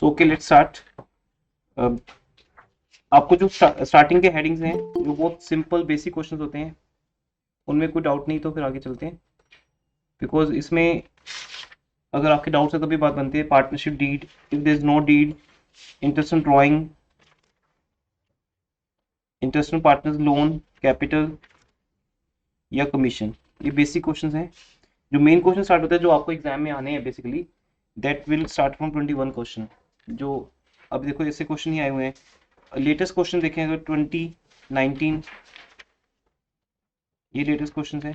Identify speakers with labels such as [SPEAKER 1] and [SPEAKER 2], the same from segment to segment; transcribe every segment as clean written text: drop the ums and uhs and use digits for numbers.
[SPEAKER 1] So okay, let's start. आपको जो starting के हेडिंग्स हैं जो बहुत सिंपल बेसिक क्वेश्चंस होते हैं, उनमें कोई डाउट नहीं तो फिर आगे चलते हैं। बिकॉज इसमें अगर आपके डाउट्स है तभी बात बनती है। Partnership deed, if there is no deed, interest in drawing, interest in partners loan, capital या कमीशन, ये बेसिक क्वेश्चंस हैं। जो मेन क्वेश्चन स्टार्ट होते हैं जो आपको एग्जाम में आने हैं basically, that will start from 21 question. जो अब देखो ऐसे क्वेश्चन ही आए हुए हैं। लेटेस्ट क्वेश्चन देखें अगर 2019, ये लेटेस्ट क्वेश्चन है।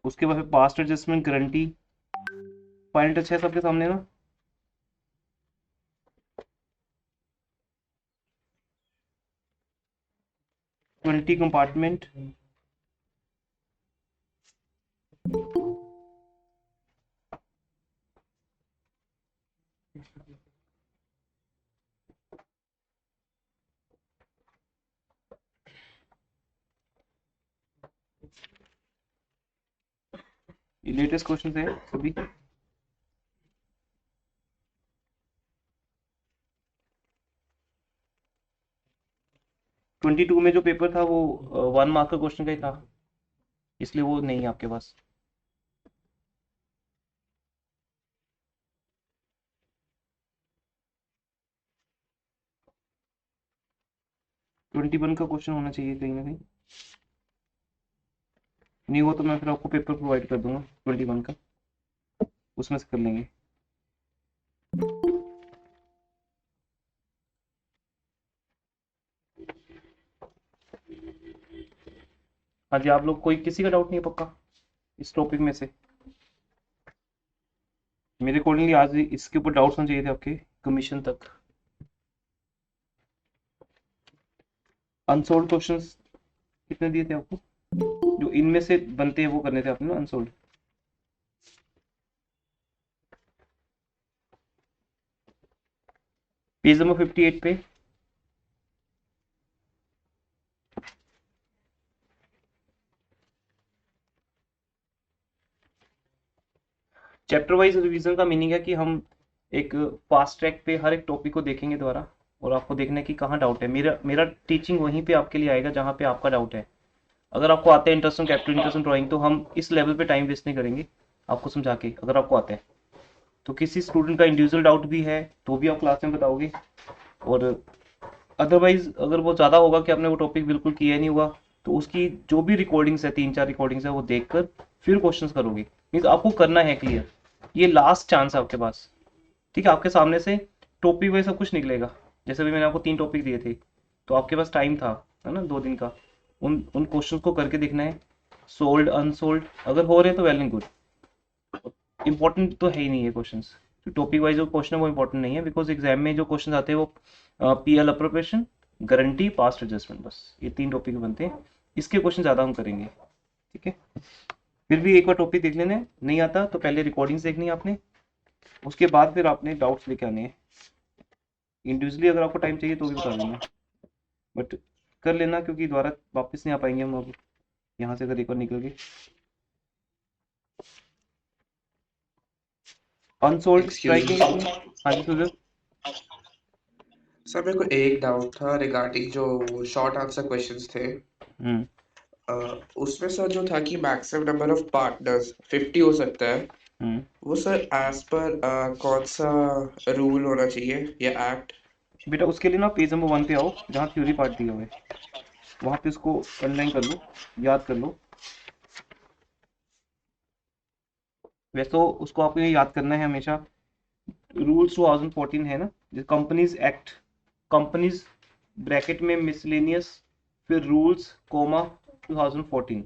[SPEAKER 1] उसके बाद past adjustment, guarantee, final touch है सबके सामने ना। ट्वेंटी कंपार्टमेंट, ये लेटेस्ट क्वेश्चन है सभी। 22 में जो पेपर था वो 1 मार्क का क्वेश्चन का ही था, इसलिए वो नहीं है आपके पास। ट्वेंटी वन का क्वेश्चन होना चाहिए कहीं ना कहीं। नहीं हुआ तो मैं फिर आपको पेपर प्रोवाइड कर दूंगा 21 का, उसमें से कर लेंगे। हाँ जी, आप लोग कोई किसी का डाउट नहीं है पक्का इस टॉपिक में से? मेरे अकॉर्डिंगली आज इसके ऊपर डाउट्स होने चाहिए थे आपके कमीशन तक। अनसोल्ड क्वेश्चंस कितने दिए थे आपको? जो इनमें से बनते हैं वो करने थे आपने ना अनसोल्ड। पेज नंबर 58 पे। चैप्टर वाइज रिवीजन का मीनिंग है कि हम एक फास्ट ट्रैक पे हर एक टॉपिक को देखेंगे दोबारा, और आपको देखना है कि कहाँ डाउट है। मेरा मेरा टीचिंग वहीं पे आपके लिए आएगा जहाँ पे आपका डाउट है। अगर आपको आता है interest in capital, interest in drawing, तो हम इस लेवल पे टाइम वेस्ट नहीं करेंगे आपको समझा के। अगर आपको आता है तो किसी स्टूडेंट का इंडिविजुअल डाउट भी है तो भी आप क्लास में बताओगे, और अदरवाइज अगर वो ज़्यादा होगा कि आपने वो टॉपिक बिल्कुल किया नहीं हुआ, तो उसकी जो भी रिकॉर्डिंग्स है, 3-4 रिकॉर्डिंग्स है, वो देखकर फिर क्वेश्चंस करोगे। मीन्स आपको करना है क्लियर, ये लास्ट चांस है आपके पास। ठीक है, आपके सामने से टॉपिक वाइज सब कुछ निकलेगा। जैसे भी मैंने आपको 3 टॉपिक दिए थे, तो आपके पास टाइम था, है ना, 2 दिन का। उन उन क्वेश्चंस को करके देखना है, सोल्ड अनसोल्ड अगर हो रहे हैं तो वेल एंड गुड। इंपॉर्टेंट तो है ही नहीं है क्वेश्चंस। जो टॉपिक वाइज जो क्वेश्चन है वो इंपॉर्टेंट नहीं है, बिकॉज एग्जाम में जो क्वेश्चन आते हैं वो PL appropriation, guarantee, past adjustment, बस ये 3 टॉपिक बनते हैं। इसके क्वेश्चन ज़्यादा हम करेंगे। ठीक है, फिर भी एक बार टॉपिक देख लेना है, नहीं आता तो पहले रिकॉर्डिंग्स देखनी है आपने, उसके बाद फिर आपने डाउट्स लेके आने हैं। इंडिविजुअली अगर आपको टाइम चाहिए तो भी बता देना, बट कर लेना, क्योंकि दोबारा वापस नहीं आ पाएंगे हम अब यहाँ से अगर एक बार निकल गए। अनसोल्ड
[SPEAKER 2] एक्सक्यूज
[SPEAKER 1] स्ट्राइकिंग
[SPEAKER 2] मी
[SPEAKER 1] कितनी? हाँ जी सुजल।
[SPEAKER 2] सर, मेरे को एक डाउट था रिगार्डिंग जो शॉर्ट आंसर क्वेश्चंस थे।
[SPEAKER 1] हम्म।
[SPEAKER 2] अ, उसमें सर जो था कि मैक्सिमम नंबर ऑफ पार्टनर्स 50 हो सकता है,
[SPEAKER 1] हम्म।
[SPEAKER 2] वो सर एज पर कौन सा रूल होना चाहिए या एक्ट?
[SPEAKER 1] बेटा उसके लिए ना पेज नंबर 1 पे आओ जहाँ थ्योरी पार्ट दिया हुआ है, वहाँ पे उसको अंडरलाइन कर लो, याद कर लो। वैसे तो उसको आपको ये याद करना है हमेशा। रूल्स 2014 है ना, जो कंपनीज एक्ट, कंपनीज ब्रैकेट में मिसलेनियस, फिर रूल्स कोमा 2014।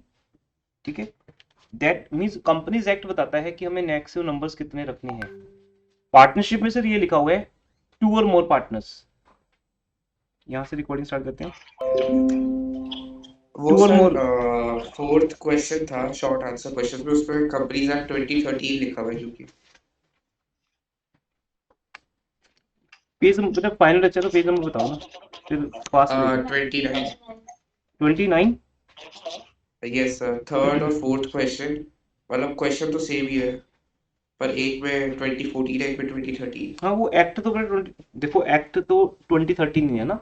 [SPEAKER 1] ठीक है, दैट मीन्स कंपनीज एक्ट बताता है कि हमें नेक्स्ट नंबर्स कितने रखने हैं। पार्टनरशिप में सर ये लिखा हुआ है 2 और मोर पार्टनर्स। यहाँ से रिकॉर्डिंग स्टार्ट करते हैं।
[SPEAKER 2] वो
[SPEAKER 1] 2 और
[SPEAKER 2] सर
[SPEAKER 1] मोर।
[SPEAKER 2] फोर्थ क्वेश्चन था शॉर्ट आंसर क्वेश्चन में, उसमें कंपनीज एक्ट 2013 लिखा हुआ है क्योंकि
[SPEAKER 1] पेज नंबर फाइनल अच्छा तो पेज नंबर बताओ ना, फिर फास्ट देख लो।
[SPEAKER 2] 29।
[SPEAKER 1] 29।
[SPEAKER 2] यस सर, थर्ड और फोर्थ क्वेश्चन, मतलब क्वेश्चन तो सेम ही है, पर एक में 2014 है, एक में 2013।
[SPEAKER 1] हाँ वो एक्ट तो देखो एक्ट तो 2013 ही है ना,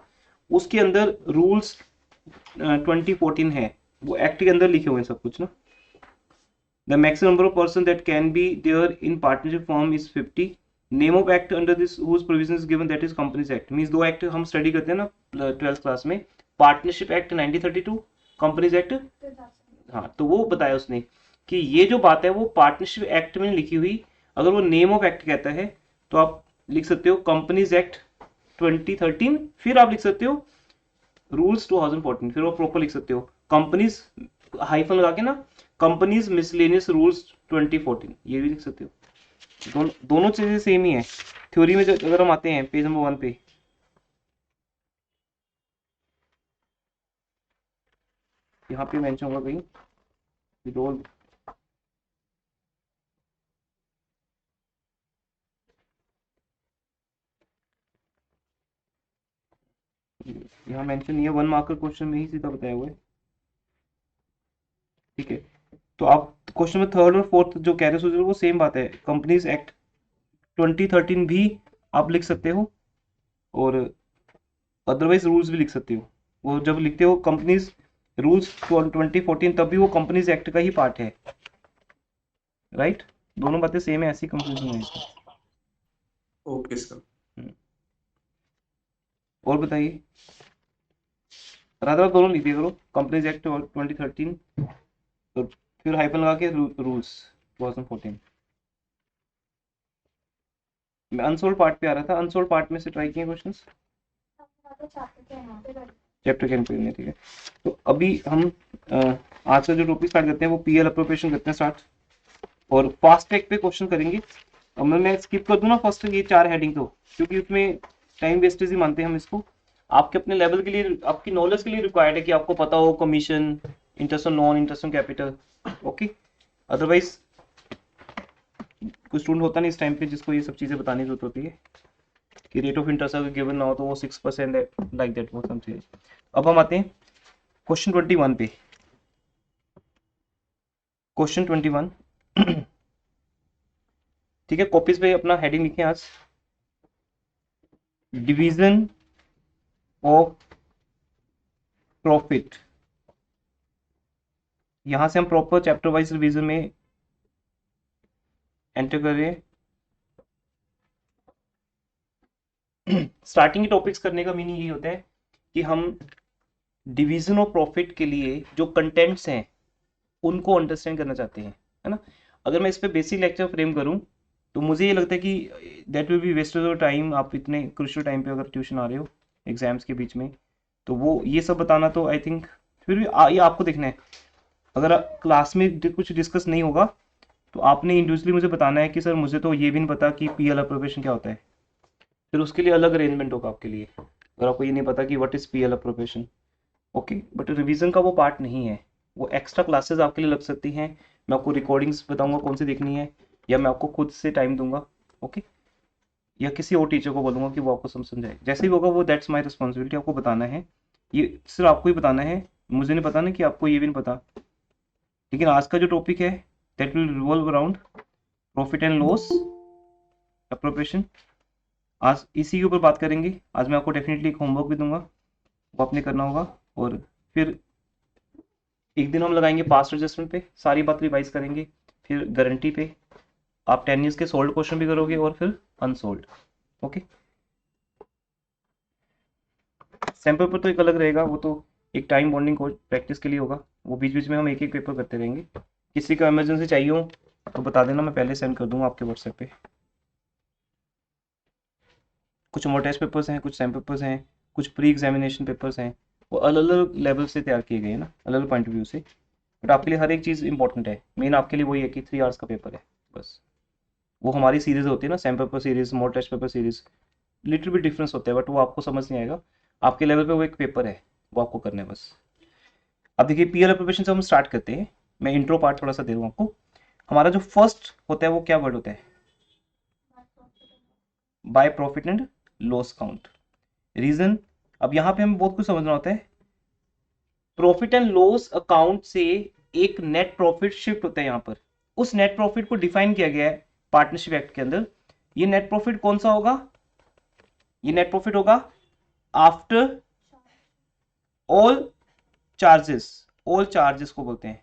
[SPEAKER 1] उसके अंदर रूल्स 2014 है, वो एक्ट के अंदर लिखे हुए हैं सब कुछ ना। The maximum number of person that can be there in partnership form is 50। Name of act under this whose provision is given that is companies act. Means दो एक्ट हम स्टडी करते हैं ना 12th क्लास में, partnership act 1932, companies act. हाँ तो वो बताया उसने कि ये जो बात है वो पार्टनरशिप एक्ट में लिखी हुई, अगर वो नेम ऑफ एक्ट कहता है तो आप लिख सकते हो कंपनीज एक्ट 2013, फिर आप लिख सकते हो रूल्स 2014, फिर वो प्रॉपर लिख सकते हो कंपनीज हाइफन लगा के ना, कंपनीज मिसलेनियस रूल्स 2014, ये भी लिख सकते हो। दोनों चीजें सेम ही है। थ्योरी में अगर हम आते हैं पेज नंबर 1 पे, यहाँ पे मेंशन होगा कहीं रोल, यहाँ मेंशन नहीं है, 1 मार्कर क्वेश्चन में ही सीधा बताया हुआ है। ठीक है, तो आप क्वेश्चन में थर्ड और फोर्थ जो कह रहे हो वो सेम बात है, कंपनीज एक्ट 2013 भी आप लिख सकते हो, और अदरवाइज रूल्स भी लिख सकते हो। वो जब लिखते हो कंपनीज रूल्स 2014 तब भी वो कंपनीज एक्ट का ही पार्ट है, राइट। दोनों बातें सेम है, ऐसी कंफ्यूजन है इसमें।
[SPEAKER 2] Okay sir.
[SPEAKER 1] और बताइए, राधा दोनों लिख दिया करो, कंपनीज एक्ट 2013 तो फिर हाइपन लगा के रूल्स 2014। मैं अनसोल्ड पार्ट पे आ रहा था, अनसोल्ड पार्ट में से ट्राई किए क्वेश्चंस, चैप्टर के एंड पे, ठीक है। तो अभी हम आज का जो टॉपिक स्टार्ट करते हैं वो पीएल अप्रोप्रिएशन करते हैं स्टार्ट, और फास्ट ट्रैक पे क्वेश्चन करेंगे। अब मैं स्किप कर दूं ना फर्स्ट ये 4 हेडिंग तो, क्योंकि उसमें टाइम वेस्टेज ही मानते हैं हम इसको। आपके अपने लेवल के लिए, आपकी नॉलेज के लिए रिक्वायर्ड है कि आपको पता हो commission, interest on non interest on capital, okay. Otherwise कोई स्टूडेंट होता नहीं इस टाइम पे जिसको ये सब चीजें बताने की जरूरत होती है कि रेट ऑफ इंटरेस्ट अगर गिवन ना हो तो वो 6% है, लाइक दैट वो सब चीजें। अब हम आते हैं क्वेश्चन 21 पे। क्वेश्चन 21 ठीक है, कॉपीज पे अपना हेडिंग लिखें आज, डिवीजन ऑफ प्रॉफिट। यहां से हम प्रॉपर चैप्टर वाइज रिवीजन में एंटर कर रहे हैं। स्टार्टिंग के टॉपिक्स करने का मीनिंग यही होता है कि हम डिवीजन ऑफ प्रॉफिट के लिए जो कंटेंट्स हैं उनको अंडरस्टैंड करना चाहते हैं, है ना। अगर मैं इस पे बेसिक लेक्चर फ्रेम करूं तो मुझे ये लगता है कि that will be waste of time. आप इतने क्रुशियल टाइम पे अगर ट्यूशन आ रहे हो एग्जाम्स के बीच में, तो वो ये सब बताना तो आई थिंक, फिर भी ये आपको देखना है। अगर क्लास में कुछ डिस्कस नहीं होगा तो आपने इंडिविजुअली मुझे बताना है कि सर मुझे तो ये भी नहीं पता कि पीएल अप्रोप्रिएशन क्या होता है, फिर उसके लिए अलग अरेंजमेंट होगा आपके लिए। अगर आपको ये नहीं पता कि what is PL appropriation, okay. But revision का वो पार्ट नहीं है, वो एक्स्ट्रा क्लासेस आपके लिए लग सकती हैं। मैं आपको रिकॉर्डिंग्स बताऊंगा कौन सी देखनी है, या मैं आपको खुद से टाइम दूंगा, ओके। या किसी और टीचर को बोलूंगा कि वो आपको समझाए, जैसे ही होगा वो दैट्स माय रिस्पॉन्सिबिलिटी, आपको बताना है। ये सिर्फ आपको ही बताना है, मुझे नहीं पता ना कि आपको ये भी नहीं पता। लेकिन आज का जो टॉपिक है that will revolve around profit and loss appropriation. आज इसी के ऊपर बात करेंगे। आज मैं आपको डेफिनेटली एक होमवर्क भी दूंगा, वो आपने करना होगा। और फिर एक दिन हम लगाएंगे पास्ट एडजस्टमेंट पे, सारी बात रिवाइज करेंगे। फिर गारंटी पे आप 10 ईयर्स के सोल्ड क्वेश्चन भी करोगे, और फिर अनसोल्ड, ओके। सैम्पल पर तो एक अलग रहेगा, वो तो एक टाइम बॉन्डिंग प्रैक्टिस के लिए होगा। वो बीच बीच में हम एक एक पेपर करते रहेंगे। किसी का इमरजेंसी चाहिए हो तो बता देना, मैं पहले सेंड कर दूंगा आपके व्हाट्सएप पे। कुछ मोक टेस्ट पेपर्स हैं, कुछ सैम पेपर्स हैं, कुछ प्री एग्जामिनेशन पेपर्स हैं। वो अलग अलग लेवल से तैयार किए गए हैं ना, अलग अलग पॉइंट ऑफ व्यू से। बट आपके लिए हर एक चीज़ इंपॉर्टेंट है। मेन आपके लिए वही है कि 3 आवर्स का पेपर है बस। वो हमारी सीरीज होती है ना, same paper series, mock test paper series, little भी डिफरेंस होता है, बट वो आपको समझ नहीं आएगा। आपके लेवल पे वो एक पेपर है, वो आपको करना है बस। अब देखिए पीएल प्रिपरेशन से हम स्टार्ट करते हैं। मैं इंट्रो पार्ट थोड़ा सा दे दूँ आपको। हमारा जो फर्स्ट होता है वो क्या वर्ड होता है? By profit and loss count. Reason, अब यहाँ पे हमें बहुत कुछ समझना होता है। प्रॉफिट एंड लॉस अकाउंट से एक नेट प्रॉफिट शिफ्ट होता है यहाँ पर, उस नेट प्रॉफिट को डिफाइन किया गया है पार्टनरशिप एक्ट के अंदर। ये नेट प्रॉफिट कौन सा होगा? ये नेट प्रॉफिट होगा after all charges, all charges को बोलते हैं।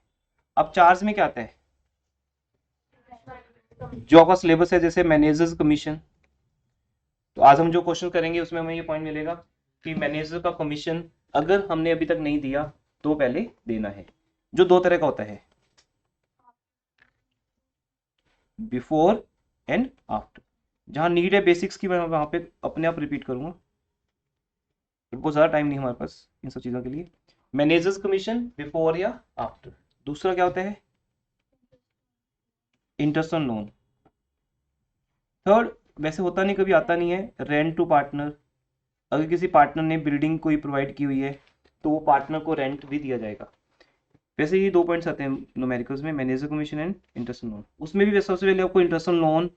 [SPEAKER 1] अब चार्ज में क्या आता है? जो आपका सिलेबस है जैसे मैनेजर्स कमीशन, तो आज हम जो क्वेश्चन करेंगे उसमें हमें ये पॉइंट मिलेगा कि मैनेजर का कमीशन अगर हमने अभी तक नहीं दिया तो पहले देना है, जो दो तरह का होता है, बिफोर एंड आफ्टर। जहां नीड है बेसिक्स की, मैं वहां पे अपने आप रिपीट करूंगा, बहुत ज्यादा टाइम नहीं हमारे पास इन सब चीजों के लिए। मैनेजर्स कमीशन बिफोर या आफ्टर। दूसरा क्या होता है? Interest on loan. थर्ड, वैसे होता नहीं, कभी आता नहीं है, रेंट टू पार्टनर। अगर किसी पार्टनर ने बिल्डिंग कोई प्रोवाइड की हुई है तो वो पार्टनर को रेंट भी दिया जाएगा। वैसे ये दो पॉइंट्स आते हैं न्यूमेरिकल्स में, manager commission and interest on loan. उसमें भी वैसे सबसे पहले आपको इंटरेस्ट ऑन लोन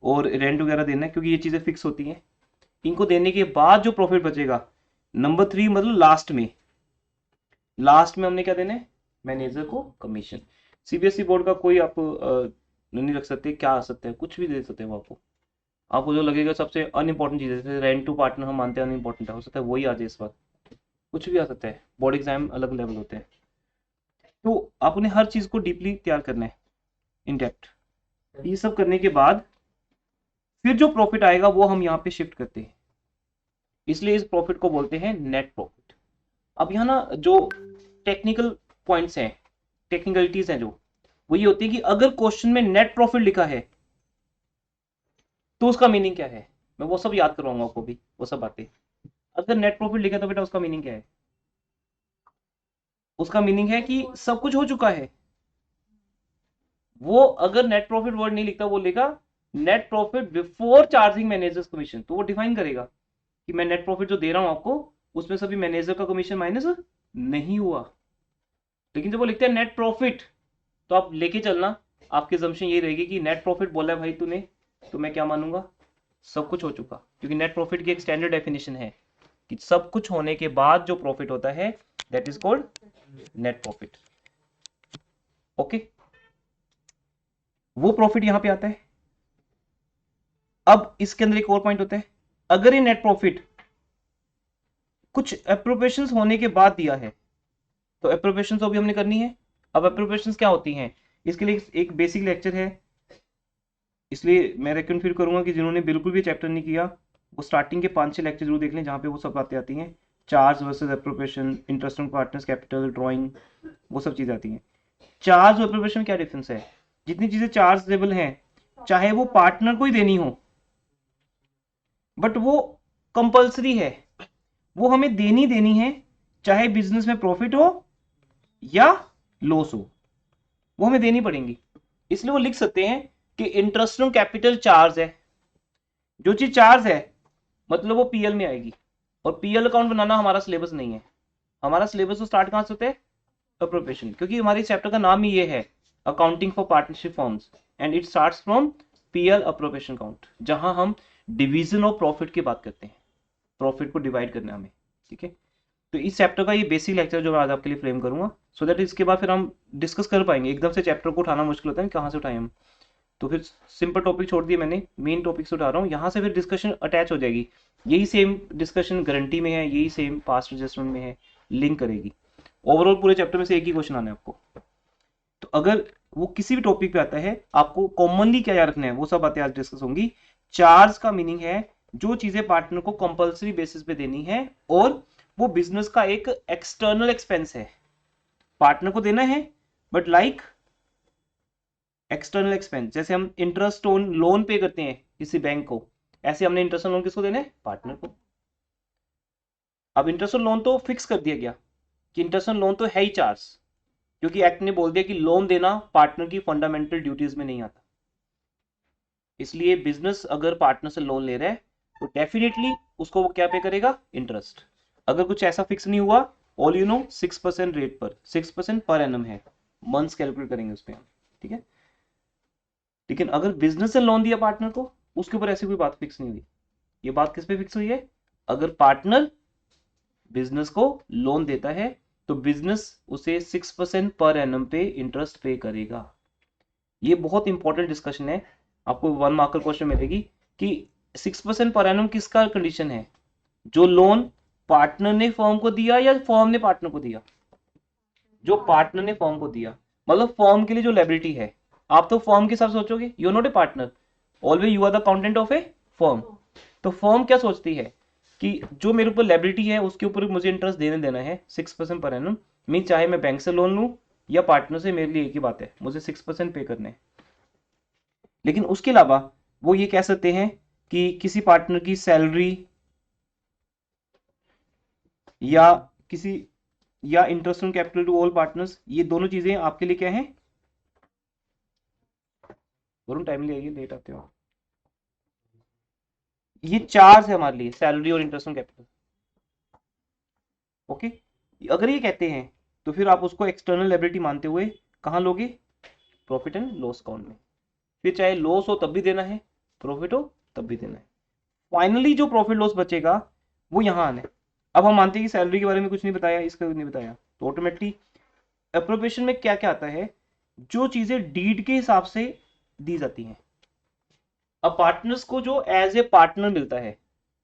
[SPEAKER 1] और रेंट वगैरह देना है, क्योंकि ये चीज़ें फिक्स होती हैं। इनको देने के बाद जो प्रॉफिट बचेगा, नंबर 3 मतलब लास्ट में, लास्ट में हमने क्या देना है? मैनेजर को कमीशन। सीबीएसई बोर्ड का कोई आप नहीं रख सकते, क्या आ सकता है, कुछ भी दे सकते हैं वो आपको जो लगेगा सबसे अनइम्पोर्टेंट चीज़ है, जैसे रेंट टू पार्टनर हम मानते हैं अनइम्पोर्टेंट है, हो सकता है वही आ जाए इस बार, कुछ भी आ सकता है। बोर्ड एग्जाम अलग लेवल होते हैं, तो आपने हर चीज़ को डीपली तैयार करना है, इन डेप्थ। ये सब करने के बाद फिर जो प्रॉफिट आएगा वो हम यहाँ पे शिफ्ट करते हैं, इसलिए इस प्रॉफिट को बोलते हैं नेट प्रॉफिट। अब यहाँ ना जो टेक्निकल पॉइंट्स हैं, टेक्निकलिटीज हैं, जो वो ये होती है कि अगर क्वेश्चन में नेट प्रॉफिट लिखा है तो उसका मीनिंग क्या है, मैं वो सब याद करवाऊंगा आपको भी, वो सब बातें। अगर नेट प्रॉफिट लिखा तो बेटा उसका मीनिंग क्या है? उसका मीनिंग है कि सब कुछ हो चुका है। वो अगर नेट प्रॉफिट वर्ड नहीं लिखता, वो लिखा net profit before charging managers commission, तो वो डिफाइन करेगा कि मैं नेट प्रॉफिट जो दे रहा हूं आपको उसमें सभी मैनेजर का कमीशन माइनस नहीं हुआ। लेकिन जब वो लिखते हैं नेट प्रॉफिट, तो आप लेके चलना, आपकी assumption ये रहेगी कि नेट प्रॉफिट बोला है भाई तूने, तो मैं क्या मानूंगा? सब कुछ हो चुका, क्योंकि नेट प्रॉफिट की एक स्टैंडर्ड डेफिनेशन है कि सब कुछ होने के बाद जो प्रॉफिट होता है that is called net profit. Okay, वो प्रॉफिट यहां पे आता है। अब इसके अंदर एक और पॉइंट होता है, अगर ये नेट प्रॉफिट कुछ अप्रोप्रिएशंस होने के बाद दिया है तो अप्रोप्रिएशंस तो भी हमने करनी है। अब अप्रोप्रिएशंस क्या होती हैं, इसके लिए एक बेसिक लेक्चर है, इसलिए मैं रेकमेंड फिर करूंगा कि जिन्होंने बिल्कुल भी चैप्टर नहीं किया वो स्टार्टिंग के 5-6 लेक्चर जरूर देख लें, जहाँ पे वो सब बातें आती हैं, charge versus appropriation, interest on partners capital, drawing, वो सब चीजें आती हैं। चार्ज और अप्रोप्रिएशन क्या डिफरेंस है? जितनी चीजें चार्जेबल हैं, चाहे वो पार्टनर को ही देनी हो, बट वो कंपल्सरी है, वो हमें देनी है, चाहे बिजनेस में प्रॉफिट हो या लॉस हो, वो हमें देनी पड़ेंगी। इसलिए वो लिख सकते हैं कि इंटरेस्ट ऑन कैपिटल चार्ज है, जो चीज चार्ज है मतलब वो पीएल में आएगी, और पीएल अकाउंट बनाना हमारा सिलेबस नहीं है। हमारा सिलेबस तो स्टार्ट कहां से होता है? अप्रोप्रिएशन, क्योंकि हमारे चैप्टर का नाम ही ये है, accounting for partnership forms, and it starts from PL appropriation account, जहां हम डिवीजन ऑफ प्रॉफिट की बात करते हैं, प्रॉफिट को डिवाइड करना हमें। ठीक है, तो इस चैप्टर का ये बेसिक लेक्चर जो मैं आज आपके लिए फ्रेम करूंगा, सो दैट इसके बाद फिर हम डिस्कस कर पाएंगे। एकदम से चैप्टर को उठाना मुश्किल होता है, कहाँ से उठाएं हम, तो फिर सिंपल टॉपिक छोड़ दिए मैंने, मेन टॉपिक से उठा रहा हूँ, यहाँ से फिर डिस्कशन अटैच हो जाएगी। यही सेम डिस्कशन गारंटी में है, यही सेम पास्ट एडजस्टमेंट में है, लिंक करेगी। ओवरऑल पूरे चैप्टर में से एक ही क्वेश्चन आना है आपको, तो अगर वो किसी भी टॉपिक पे आता है, आपको कॉमनली क्या याद रखना है, वो सब बातें आज डिस्कस होंगी। चार्ज का मीनिंग है जो चीजें पार्टनर को कंपल्सरी बेसिस पे देनी है, और वो बिजनेस का एक एक्सटर्नल एक्सपेंस है, पार्टनर को देना है, बट लाइक एक्सटर्नल एक्सपेंस। जैसे हम इंटरेस्ट ऑन लोन पे करते हैं किसी बैंक को, ऐसे हमने इंटरेस्ट ऑन लोन किसको देना है? पार्टनर को। अब इंटरेस्ट ऑन लोन तो फिक्स कर दिया गया कि इंटरेस्ट ऑन लोन तो है ही चार्ज, क्योंकि एक्ट ने बोल दिया कि लोन देना पार्टनर की फंडामेंटल ड्यूटीज में नहीं आता। इसलिए बिजनेस अगर पार्टनर से लोन ले रहा है तो डेफिनेटली उसको वो क्या पे करेगा? इंटरेस्ट। अगर कुछ ऐसा फिक्स नहीं हुआ, ऑल यू नो 6% रेट पर, 6% पर एनम है, मंथ्स कैलकुलेट करेंगे उस पर हम। ठीक है, लेकिन अगर बिजनेस से लोन दिया पार्टनर को, उसके ऊपर ऐसी कोई बात फिक्स नहीं हुई। ये बात किस पे फिक्स हुई है? अगर पार्टनर बिजनेस को लोन देता है तो बिजनेस उसे 6% पर एनम पे इंटरेस्ट पे करेगा। ये बहुत इंपॉर्टेंट डिस्कशन है, आपको 1 मार्कर क्वेश्चन मिलेगी कि 6% पर एनम किसका कंडीशन है, जो लोन पार्टनर ने फर्म को दिया या फर्म ने पार्टनर को दिया, जो पार्टनर ने फर्म को दिया। मतलब फर्म के लिए जो लायबिलिटी है, आप तो फर्म के हिसाब से सोचोगे, you are not a partner, always you are the accountant of a firm. तो फर्म क्या सोचती है कि जो मेरे ऊपर लायबिलिटी है उसके ऊपर मुझे इंटरेस्ट देना है 6% पर एनम। मीन चाहे मैं बैंक से लोन लूं या पार्टनर से, मेरे लिए एक ही बात है, मुझे 6% पे करने हैं। लेकिन उसके अलावा वो ये कह सकते हैं कि किसी पार्टनर की सैलरी या किसी या interest on capital to all partners, ये दोनों चीजें आपके लिए क्या है, वरुण टाइम ले आइए, लेट आते हो। ये चार्ज है हमारे लिए, सैलरी और इंटरेस्ट ऑन कैपिटल। ओके, अगर ये कहते हैं तो फिर आप उसको एक्सटर्नल लायबिलिटी मानते हुए कहां लोगे, प्रॉफिट एंड लॉस अकाउंट में। फिर चाहे लॉस हो तब भी देना है, प्रॉफिट हो तब भी देना है। फाइनली जो प्रॉफिट लॉस बचेगा वो यहां आना है। अब हम मानते हैं कि सैलरी के बारे में कुछ नहीं बताया, इसका नहीं बताया, तो ऑटोमेटिकली अप्रोप्रिएशन में क्या क्या आता है, जो चीजें डीड के हिसाब से दी जाती हैं। अब पार्टनर्स को जो एज ए पार्टनर मिलता है,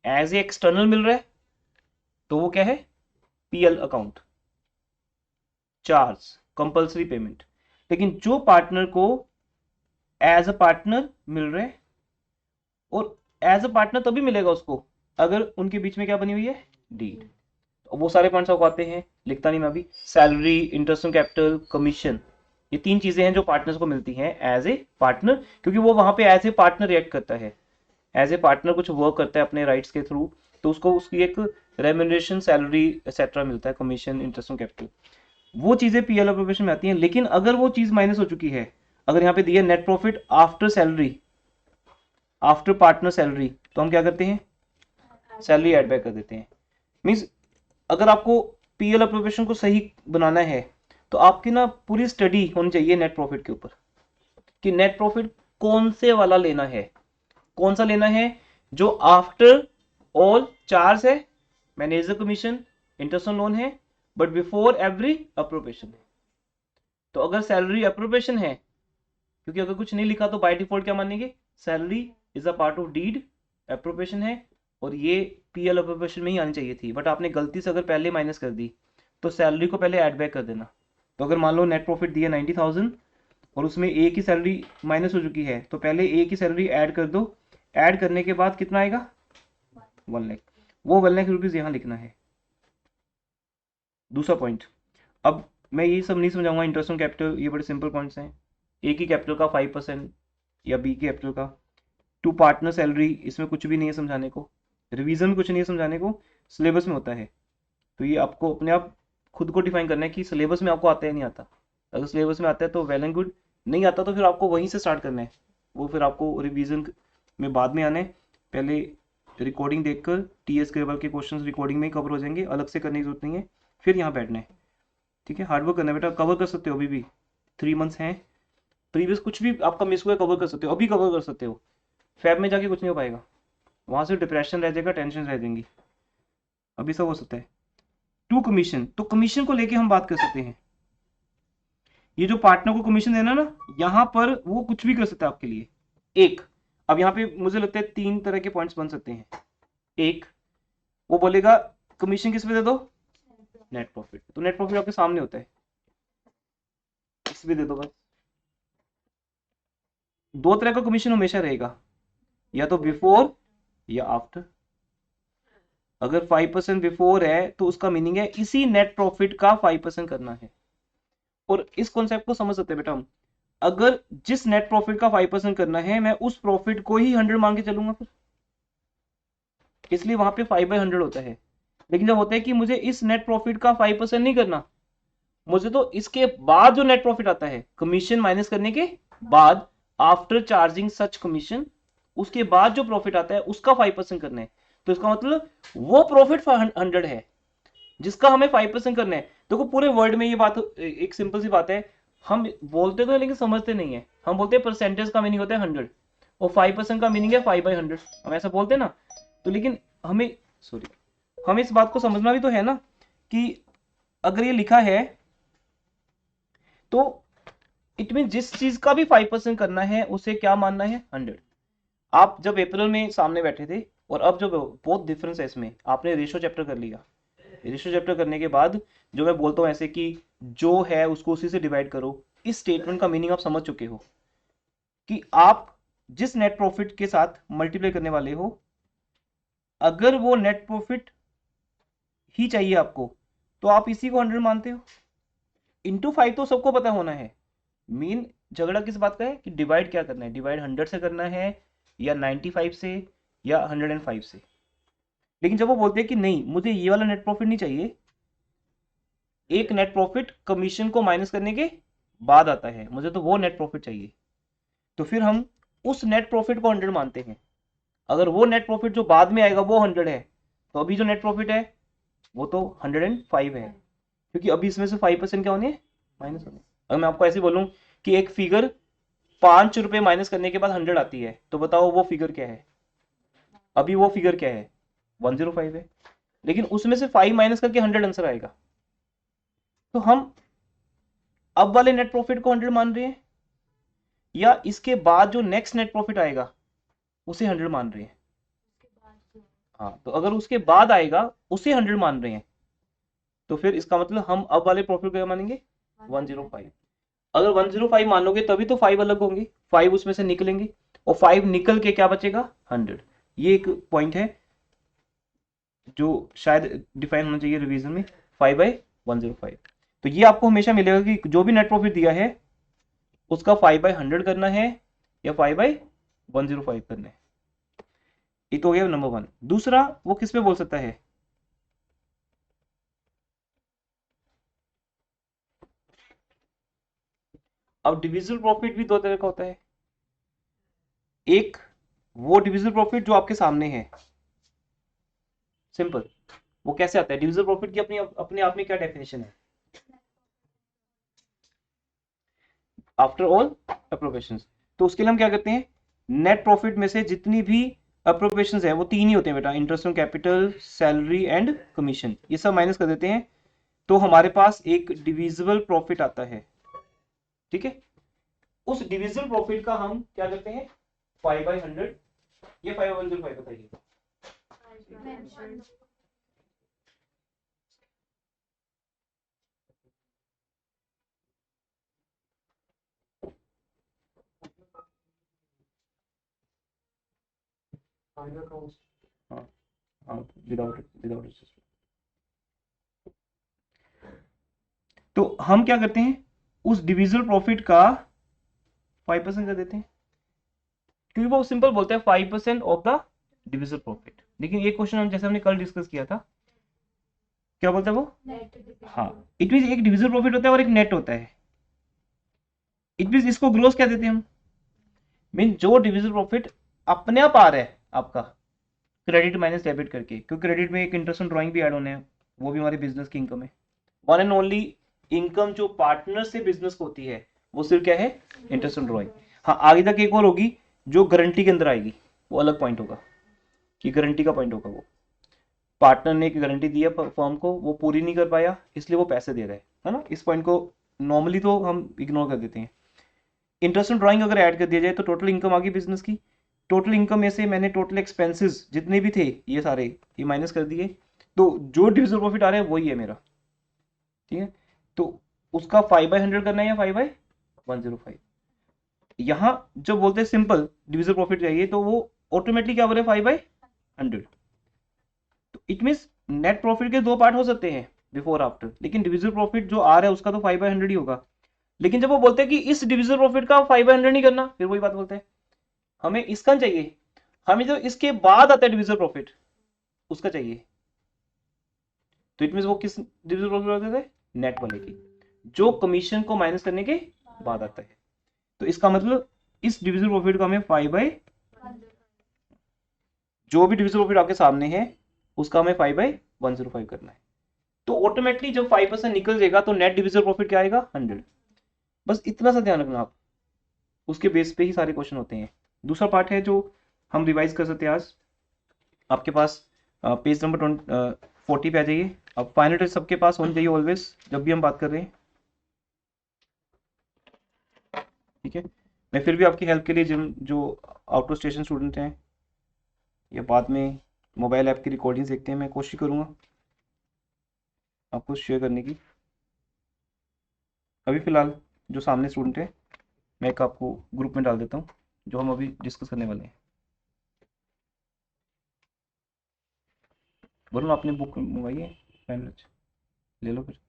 [SPEAKER 1] एज ए एक्सटर्नल मिल रहा है, तो वो क्या है, PL account, charge, compulsory payment. लेकिन जो पार्टनर को एज अ पार्टनर मिल रहा है, और एज अ पार्टनर तभी मिलेगा उसको अगर उनके बीच में क्या बनी हुई है, डीड। तो वो सारे पॉइंट्स आपको आते हैं, लिखता नहीं मैं अभी। Salary, interest on capital, commission, ये 3 चीजें हैं जो पार्टनर्स को मिलती हैं एज ए पार्टनर, क्योंकि वो वहां पे एज ए पार्टनर रिएक्ट करता है, एज ए पार्टनर कुछ वर्क करता है अपने राइट्स के थ्रू, तो उसको उसकी एक रेम्यूनरेशन, सैलरी एक्सेट्रा मिलता है, कमीशन, इंटरेस्ट ऑन कैपिटल, वो चीजें पीएल अप्रोप्रिएशन में आती हैं। लेकिन अगर वो चीज माइनस हो चुकी है, अगर यहाँ पे दिया net profit after salary, after partner salary, तो हम क्या करते हैं, सैलरी एड बैक कर देते हैं। मीन्स अगर आपको पीएल अप्रोप्रिएशन को सही बनाना है तो आपकी ना पूरी स्टडी होनी चाहिए नेट प्रॉफिट के ऊपर, कि नेट प्रॉफिट कौन से वाला लेना है, कौन सा लेना है जो आफ्टर ऑल चार्ज है, manager commission, interest on loan है, बट बिफोर एवरी अप्रोप्रिएशन है। तो अगर सैलरी अप्रोप्रिएशन है, क्योंकि अगर कुछ नहीं लिखा तो बाय डिफॉल्ट क्या मानेंगे, salary is a part of deed, appropriation है, और ये पीएल अप्रोप्रिएशन में ही आनी चाहिए थी, बट आपने गलती से अगर पहले माइनस कर दी तो सैलरी को पहले ऐड बैक कर देना। तो अगर मान लो नेट प्रॉफिट दिया 90,000 और उसमें ए की सैलरी माइनस हो चुकी है, तो पहले ए की सैलरी ऐड कर दो, ऐड करने के बाद कितना आएगा, 1 लाख, वो 1 लाख रुपीज यहाँ लिखना है। दूसरा पॉइंट, अब मैं ये सब नहीं समझाऊंगा, इंटरेस्ट ऑन कैपिटल, ये बड़े सिंपल पॉइंट्स हैं। ए की कैपिटल का 5% या बी की कैपिटल का, टू पार्टनर सैलरी, इसमें कुछ भी नहीं है समझाने को, रिवीजन में कुछ नहीं है समझाने को, सिलेबस में होता है। तो ये आपको अपने आप खुद को डिफाइन करना है कि सिलेबस में आपको आता है नहीं आता। अगर सिलेबस में आता है तो वेल एंड गुड, नहीं आता तो फिर आपको वहीं से स्टार्ट करना है, वो फिर आपको रिवीजन में बाद में आना है। पहले रिकॉर्डिंग देखकर टीएस के लेवल के क्वेश्चंस रिकॉर्डिंग में ही कवर हो जाएंगे, अलग से करने की जरूरत नहीं है, फिर यहाँ बैठना है। ठीक है, हार्डवर्क करना है बेटा, कवर कर सकते हो अभी भी, 3 मंथ्स हैं, प्रीवियस कुछ भी आपका मिस हुआ है कवर कर सकते हो, अभी कवर कर सकते हो। फैब में जाके कुछ नहीं हो पाएगा, वहां से डिप्रेशन रह जाएगा, टेंशन रह जाएंगी, अभी सब हो सकता है। टू कमीशन, तो कमीशन को लेके हम बात कर सकते हैं। ये जो पार्टनर को कमीशन देना ना, यहां पर वो कुछ भी कर सकता है आपके लिए। एक, अब यहाँ पे मुझे लगता है 3 तरह के पॉइंट्स बन सकते हैं। एक, वो बोलेगा कमीशन किस पे दे दो, नेट प्रॉफिट, तो नेट प्रॉफिट आपके सामने होता है, इस पे दे दो बस। 2 तरह का कमीशन हमेशा रहेगा, या तो बिफोर या आफ्टर। अगर 5% बिफोर है तो उसका मीनिंग है इसी नेट प्रॉफिट का 5% करना है। और इस कॉन्सेप्ट को समझ सकते हैं बेटा हम, अगर जिस नेट प्रॉफिट का 5% करना है, मैं उस प्रॉफिट को ही 100 मान के चलूंगा फिर, इसलिए वहां पे 5/100 होता है। लेकिन जब होता है कि मुझे इस नेट प्रॉफिट का 5% नहीं करना, मुझे तो इसके बाद जो नेट प्रॉफिट आता है, कमीशन माइनस करने के बाद, आफ्टर चार्जिंग सच कमीशन, उसके बाद जो प्रॉफिट आता है उसका 5% करना है। तो इसका मतलब वो प्रॉफिट 100 है जिसका हमें 5% करना है। देखो पूरे वर्ल्ड में ये बात एक सिंपल सी बात है, हम बोलते तो है लेकिन समझते नहीं है। हम बोलते हैं परसेंटेज का मीनिंग होता है 100 और 5% का मीनिंग है 5/100, हम ऐसा बोलते हैं ना। तो लेकिन हमें, सॉरी, हमें इस बात को समझना भी तो है ना कि अगर ये लिखा है तो इट मीन जिस चीज का भी 5% करना है उसे क्या मानना है 100। आप जब अप्रैल में सामने बैठे थे और अब जो बहुत डिफरेंस है इसमें, आपने रेशो चैप्टर कर लिया, रेशो चैप्टर करने के बाद जो मैं बोलता हूँ ऐसे कि जो है उसको उसी से डिवाइड करो, इस स्टेटमेंट का मीनिंग आप समझ चुके हो कि आप जिस नेट प्रॉफिट के साथ मल्टीप्लाई करने वाले हो, अगर वो नेट प्रॉफिट ही चाहिए आपको तो आप इसी को 100 मानते हो। इंटू 5 तो सबको पता होना है। मेन झगड़ा किस बात का है कि डिवाइड क्या करना है, डिवाइड 100 से करना है या 95 से या 105 से। लेकिन जब वो बोलते हैं कि नहीं मुझे ये वाला नेट प्रॉफिट नहीं चाहिए, एक नेट प्रॉफिट कमीशन को माइनस करने के बाद आता है, मुझे तो वो नेट प्रॉफिट चाहिए, तो फिर हम उस नेट प्रॉफिट को 100 मानते हैं। अगर वो नेट प्रॉफिट जो बाद में आएगा वो 100 है, तो अभी जो नेट प्रॉफिट है वो तो 105 है, क्योंकि अभी इसमें से 5% क्या होने माइनस होने। अगर मैं आपको ऐसे बोलूं कि एक फिगर 5 रुपए माइनस करने के बाद 100 आती है, तो बताओ वो फिगर क्या है, अभी वो फिगर क्या है 105 है, लेकिन उसमें से 5 माइनस करके 100 आंसर आएगा। तो हम अब वाले नेट प्रॉफिट को 100 मान रहे हैं या इसके बाद जो नेक्स्ट नेट प्रॉफिट आएगा उसे 100 मान रहे हैं। हाँ, तो अगर उसके बाद आएगा उसे 100 मान रहे हैं तो फिर इसका मतलब हम अब वाले प्रॉफिट को क्या मानेंगे 105। अगर 105 मानोगे तभी तो 5 अलग होंगे, 5 उसमें से निकलेंगे और 5 निकल के क्या बचेगा 100। ये एक पॉइंट है जो शायद डिफाइन होना चाहिए रिवीजन में, 5/105। तो ये आपको हमेशा मिलेगा कि जो भी नेट प्रॉफिट दिया है उसका 5/100 करना है या 5/105 करना है। ये तो हो गया नंबर 1। दूसरा वो किस पे बोल सकता है, अब डिविजिबल प्रॉफिट भी दो तरह का होता है। एक वो डिविजिबल प्रॉफिट जो आपके सामने है, सिंपल। वो कैसे आता है, डिविजिबल प्रॉफिट की अपनी अपने आप में क्या डेफिनेशन है, आफ्टर ऑल अप्रोप्रिएशंस। तो उसके लिए हम क्या करते हैं, नेट प्रॉफिट में से जितनी भी अप्रोप्रिएशंस है वो 3 ही होते हैं बेटा, interest on capital, salary and commission, ये सब माइनस कर देते हैं, तो हमारे पास एक डिविजिबल प्रॉफिट आता है। ठीक है, उस डिविजिबल प्रॉफिट का हम क्या करते हैं 5/100 या 5/105 बताइए। हाँ हाँ, विदाउट विदाउट। तो हम क्या करते हैं उस डिविजिबल प्रॉफिट का 5% कर देते हैं, क्योंकि वो सिंपल बोलते हैं 5% ऑफ द डिविजिबल प्रॉफिट। लेकिन एक क्वेश्चन हम जैसे हमने कल डिस्कस किया था, क्या बोलता है वो, हाँ, इट मीन एक डिविजिबल प्रॉफिट होता है और एक नेट होता है। इट मीन इसको ग्रोस क्या देते हैं हम, मीन जो डिविजिबल प्रॉफिट अपने आप आ रहा है आपका क्रेडिट माइनस डेबिट करके, क्योंकि क्रेडिट में एक इंटरेस्ट ऑन ड्राइंग भी ऐड होने हैं, वो भी हमारी बिजनेस की इनकम है। वन एंड ओनली इनकम जो पार्टनर से बिजनेस को होती है वो सिर्फ क्या है इंटरेस्ट ऑन ड्राइंग। हाँ, आगे तक एक और होगी जो गारंटी के अंदर आएगी, वो अलग पॉइंट होगा कि गारंटी का पॉइंट होगा, वो पार्टनर ने एक गारंटी दी है फर्म को, वो पूरी नहीं कर पाया इसलिए वो पैसे दे रहा है ना। इस पॉइंट को नॉर्मली तो हम इग्नोर कर देते हैं। इंटरेस्ट ऑन ड्राइंग अगर ऐड कर दिया जाए तो टोटल इनकम आ गई बिजनेस की। टोटल इनकम में से मैंने टोटल एक्सपेंसेस जितने भी थे ये सारे ये माइनस कर दिए, तो जो डिविजिबल प्रॉफिट आ रहा है वही है मेरा। ठीक है, तो उसका 5/100 करना है या 5/105। यहाँ जब बोलते हैं सिंपल डिविजिबल प्रॉफिट चाहिए तो वो ऑटोमेटिकली क्या बोल रहे हैं 5/100। तो इट मीन्स नेट प्रॉफिट के दो पार्ट हो सकते हैं बिफोर आफ्टर, लेकिन डिविजिबल प्रॉफिट जो आ रहा है उसका तो 5/100 ही होगा। लेकिन जब वो बोलते हैं कि इस डिविजिबल प्रॉफिट का 5/100 नहीं करना, फिर वही बात बोलते हैं हमें इसका चाहिए, हमें जो इसके बाद आता है डिविजिबल प्रॉफिट उसका चाहिए। तो इट मीन वो किस डिविजिबल प्रॉफिट होते थे, नेट वाले की, जो कमीशन को माइनस करने के बाद आता है। तो इसका मतलब इस डिविजिबल प्रॉफिट का हमें 5 जो भी डिविजिबल प्रॉफिट आपके सामने है उसका हमें 5/105 करना है। तो ऑटोमेटिकली जब 5% निकल जाएगा तो नेट डिविजिबल प्रॉफिट क्या आएगा 100। बस इतना सा ध्यान रखना आप, उसके बेस पे ही सारे क्वेश्चन होते हैं। दूसरा पार्ट है जो हम रिवाइज कर सकते हैं आज, आपके पास पेज नंबर 40 पे आ जाइए। अब फाइनल टच सबके पास होनी चाहिए ऑलवेज जब भी हम बात कर रहे हैं, ठीक है। मैं फिर भी आपकी हेल्प के लिए जिन जो आउट ऑफ स्टेशन स्टूडेंट हैं या बाद में मोबाइल ऐप की रिकॉर्डिंग देखते हैं, मैं कोशिश करूँगा आपको शेयर करने की। अभी फ़िलहाल जो सामने स्टूडेंट है मैं एक आपको ग्रुप में डाल देता हूँ जो हम अभी डिस्कस करने वाले हैं। वरुण आपने बुक मंगवाई है, फाइनल ले लो फिर।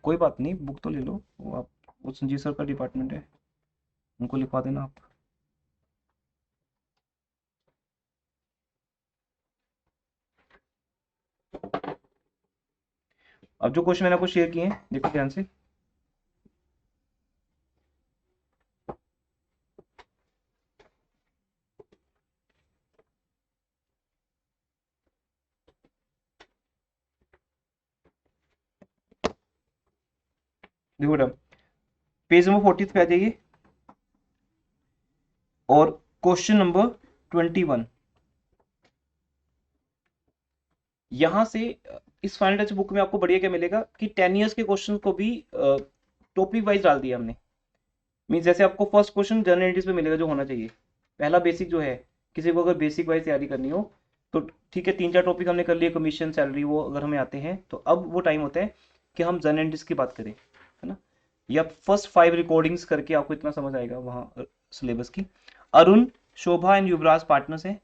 [SPEAKER 1] कोई बात नहीं, बुक तो ले लो, वो आप वो संजीव सर का डिपार्टमेंट है, उनको लिखवा देना आप। अब जो क्वेश्चन मैंने आपको शेयर किए हैं देखो ध्यान से। देखो मैडम, पेज नंबर 40 पे आ जाइए और क्वेश्चन नंबर 21। यहाँ से इस फाइनल टच बुक में आपको बढ़िया क्या मिलेगा कि 10 ईयर्स के क्वेश्चन को भी टॉपिक वाइज डाल दिया हमने। मीन जैसे आपको फर्स्ट क्वेश्चन जनरल पे मिलेगा जो होना चाहिए, पहला बेसिक जो है, किसी को अगर बेसिक वाइज तैयारी करनी हो तो ठीक है, 3-4 टॉपिक हमने कर लिए, कमीशन सैलरी वो अगर हमें आते हैं तो अब वो टाइम होता है कि हम जनरल की बात करें, है ना। या फर्स्ट 5 रिकॉर्डिंग्स करके आपको इतना समझ आएगा वहाँ सिलेबस की। अरुण, शोभा एंड युवराज पार्टनर्स हैं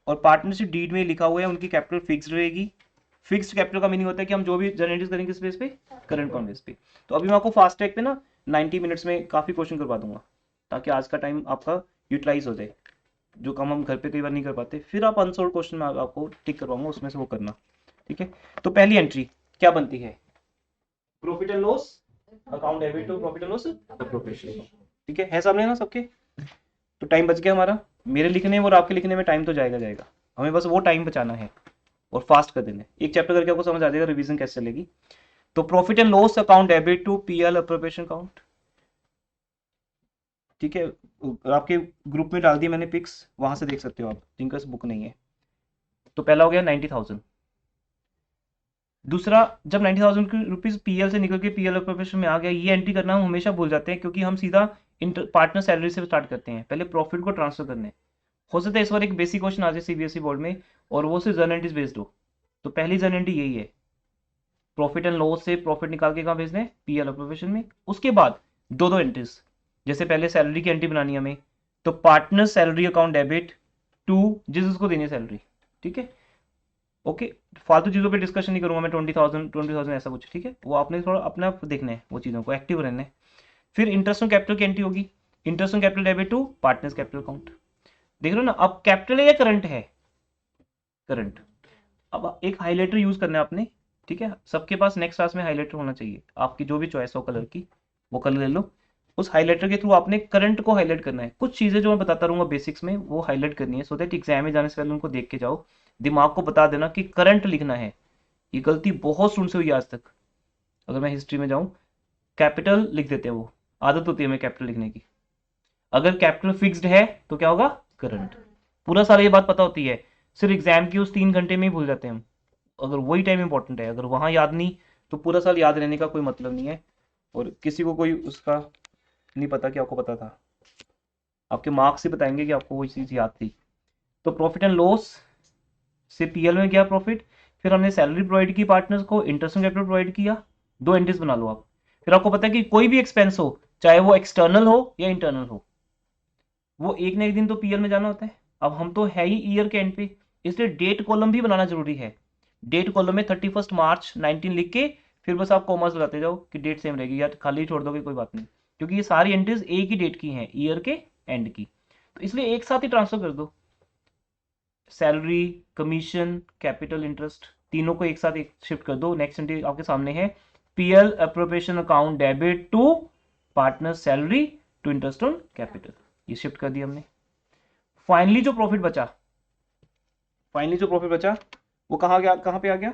[SPEAKER 1] और पार्टनरशिप डीड में लिखा हुआ है उनकी कैपिटल फिक्स रहेगी। फिक्स्ड कैपिटल का मीनिंग होता है कि हम जो भी जनरेट करेंगे किस बेस पे, करंट अकाउंट बेस पे। तो अभी मैं आपको फास्ट ट्रैक पे ना 90 मिनट्स में काफ़ी क्वेश्चन करवा दूंगा ताकि आज का टाइम आपका यूटिलाइज हो जाए, जो काम हम घर पे कई बार नहीं कर पाते। फिर आप अनसोल्व क्वेश्चन में आपको टिक करवाऊंगा, उसमें से वो करना, ठीक है। तो पहली एंट्री क्या बनती है, profit and loss account, debit to profit and loss profession, ठीक है सामने ना सबके। तो टाइम बच गया हमारा, मेरे लिखने और आपके लिखने में टाइम तो जाएगा जाएगा, हमें बस वो टाइम बचाना है और फास्ट कर देना है। एक चैप्टर करके आपको समझ आ जाएगा रिवीजन कैसे चलेगी। तो profit and loss account debit to PL appropriation account, ठीक है। आपके ग्रुप में डाल दिया मैंने पिक्स, वहां से देख सकते हो आप जिनका बुक नहीं है। तो पहला हो गया 90,000। दूसरा, जब 90,000 की रुपीज पीएल से निकल के पीएल अप्रोप्रिएशन में आ गया, ये एंट्री करना हम हमेशा भूल जाते हैं क्योंकि हम सीधा पार्टनर सैलरी से स्टार्ट करते हैं, पहले प्रॉफिट को ट्रांसफर करने। हो सकता है इस बार एक बेसिक क्वेश्चन आ जाए सीबीएसई बोर्ड में और वो सिर्फ जर्नलिस्ट बेस्ड हो। तो पहली जर्नलिटी यही है, प्रॉफिट एंड लॉस से प्रॉफिट निकाल के कहाँ भेजना है, पीएल अप्रोप्रिएशन में। उसके बाद दो दो एंट्रीज, जैसे पहले सैलरी की एंट्री बनानी है हमें, तो partner salary account debit to जिस उसको देनी है सैलरी, ठीक है। ओके, फालतू चीज़ों पे डिस्कशन नहीं करूंगा मैं, 20,000 ऐसा कुछ, ठीक है। वो आपने थोड़ा अपना देखना है, वो चीज़ों को एक्टिव रहना है। फिर इंटरेस्ट ऑन कैपिटल की एंट्री होगी, interest on capital debit to partners capital account. देख रहे हो ना, अब कैपिटल है या करंट है, करंट। अब एक हाईलाइटर यूज करना है आपने, ठीक है। सबके पास नेक्स्ट क्लास में हाईलाइटर होना चाहिए, आपकी जो भी चॉइस हो कलर की वो कलर ले लो। उस हाईलाइटर के थ्रू आपने करंट को हाईलाइट करना है। कुछ चीजें जो मैं बताता रहूंगा बेसिक्स में वो हाईलाइट करनी है, सो दैट एग्जाम में जाने से पहले उनको देख के जाओ, दिमाग को बता देना कि करंट लिखना है। ये गलती बहुत सुन से हुई आज तक, अगर मैं हिस्ट्री में जाऊं, कैपिटल लिख देते हैं, वो आदत होती है हमें कैपिटल लिखने की। अगर कैपिटल फिक्स्ड है तो क्या होगा, करंट। पूरा सारा ये बात पता होती है, सिर्फ एग्जाम की उस 3 घंटे में ही भूल जाते हैं हम। अगर वही टाइम इंपॉर्टेंट है, अगर वहां याद नहीं तो पूरा साल याद रहने का कोई मतलब नहीं है। और किसी को कोई उसका नहीं पता कि आपको पता था, आपके मार्क्स ही बताएंगे कि आपको वो चीज़ याद थी। तो प्रॉफिट एंड लॉस से पीएल में गया प्रॉफिट, फिर हमने सैलरी प्रोवाइड की पार्टनर्स को, इंटरेस्ट कैपिटल प्रोवाइड किया, दो एंट्रीज बना लो आप। फिर आपको पता है कि कोई भी एक्सपेंस हो, चाहे वो एक्सटर्नल हो या इंटरनल हो, वो एक ना एक दिन तो पीएल में जाना होता है। अब हम तो है ही ईयर के एंड पे, इसलिए डेट कॉलम भी बनाना जरूरी है। डेट कॉलम में 31 मार्च 19 लिख के फिर बस आप कॉमर्स लगाते जाओ कि डेट सेम रहेगी, या खाली छोड़ दोगे कोई बात नहीं, क्योंकि ये सारी एंट्रीज एक ही डेट की हैं, ईयर के एंड की। तो इसलिए एक साथ ही ट्रांसफर कर दो, सैलरी, कमीशन, कैपिटल, इंटरेस्ट, तीनों को एक साथ एक शिफ्ट कर दो। नेक्स्ट एंट्री आपके सामने है, PL appropriation account debit to partner salary to interest on capital, ये शिफ्ट कर दिया हमने। फाइनली जो प्रॉफिट बचा, फाइनली जो प्रॉफिट बचा वो कहाँ गया, कहाँ पे आ गया,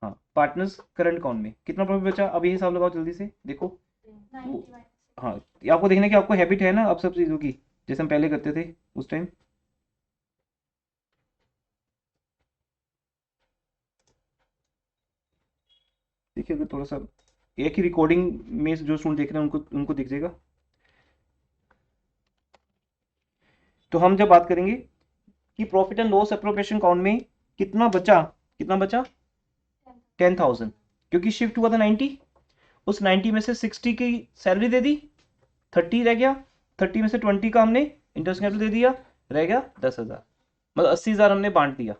[SPEAKER 1] हाँ पार्टनर्स करंट अकाउंट में। कितना प्रॉफिट बचा, अब ये हिसाब लगाओ जल्दी से देखो। वो, हाँ, ये आपको देखना कि आपको हैबिट है ना अब सब चीज़ों की, जैसे हम पहले करते थे उस टाइम। देखिए अगर थोड़ा सा एक ही रिकॉर्डिंग में जो स्टूडेंट देख रहे हैं उनको उनको दिख जाएगा। तो हम जब बात करेंगे कि profit and loss appropriation account में कितना बचा 10,000, क्योंकि शिफ्ट हुआ था 90, उस 90 में से 60 की सैलरी दे दी, 30 रह गया, 30 में से 20 का हमने इंटरेस्ट कैपिटल दे दिया, रह गया 10,000, मतलब 80,000 हमने बांट दिया।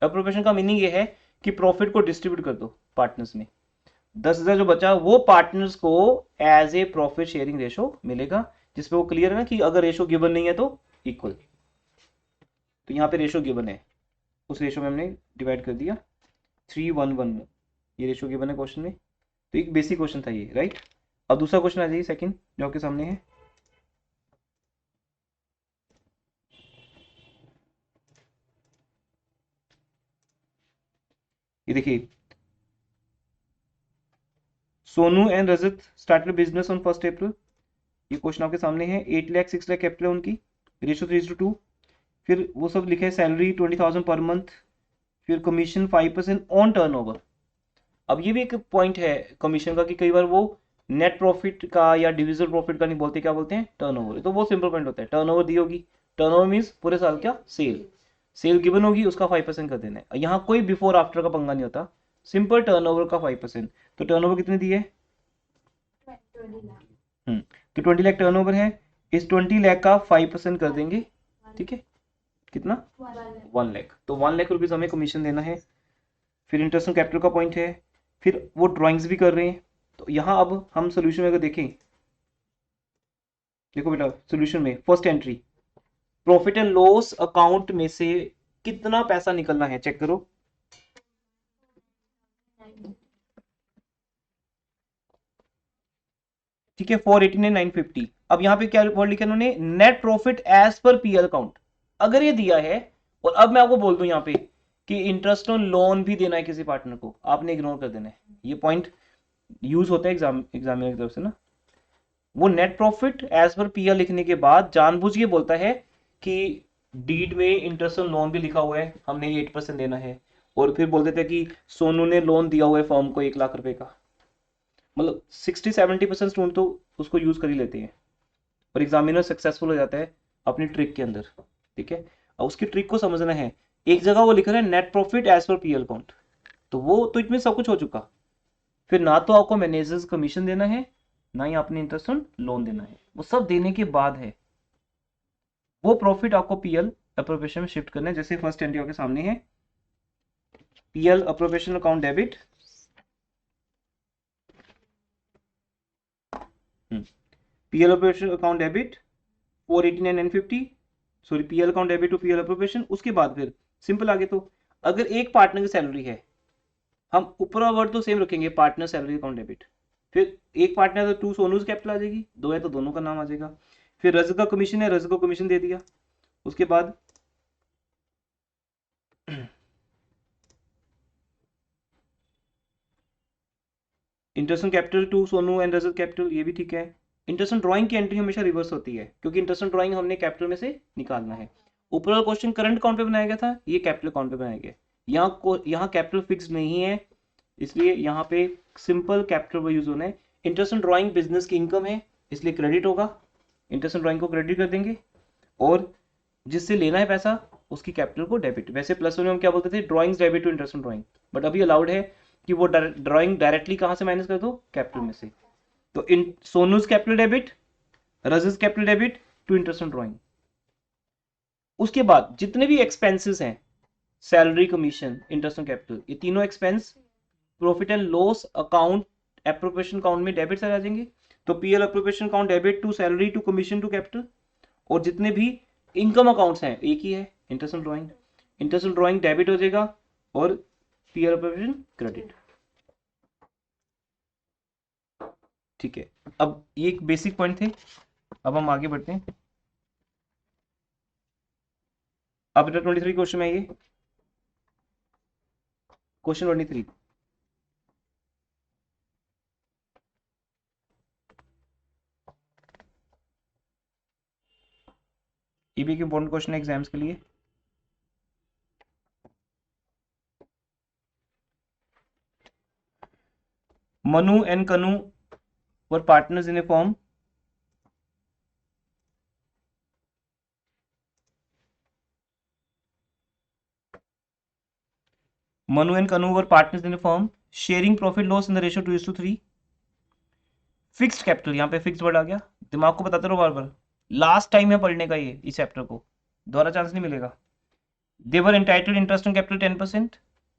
[SPEAKER 1] एप्रोप्रिएशन का मीनिंग ये है कि प्रॉफिट को डिस्ट्रीब्यूट कर दो पार्टनर्स में, 10,000 जो बचा वो पार्टनर्स को as a profit sharing ratio मिलेगा, जिसपे वो क्लियर है ना कि अगर रेशो गिवन नहीं है तो इक्वल। तो यहाँ पे रेशो गिवन है, उस रेशो में हमने डिवाइड कर दिया 3:1:1, ये रेशो गिवन है क्वेश्चन में। तो एक बेसिक क्वेश्चन था ये, राइट। अब दूसरा क्वेश्चन आ जाइए, सेकंड जो आपके सामने है। ये देखिए, Sonu and Rajat started business on 1 अप्रैल। ये क्वेश्चन आपके सामने है। 8 लाख 6 लाख कैपिटल है उनकी, रेशो 3:2। फिर वो सब लिखे है, सैलरी 20,000 पर मंथ, फिर कमीशन 5% ऑन टर्नओवर। अब ये भी एक पॉइंट है कमीशन का कि कई बार वो नेट प्रॉफिट का या डिविजिबल प्रॉफिट का नहीं बोलते, क्या बोलते हैं, टर्नओवर। तो वो सिंपल पॉइंट होता है, टर्नओवर दी होगी, टर्नओवर मींस पूरे साल क्या सेल, सेल गिवन होगी, उसका 5% कर देना है। यहाँ कोई बिफोर आफ्टर का पंगा नहीं होता, सिंपल टर्नओवर का 5%। तो टर्नओवर कितने दिए, 20 लाख। तो 20 लाख टर्नओवर है, इस 20 लाख का 5% कर देंगे, ठीक है, कितना 1 लाख। तो 1 लाख रुपीज हमें कमीशन देना है। फिर इंटरेस्ट ऑन कैपिटल का पॉइंट है, फिर वो ड्राइंग्स भी कर रहे हैं। तो यहाँ अब हम सोल्यूशन में अगर देखें, देखो बेटा सोल्यूशन में first entry profit and loss account में से कितना पैसा निकलना है चेक करो। ठीक है, 489 950। अब यहाँ पे क्या वर्ड लिखा उन्होंने, net profit as per PL account. अगर ये दिया है, और अब मैं आपको बोल दूं यहाँ पे कि इंटरेस्ट ऑन लोन भी देना है किसी पार्टनर को, आपने इग्नोर कर देना है। ये पॉइंट यूज होता है एग्जामिनर की तरफ से ना। वो net profit as per PL लिखने के बाद जानबूझ के बोलता है कि डीड में इंटरेस्ट ऑन लोन भी लिखा हुआ है, हमने 8% देना है। और फिर बोल देते हैं कि सोनू ने लोन दिया हुआ है फर्म को 1 लाख रुपए का। मतलब 60-70% स्टूडेंट तो उसको यूज कर ही लेते हैं, और एग्जामिनर सक्सेसफुल हो जाता है अपनी ट्रिक के अंदर, ठीक है। अब उसकी ट्रिक को समझना है। एक जगह वो लिख रहा है net profit as per PL account, तो वो तो इसमें सब कुछ हो चुका। फिर ना तो आपको मैनेजर्स कमीशन देना है, ना ही आपने इंटरेस्ट ऑन लोन देना है, वो सब देने के बाद है वो प्रॉफिट आपको पीएल अप्रोप्रिएशन में शिफ्ट करना है। जैसे फर्स्ट एंट्री आपके सामने है, PL appropriation account debit, PL appropriation account debit 489 950, sorry PL account debit to PL appropriation. उसके बाद फिर सिंपल आगे, तो अगर एक पार्टनर की सैलरी है, हम ऊपर वर्ड तो सेम रखेंगे, पार्टनर सैलरी अकाउंट डेबिट। फिर एक पार्टनर है तो 2 सोनूज कैपिटल आ जाएगी, 2 है तो दोनों का नाम आ जाएगा। फिर रजत का कमीशन है, रजत को कमीशन दे दिया। उसके बाद interest on capital to Sonu and Rajat capital, ये भी ठीक है। इंटरेस्ट ऑन ड्राइंग की एंट्री हमेशा रिवर्स होती है, क्योंकि इंटरेस्ट ऑन ड्राइंग हमने कैपिटल में से निकालना है। ऊपर वाला क्वेश्चन करंट अकाउंट पे बनाया गया था, ये कैपिटल अकाउंट पे बनाया गया। यहाँ कैपिटल फिक्स नहीं है, इसलिए यहाँ पे सिंपल कैपिटल यूज होना है। इंटरेस्ट ऑन ड्राइंग बिजनेस की इनकम है, इसलिए क्रेडिट होगा, इंटरेस्ट ऑन ड्राइंग को क्रेडिट कर देंगे, और जिससे लेना है पैसा उसकी कैपिटल को डेबिट। वैसे प्लस वन में हम क्या बोलते थे, drawings debit to interest on drawing, but अभी अलाउड है कि वो ड्राइंग डायरेक्टली कहां से माइनस कर दो, कैपिटल में से। तो इन सोनूज कैपिटल डेबिट, रजिस capital debit to interest on drawing. उसके बाद जितने भी एक्सपेंसेस हैं, salary commission interest on capital, ये तीनों expense profit and loss account appropriation account में डेबिट से आ जाएंगे। तो PL appropriation account debit to salary to commission to capital. और जितने भी इनकम अकाउंट्स हैं एक ही है, interest on drawing, interest on drawing debit हो जाएगा, और पीएल एप्रोप्रिएशन क्रेडिट। ठीक है, अब ये एक बेसिक पॉइंट थे, अब हम आगे बढ़ते हैं। अब 23 क्वेश्चन है, ये क्वेश्चन 23। ये भी एक इंपॉर्टेंट क्वेश्चन है एग्जाम्स के लिए। Manu and Kanu were partners in a firm. Manu and Kanu were partners in a firm, sharing profit loss in the ratio 2:3. Fixed capital, यहाँ पे फिक्स्ड वर्ड आ गया, दिमाग को बताते रहो बार बार, लास्ट टाइम है पढ़ने का ये इस चैप्टर को, दोबारा चांस नहीं मिलेगा। दे वर एंटाइटल्ड इंटरेस्ट ऑन कैपिटल 10%,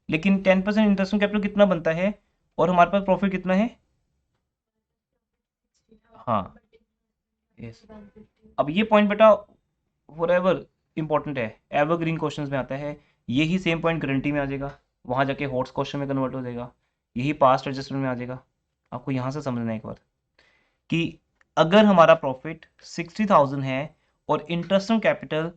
[SPEAKER 1] लेकिन 10% इंटरेस्ट ऑन कैपिटल कितना बनता है और हमारे पास प्रॉफिट कितना है? हाँ यस। अब ये पॉइंट बेटा फॉरएवर इंपॉर्टेंट है, एवरग्रीन क्वेश्चंस में आता है, यही सेम पॉइंट गारंटी में आ जाएगा, वहां जाके हॉट्स क्वेश्चन में कन्वर्ट हो जाएगा, यही पास्ट एडजस्टमेंट में आ जाएगा। आपको यहां से समझना है एक बार कि अगर हमारा प्रॉफिट 60,000 है और इंटरेस्ट ऑन कैपिटल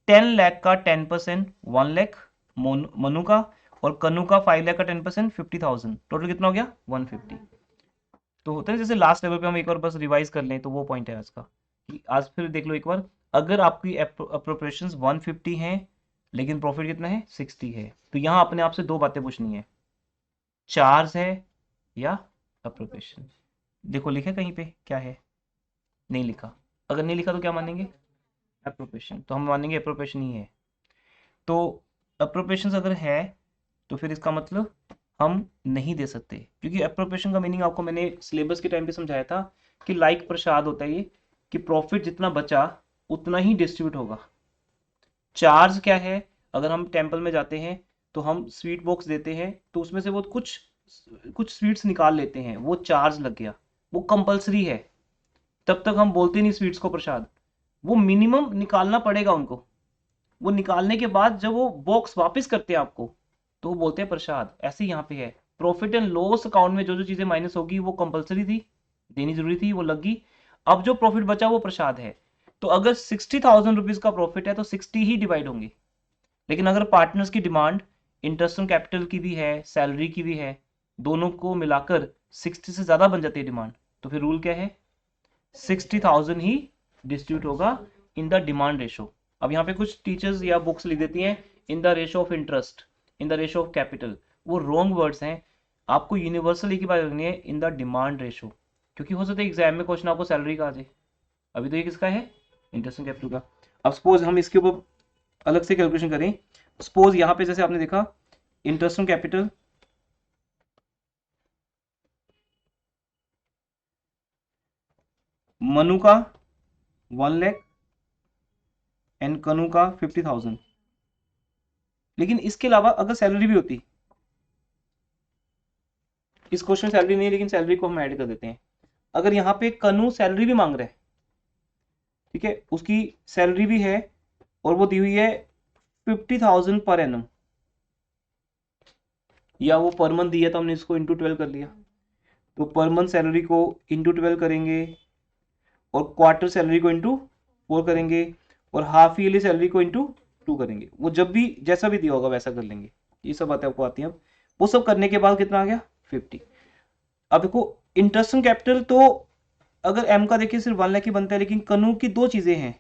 [SPEAKER 1] 10 लाख का 10% 1 लाख मनु का, और कनु का 5 लाख का 10% 50,000, टोटल कितना हो गया 150। तो होता है जैसे लास्ट लेवल पे हम एक बार बस रिवाइज कर लें, तो वो पॉइंट है आज का कि आज फिर देख लो एक बार, अगर आपकी अप्रोप्रिएशंस 150 हैं लेकिन प्रॉफिट कितना है 60 है, तो यहाँ अपने आप से दो बातें पूछनी है, चार्ज है या अप्रोप्रिएशन। देखो लिखा कहीं पे क्या है? नहीं लिखा। अगर नहीं लिखा तो क्या मानेंगे? अप्रोप्रिएशन। तो हम मानेंगे अप्रोप्रिएशन ही है। तो अप्रोप्रिएशन अगर है तो फिर इसका मतलब हम नहीं दे सकते, क्योंकि अप्रोप्रिएशन का मीनिंग आपको मैंने सिलेबस के टाइम पे समझाया था कि लाइक प्रसाद होता है ये, कि प्रॉफिट जितना बचा उतना ही डिस्ट्रीब्यूट होगा। चार्ज क्या है? अगर हम टेम्पल में जाते हैं तो हम स्वीट बॉक्स देते हैं, तो उसमें से वो कुछ कुछ स्वीट्स निकाल लेते हैं, वो चार्ज लग गया, वो कंपलसरी है, तब तक हम बोलते नहीं स्वीट्स को प्रसाद, वो मिनिमम निकालना पड़ेगा उनको, वो निकालने के बाद जब वो बॉक्स वापस करते हैं आपको तो वो बोलते हैं प्रसाद। ऐसे यहाँ पे है, प्रॉफिट एंड लॉस अकाउंट में जो जो चीजें माइनस होगी वो कंपलसरी थी, देनी जरूरी थी, वो लग गई, अब जो प्रॉफिट बचा वो प्रसाद है। तो अगर 60,000 रुपीज का प्रॉफिट है तो 60 ही डिवाइड होंगे, लेकिन अगर पार्टनर्स की डिमांड इंटरेस्ट ऑन कैपिटल की भी है, सैलरी की भी है, दोनों को मिलाकर 60 से ज्यादा बन जाती है डिमांड, तो फिर रूल क्या है? 60,000 ही डिस्ट्रीब्यूट होगा इन द डिमांड रेशो। अब यहाँ पे कुछ टीचर्स या बुक्स लिख देती हैं in the ratio of interest, in the ratio of capital, वो रॉन्ग वर्ड्स हैं। आपको यूनिवर्सल एक ही बात करनी है, इन द डिमांड रेशो, क्योंकि हो सकता है एग्जाम में क्वेश्चन आपको सैलरी का आ जाए। अभी तो ये किसका है? इंटरेस्ट कैपिटल का। अब सपोज हम इसके ऊपर अलग से कैलकुलेशन करें, सपोज यहाँ पे जैसे आपने देखा इंटरेस्ट कैपिटल मनु का 1 लाख एंड कनु का 50,000, लेकिन इसके अलावा अगर सैलरी भी होती, इस क्वेश्चन सैलरी नहीं है लेकिन सैलरी को हम ऐड कर देते हैं, अगर यहाँ पे कनु सैलरी भी मांग रहा है, ठीक है, उसकी सैलरी भी है और वो दी हुई है 50,000 पर एनम, या वो पर मंथ दिया तो हमने इसको इंटू 12 कर लिया, तो पर मंथ सैलरी को इंटू 12 करेंगे और क्वार्टर सैलरी को इंटू 4 करेंगे और हाफ ईयरली सैलरी को इंटू 2 करेंगे, वो जब भी जैसा भी दिया होगा वैसा कर लेंगे, ये सब बातें आपको आती हैं। अब वो सब करने के बाद कितना आ गया 50। अब देखो इंटरेस्ट ऑन कैपिटल, तो अगर एम का देखिए सिर्फ 1 लाख ही बनता है, लेकिन कनु की दो चीजें हैं,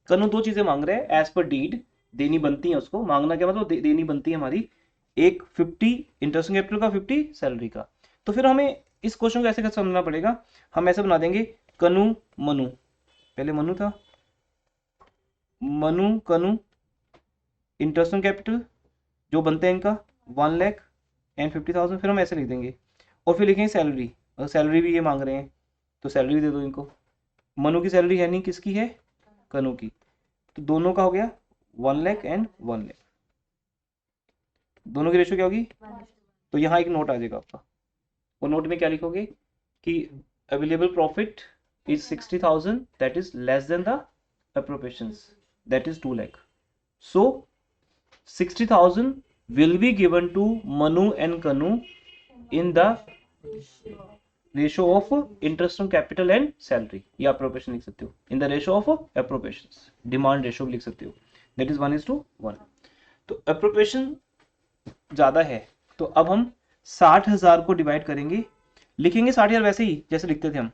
[SPEAKER 1] कनु दो चीजें मांग रहे हैं एज पर डीड, देनी बनती है उसको, मांगना क्या मतलब देनी बनती है हमारी, एक 50 इंटरेस्ट ऑन कैपिटल का, 50 सैलरी का। तो फिर हमें इस क्वेश्चन को ऐसे समझना पड़ेगा, हम ऐसे बना देंगे कनु मनु, पहले मनु था, मनु कनु, इंटरेस्ट ऑन कैपिटल जो बनते हैं इनका 1 लाख एंड 50,000, फिर हम ऐसे लिख देंगे और फिर लिखेंगे सैलरी, अगर सैलरी भी ये मांग रहे हैं तो सैलरी भी दे दो इनको। मनु की सैलरी है नहीं, किसकी है? कनु की, तो दोनों का हो गया 1 लाख एंड 1 लाख, दोनों की रेशो क्या होगी? तो यहाँ एक नोट आ जाएगा आपका, वो नोट में क्या लिखोगे कि available profit is 60,000 that is less than the appropriations, that is 2 lakh. So 60,000 will be given to Manu and Kanu in the ratio of interest on capital and salary, या appropriation लिख सकते हो, in the ratio of appropriations, demand ratio लिख सकते हो, that is 1:1। तो appropriation ज्यादा है, तो अब हम 60,000 को डिवाइड करेंगे, लिखेंगे 60,000 वैसे ही जैसे लिखते थे हम,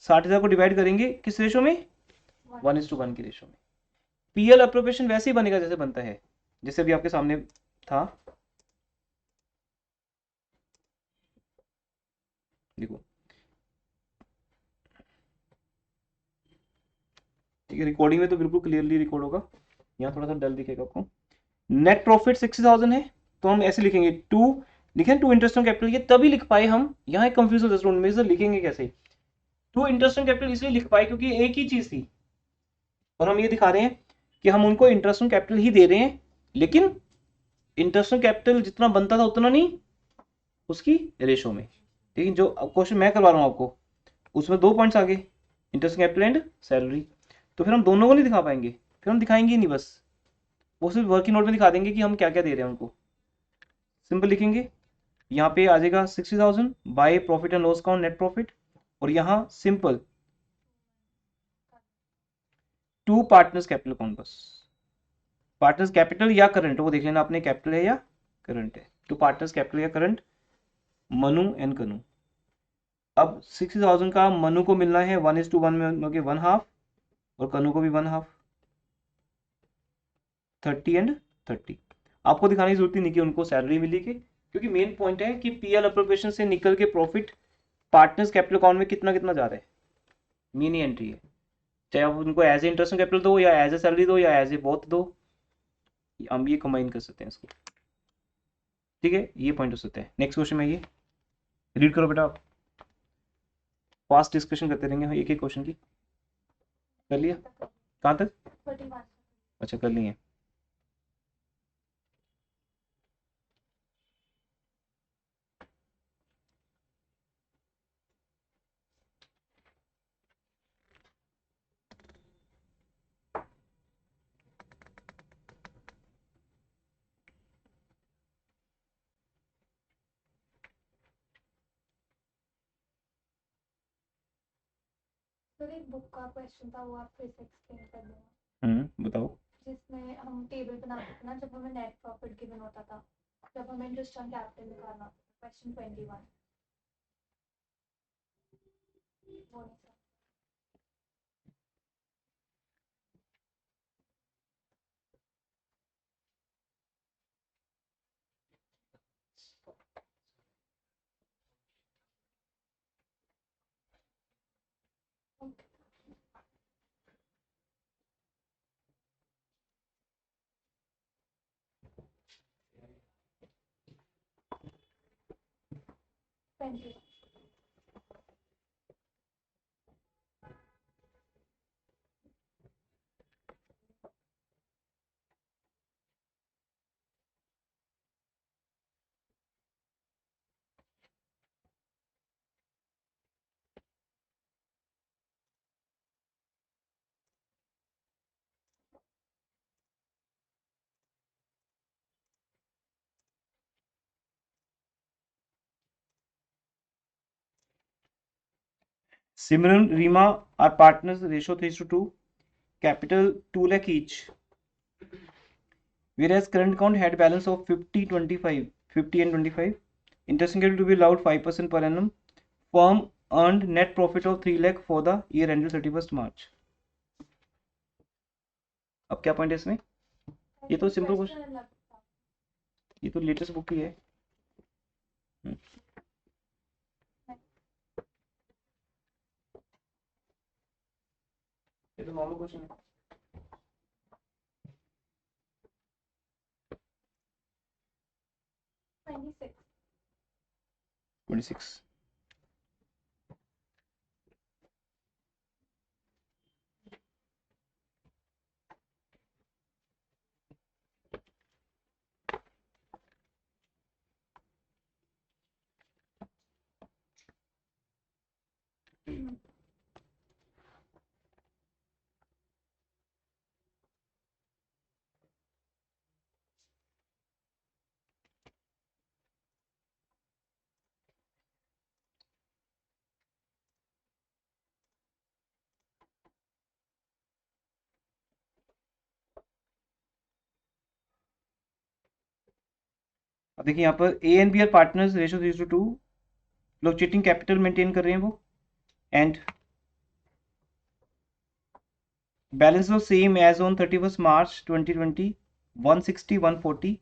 [SPEAKER 1] 60,000 को डिवाइड करेंगे किस रेशो में? 1:1 की रेशो में। पीएल अप्रोप्रिएशन वैसे ही बनेगा जैसे बनता है, जैसे भी आपके सामने था, ठीक है, रिकॉर्डिंग में तो बिल्कुल क्लियरली रिकॉर्ड होगा, यहाँ थोड़ा सा डल दिखेगा आपको। नेट प्रॉफिट 60,000 है, तो हम ऐसे लिखेंगे टू, लिखे टू इंटरेस्ट ऑन कैपिटल, ये तभी लिख पाए हम, यहाँ एक कंफ्यूजन स्टूडेंट में, सर लिखेंगे कैसे टू इंटरेस्ट ऑन कैपिटल, इसलिए लिख पाए क्योंकि एक ही चीज थी, और हम ये दिखा रहे हैं कि हम उनको इंटरेस्ट ऑन कैपिटल ही दे रहे हैं, लेकिन इंटरेस्ट ऑन कैपिटल जितना बनता था उतना नहीं, उसकी रेशो में। लेकिन जो क्वेश्चन मैं करवा रहा हूँ आपको, उसमें 2 पॉइंट्स आ गए, इंटरेस्ट कैपिटल एंड सैलरी, तो फिर हम दोनों को नहीं दिखा पाएंगे, फिर हम दिखाएंगे नहीं, बस वो सिर्फ वर्किंग नोट में दिखा देंगे कि हम क्या क्या दे रहे हैं उनको। सिंपल लिखेंगे, यहाँ पे आ जाएगा 60,000 by profit and loss account net profit, और यहाँ simple to partners capital account, बस पार्टनर्स कैपिटल या करंट वो देख लेना आपने, कैपिटल है या करंट है, टू पार्टनर्स कैपिटल या करंट, मनु एंड कनु। अब 60,000 का मनु को मिलना है 1:1 में, 1/2, और कनु को भी 1/2, 30 एंड 30। आपको दिखाने की जरूरत ही नहीं कि उनको सैलरी मिली के, क्योंकि मेन पॉइंट है कि पीएल अप्रोप्रिएशन से निकल के प्रॉफिट पार्टनर्स कैपिटल अकाउंट में कितना कितना जा रहा है, मिनी एंट्री है, चाहे आप उनको एज ए इंटरेस्ट कैपिटल दो या एज ए सैलरी दो या एज ए बोथ दो, हम ये कंबाइन कर सकते हैं इसको, ठीक है, ये पॉइंट हो सकता है। नेक्स्ट क्वेश्चन में ये रीड करो बेटा, आप फास्ट डिस्कशन करते रहेंगे एक एक क्वेश्चन की। कर लिया, कहाँ तक? अच्छा कर लिए।
[SPEAKER 3] सर एक बुक का क्वेश्चन था, वो आप फिर से एक्सप्लेन कर देना।
[SPEAKER 1] बताओ।
[SPEAKER 3] जिसमें हम टेबल बनाते थे ना, जब हमें नेट प्रॉफिट गिवन होता था, जब हमें इंटरेस्ट ऑन कैपिटल निकालना होता था, क्वेश्चन 21 वो नहीं sir. Thank you.
[SPEAKER 1] Simran, Rima are partners, ratio 3:2, capital 2 lakh each, whereas current account had balance of 50, 25, 50 and 25, interest capital to be allowed 5% per annum, firm earned net profit of 3 lakh for the year ended 31st March। अब क्या point है इसमें? ये तो simple question, ये तो latest book ही है। ये तो नॉर्मल क्वेश्चन है। 26। अब देखिए यहाँ पर A and B are partners, ratio 3:2, fluctuating capital maintain कर रहे हैं वो, and balance of same as on 31st March 2020 160 140,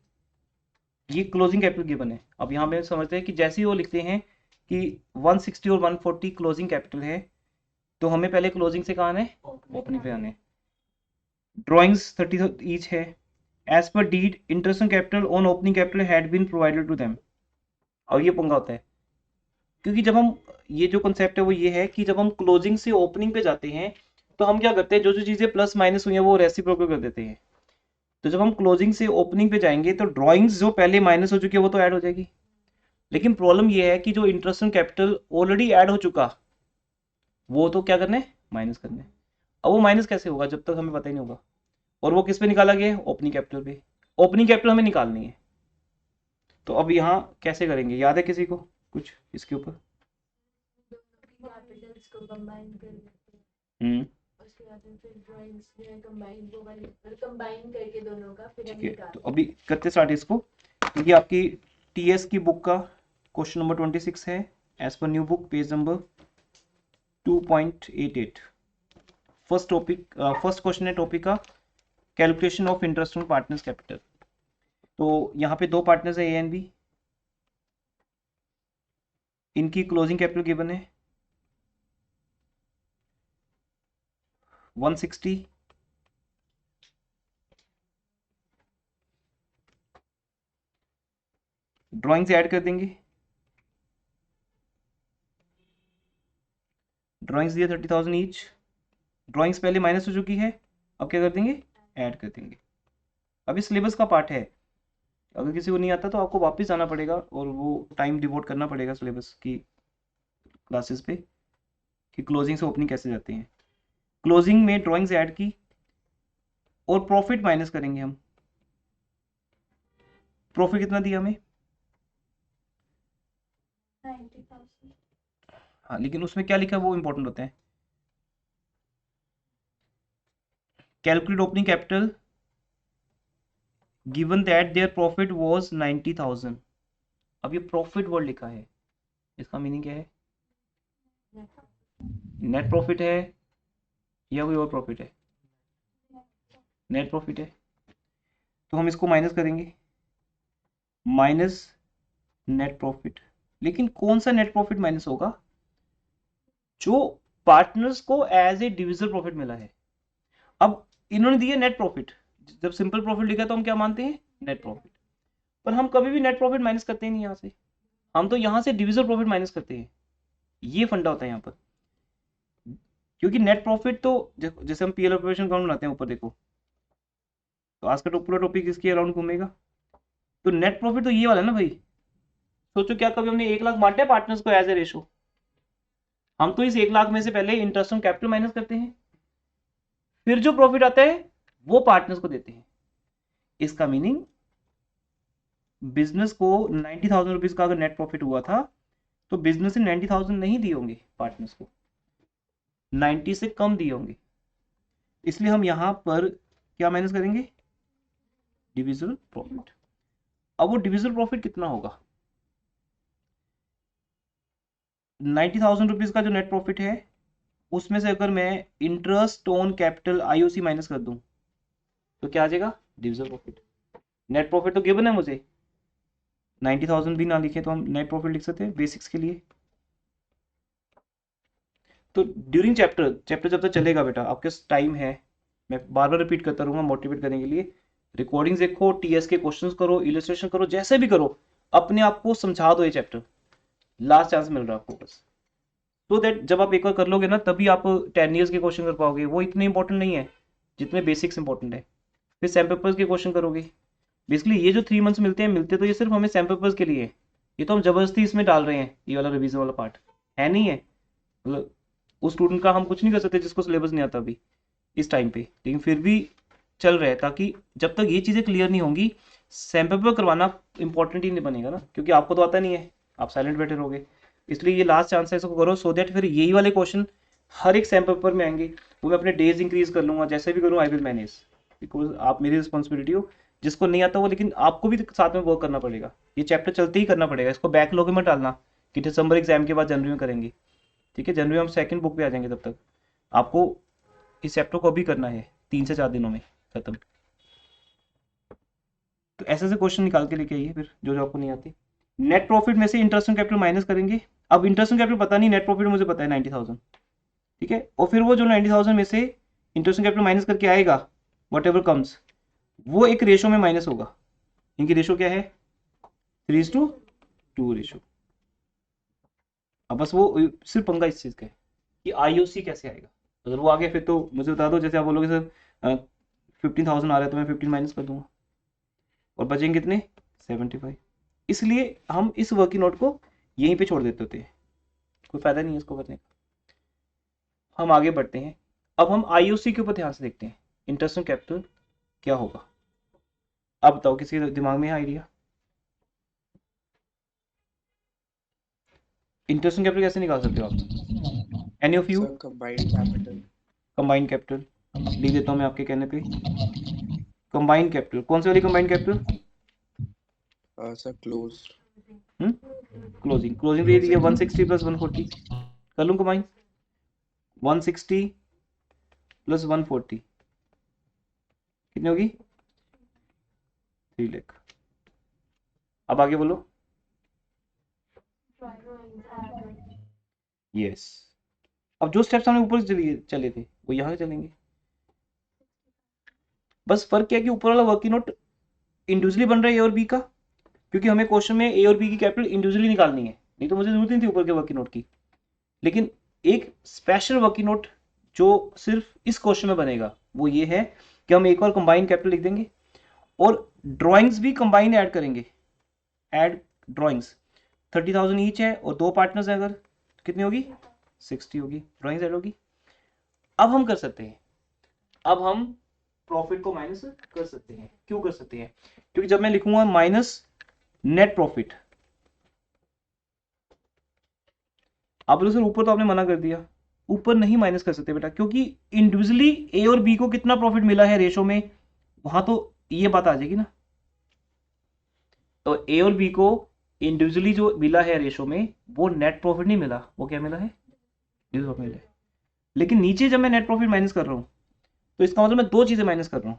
[SPEAKER 1] ये क्लोजिंग कैपिटल गिवन है। अब यहाँ पे समझते हैं कि जैसे ही वो लिखते हैं कि 160 और 140 क्लोजिंग कैपिटल है, तो हमें पहले क्लोजिंग से कहाँ आना है, ओपनिंग पे आना है। ड्रॉइंग्स 30 ईच है। As per deed interest on capital on opening capital had been provided to them. और ये पंगा होता है, क्योंकि जब हम, ये जो कंसेप्ट है वो ये है कि जब हम क्लोजिंग से ओपनिंग पे जाते हैं तो हम क्या करते हैं, जो जो चीज़ें प्लस माइनस हुई हैं वो रेसिप्रोकल कर देते हैं। तो जब हम क्लोजिंग से ओपनिंग पे जाएंगे तो ड्रॉइंग्स जो पहले माइनस हो चुकी है वो तो ऐड हो जाएगी। लेकिन प्रॉब्लम ये है कि जो interest on capital already add हो चुका वो तो क्या करने, माइनस करने। अब वो माइनस कैसे होगा जब तक हमें पता ही नहीं होगा। और वो किस पे निकाला गया है, ओपनिंग कैपिटल पे। ओपनिंग कैपिटल हमें निकालनी है, तो अब यहाँ कैसे करेंगे, याद है किसी को कुछ इसके ऊपर?
[SPEAKER 4] कैपिटल्स को कंबाइन कर देते हैं,
[SPEAKER 1] हम्म,
[SPEAKER 4] उसके बाद में फिर ड्राइंग्स में कंबाइन वो वाली कंबाइन करके दोनों का फिर हम
[SPEAKER 1] ठीक है।
[SPEAKER 4] निकाल
[SPEAKER 1] तो अभी करते स्टार्ट इसको। ये आपकी टीएस की बुक का क्वेश्चन नंबर 26 है, as per new book, page number 2.88। First topic, first question है टॉपिक का, calculation of interest on partners capital. तो यहाँ पे दो पार्टनर्स है ए एंड बी, इनकी क्लोजिंग कैपिटल गिवन है 160, ड्राइंग्स ऐड कर देंगे। ड्राइंग्स दिए 30,000 ईच, ड्राइंग्स पहले माइनस हो चुकी है, अब क्या कर देंगे, ऐड कर देंगे। अभी सिलेबस का पार्ट है, अगर किसी को नहीं आता तो आपको वापस आना पड़ेगा और वो टाइम डिवोट करना पड़ेगा सिलेबस की क्लासेस पे कि क्लोजिंग से ओपनिंग कैसे जाते हैं। क्लोजिंग में ड्राइंग्स ऐड की और प्रॉफिट माइनस करेंगे हम। प्रॉफिट कितना दिया हमें,
[SPEAKER 3] 90,000।
[SPEAKER 1] हाँ, लेकिन उसमें क्या लिखा है वो इंपॉर्टेंट होता है। Calculate opening capital given that their profit was 90,000। अब ये प्रॉफिट वर्ड लिखा है, इसका मीनिंग क्या है, नेट प्रॉफिट है या कोई और प्रॉफिट है, नेट प्रॉफिट है। तो हम इसको माइनस करेंगे, माइनस नेट प्रॉफिट। लेकिन कौन सा नेट प्रॉफिट माइनस होगा, जो पार्टनर्स को एज ए डिविजल प्रॉफिट मिला है। अब इन्होंने दिया नेट प्रॉफिट, जब सिंपल प्रॉफिट लिखा तो हम क्या मानते हैं, नेट प्रॉफिट। पर हम कभी भी नेट प्रॉफिट माइनस करते ही नहीं यहाँ से, हम तो यहाँ से डिविजल प्रॉफिट माइनस करते हैं। ये फंडा होता है यहाँ पर, क्योंकि नेट प्रॉफिट तो जैसे हम पीएल ऑपरेशन अकाउंट बनाते हैं ऊपर देखो, तो आज का पूरा टॉपिक इसके अराउंड घूमेगा। तो नेट प्रॉफिट तो ये वाला है ना भाई। सोचो क्या कभी हमने 1 लाख बांटे पार्टनर्स को एज ए रेशो, हम तो इस 1 लाख में से पहले इंटरेस्ट ऑन कैपिटल माइनस करते हैं, फिर जो प्रॉफिट आता है वो पार्टनर्स को देते हैं। इसका मीनिंग बिजनेस को 90,000 रुपीज का अगर नेट प्रॉफिट हुआ था तो बिजनेस ने 90,000 नहीं दिए होंगे पार्टनर्स को, 90 से कम दिए होंगे। इसलिए हम यहां पर क्या माइनस करेंगे, डिविजल प्रॉफिट। अब वो डिविजल प्रॉफिट कितना होगा, 90,000 रुपीज का जो नेट प्रॉफिट है उसमें से अगर मैं interest on capital IOC minus कर दूं तो क्या आ जाएगा, डिविजल प्रॉफिट। नेट प्रॉफिट तो गिवन है मुझे, 90,000 भी ना लिखे तो हम नेट प्रॉफिट लिख सकते हैं बेसिक्स के लिए। तो ड्यूरिंग चैप्टर जब तक चलेगा बेटा, आपके टाइम है, मैं बार बार रिपीट करता रहूंगा मोटिवेट करने के लिए। रिकॉर्डिंग्स देखो, टीएस के क्वेश्चंस करो, इलस्ट्रेशन करो, जैसे भी करो, अपने आप को समझा दो ये चैप्टर। लास्ट चांस मिल रहा है आपको बस, तो दैट जब आप एक बार कर लोगे ना तभी आप 10 ईयर्स के क्वेश्चन कर पाओगे। वो इतने इंपॉर्टेंट नहीं है जितने बेसिक्स इंपॉर्टेंट है। फिर सैम पेपर्स के क्वेश्चन करोगे। बेसिकली ये जो 3 मंथ्स मिलते तो ये सिर्फ हमें सैम पेपर्स के लिए है। ये तो हम जबरदस्ती इसमें डाल रहे हैं, ये वाला रिवीजन वाला पार्ट है नहीं है, मतलब उस स्टूडेंट का हम कुछ नहीं कर सकते जिसको सिलेबस नहीं आता अभी इस टाइम पे, लेकिन फिर भी चल रहा है, ताकि जब तक ये चीज़ें क्लियर नहीं होंगी सैम पेपर करवाना इंपॉर्टेंट ही नहीं बनेगा ना, क्योंकि आपको तो आता नहीं है, आप साइलेंट बैठे रहोगे। इसलिए ये लास्ट चांस है, इसको करो, सो दैट फिर यही वाले क्वेश्चन हर एक सैम पेपर में आएंगे। वो मैं अपने डेज इंक्रीज कर लूंगा, जैसे भी करूँ आई विल मैनेज, बिकॉज आप मेरी रिस्पॉन्सिबिलिटी हो। जिसको नहीं आता वो, लेकिन आपको भी साथ में वर्क करना पड़ेगा, ये चैप्टर चलते ही करना पड़ेगा। इसको बैकलॉग में डालना कि दिसंबर एग्जाम के बाद जनवरी में करेंगे, ठीक है। जनवरी में हम सेकंड बुक पे आ जाएंगे, तब तक आपको इस चैप्टर को भी करना है 3 से 4 दिनों में खत्म। तो ऐसे क्वेश्चन निकाल के लेके आइए फिर जो आपको नहीं आती। नेट प्रॉफिट में से इंटरेस्ट ऑन कैपिटल माइनस करेंगे। अब इंटरेस्ट ऑन कैपिटल पता नहीं, नेट प्रॉफिट मुझे पता है 90,000, ठीक है। और फिर वो जो 90,000 में से इंटरेस्ट ऑन कैपिटल माइनस करके आएगा वट एवर कम्स, वो एक रेशो में माइनस होगा। इनकी रेशो क्या है? 3:2 रेशो। अब बस वो सिर्फ पंगा इस चीज का है कि आईओसी कैसे आएगा। अगर वो आ गया फिर तो मुझे बता दो, जैसे आप बोलोगे सर 15,000 आ रहा है तो मैं 15 माइनस कर दूंगा और बचेंगे कितने? 75। इसलिए हम इस वर्किंग नोट को यहीं पे छोड़ देते होते हैं, कोई फायदा नहीं है इसको करने का। हम आगे बढ़ते हैं। अब हम आईओसी के ऊपर ध्यान से देखते हैं, इंटरेस्ट ऑन कैपिटल क्या होगा। अब बताओ किसी के दिमाग में है आइडिया? इंटरेस्ट ऑन कैपिटल कैसे निकाल सकते हो आप? Any of you?
[SPEAKER 2] Sir combined capital.
[SPEAKER 1] Combined capital लिख देता हूँ मैं आपके कहने पे। कंबाइंड कैपिटल कौन सी वाली combined capital?
[SPEAKER 2] Sir close.
[SPEAKER 1] Closing. Closing तो ये थी 160 प्लस 140, कर लूँ कंबाइन? 160 प्लस 140 कितनी होगी? 3 लाख। अब आगे बोलो। यस। अब जो स्टेप्स हमने ऊपर से चले थे वो यहाँ से चलेंगे। बस फर्क क्या है कि ऊपर वाला वर्किंग नोट इंडिविजुअली बन रहा है ए और बी का, क्योंकि हमें क्वेश्चन में ए और बी की कैपिटल इंडिविजुअली निकालनी है, नहीं तो मुझे जरूरत नहीं थी ऊपर के वर्किंग नोट की। लेकिन एक स्पेशल वर्किंग नोट जो सिर्फ इस क्वेश्चन में बनेगा वो ये है कि हम एक और कंबाइन कैपिटल लिख देंगे और ड्राइंग्स भी कंबाइन ऐड करेंगे। ऐड ड्राइंग्स 30,000 ईच है और 2 पार्टनर्स हैं अगर, कितनी होगी? 60 होगी, ड्राइंग्स ऐड होगी। अब हम कर सकते हैं, अब हम प्रॉफिट को माइनस कर सकते हैं। क्यों कर सकते हैं? क्योंकि जब मैं लिखूंगा माइनस नेट प्रॉफिट, आप बोलो सर ऊपर तो आपने मना कर दिया। ऊपर नहीं माइनस कर सकते बेटा, क्योंकि इंडिविजुअली ए और बी को कितना प्रॉफिट मिला है रेशो में, वहां तो ये बात आ जाएगी ना। तो ए और बी को इंडिविजुअली जो मिला है रेशो में वो नेट प्रॉफिट नहीं मिला, वो क्या मिला है? प्रॉफिट मिला है। लेकिन नीचे जब मैं नेट प्रॉफिट माइनस कर रहा हूं तो इसका मतलब मैं 2 चीजें माइनस कर रहा हूं,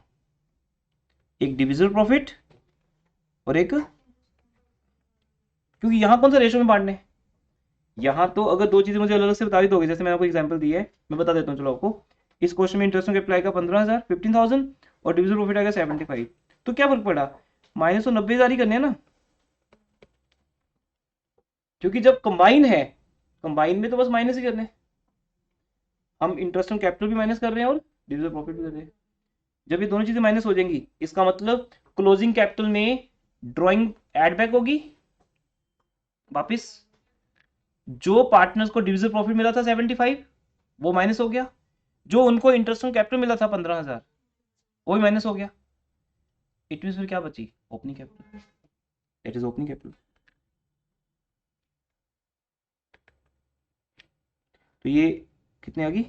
[SPEAKER 1] एक डिविजिबल प्रॉफिट और एक, क्योंकि यहां कौन सा रेशो में बांटने, यहां तो अगर 2 चीजें मुझे अलग से बता दी दोगे, जैसे मैंने आपको एग्जांपल दी है, मैं बता देता हूं चलो आपको। इस क्वेश्चन में इंटरेस्ट के अप्लाई का 15,000 15,000 और डिविजिबल प्रॉफिट आएगा 75, तो क्या फर्क पड़ा? माइनस तो 90,000 ही करने हैं ना, क्योंकि जब कंबाइन है, कंबाइन में तो बस माइनस ही करने हैं। हम इंटरेस्ट ऑन कैपिटल भी माइनस कर रहे हैं और डिविजिबल प्रॉफिट भी कर रहे हैं। जब ये दोनों चीजें माइनस हो जाएंगी इसका मतलब क्लोजिंग कैपिटल में ड्राइंग एड बैक होगी वापिस। जो पार्टनर्स को डिविजिबल प्रॉफिट मिला था 75 वो माइनस हो गया, जो उनको इंटरेस्ट ऑन कैपिटल मिला था 15,000 वो भी माइनस हो गया। इट मीन फिर क्या बची? Opening capital, that is opening capital. तो ये कितने आ गई?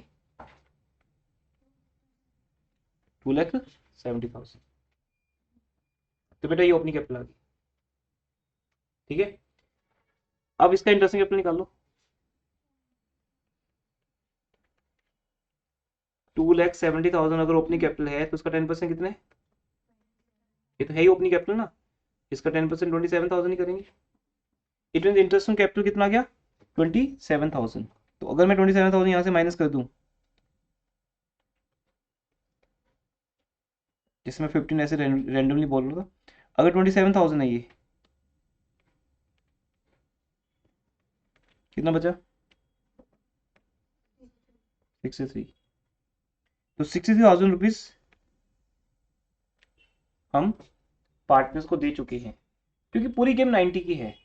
[SPEAKER 1] 2,70,000। तो बेटा ये ओपनिंग कैपिटल आ गई, ठीक है। अब इसका इंटरेस्ट कैपिटल निकाल लो। 2,70,000 अगर ओपनिंग कैपिटल है तो उसका 10% कितने? ये तो है ही ओपनिंग कैपिटल ना, इसका 10% 27,000 ही करेंगे। It mean interest on capital कितना गया? 27,000। तो अगर मैं 27,000 यहाँ से माइनस कर दूं, जिसमें 15 ऐसे रैंडमली बोल रहा था, अगर 27,000 है ये, कितना बचा? 63। तो 63,000 रुपीज हम पार्टनर्स को दे चुके हैं, क्योंकि पूरी गेम 90 की है।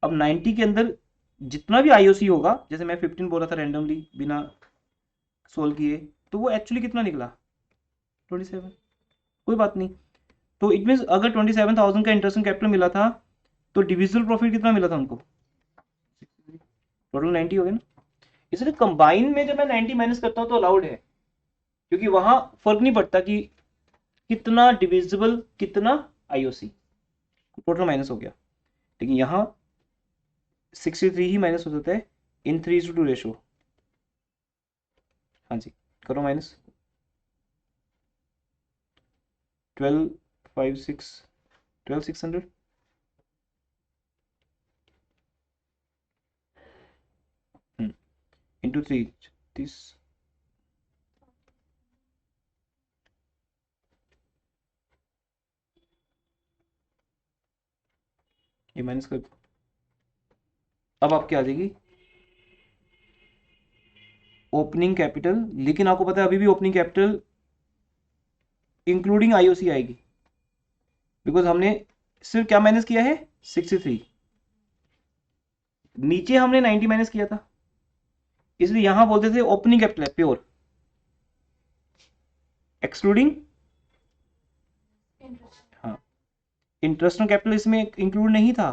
[SPEAKER 1] अब 90 के अंदर जितना भी आईओसी होगा, जैसे मैं 15 बोला था रैंडमली बिना सोल्व किए, तो वो एक्चुअली कितना निकला? 27। कोई बात नहीं। तो इट मीन अगर 27,000 का इंटरेस्ट कैपिटल मिला था तो डिविजिबल प्रॉफिट कितना मिला था उनको? टोटल 90 हो गया ना। इसलिए कंबाइन में जब मैं 90 माइनस करता हूं तो अलाउड है, क्योंकि वहां फर्क नहीं पड़ता कि कितना डिविजिबल कितना आईओसी, टोटल माइनस हो गया। लेकिन यहाँ 63 ही माइनस हो जाता है इन 3:2 रेशो। हाँ जी, करो माइनस। 12,600 इंटू 3 30। ये माइनस कर दो, अब आपकी आ जाएगी ओपनिंग कैपिटल, लेकिन आपको पता है अभी भी ओपनिंग कैपिटल इंक्लूडिंग आईओसी आएगी, बिकॉज हमने सिर्फ क्या माइनस किया है 63, नीचे हमने 90 माइनस किया था, इसलिए यहां बोलते थे ओपनिंग कैपिटल है प्योर, एक्सक्लूडिंग हाँ इंटरेस्ट ऑन कैपिटल इसमें इंक्लूड नहीं था,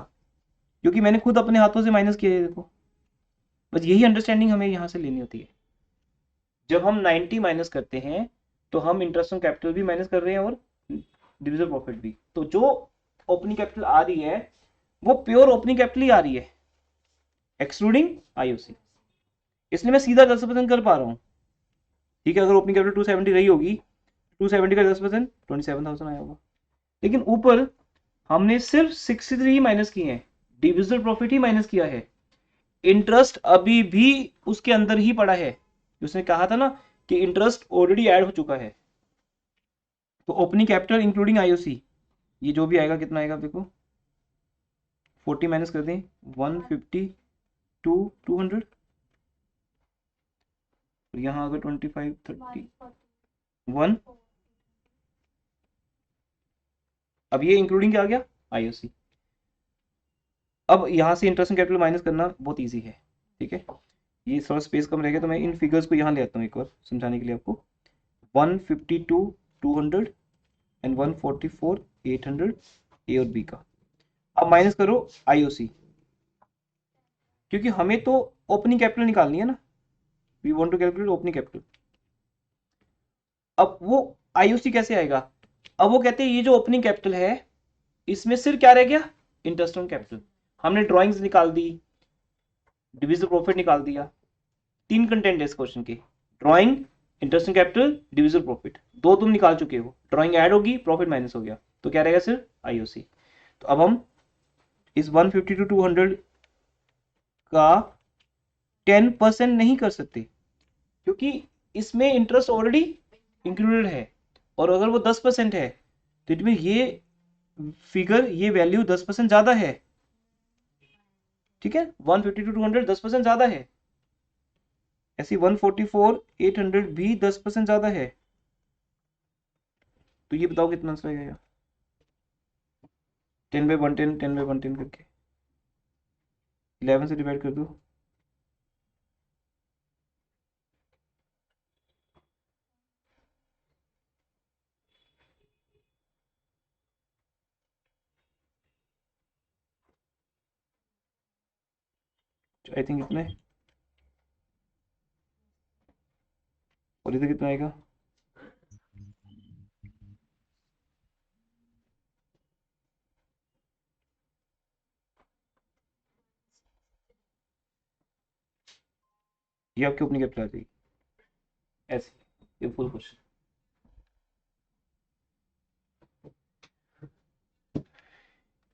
[SPEAKER 1] क्योंकि मैंने खुद अपने हाथों से माइनस किया है, देखो बस यही अंडरस्टैंडिंग हमें यहां से लेनी होती है। जब हम 90 माइनस करते हैं तो हम इंटरेस्ट ऑन कैपिटल भी माइनस कर रहे हैं और डिविजिबल प्रॉफिट भी, तो जो ओपनिंग कैपिटल आ रही है वो प्योर ओपनिंग कैपिटल ही आ रही है एक्सक्लूडिंग आईओसी, इसलिए मैं सीधा 10% कर पा रहा हूँ। ठीक है, अगर ओपनिंग कैपिटल 270 रही होगी, 270 का 10% 27,000 आया होगा, लेकिन ऊपर हमने सिर्फ 63 ही माइनस किए हैं, डिविजिबल प्रॉफिट ही माइनस किया है, इंटरेस्ट अभी भी उसके अंदर ही पड़ा है। उसने कहा था ना कि इंटरेस्ट ऑलरेडी ऐड हो चुका है, तो ओपनिंग कैपिटल इंक्लूडिंग आईओसी ये जो भी आएगा कितना आएगा देखो, 40 माइनस कर दें 150 टू 200, और यहाँ अगर 25 30 1, अब ये इंक्लूडिंग क्या आ गया आईओसी। अब यहाँ से इंटरेस्ट कैपिटल माइनस करना बहुत इजी है, ठीक है, ये थोड़ा स्पेस कम रहेगा तो मैं इन फिगर्स को यहाँ ले आता हूँ एक बार समझाने के लिए आपको। 152 200 एंड 144 800 ए और बी का। अब माइनस करो आईओसी, क्योंकि हमें तो ओपनिंग कैपिटल निकालनी है ना, we want to calculate opening capital. अब वो आईओसी कैसे आएगा, अब वो कहते हैं ये जो ओपनिंग कैपिटल है इसमें सिर्फ क्या रह गया इंटरेस्ट ऑन कैपिटल, हमने ड्राइंग्स निकाल दी, डिविजिबल प्रॉफिट निकाल दिया, 3 कंटेंट है इस क्वेश्चन के, drawing, interest on capital, divisible profit, 2 तुम निकाल चुके हो, ड्राइंग ऐड होगी प्रॉफिट माइनस हो गया, तो क्या रहेगा सिर्फ आईओसी। तो अब हम इस 150 to 200 का 10% नहीं कर सकते, क्योंकि इसमें इंटरेस्ट ऑलरेडी इंक्लूडेड है, और अगर वो 10% है तो इसमें ये फिगर ये वैल्यू 10% ज्यादा है, ठीक है, 150 to 200 10% ज्यादा है, ऐसी 144 800 भी 10% ज्यादा है, तो ये बताओ कितना आंसर आएगा, 10 बाई 110 10 बाई 110 करके 11 से डिवाइड कर दो, आई थिंक इतना है, और इधर कितना आएगा, ये आपकी अपनी कैपिटल आ जाएगी ऐसे, ये फुल क्वेश्चन।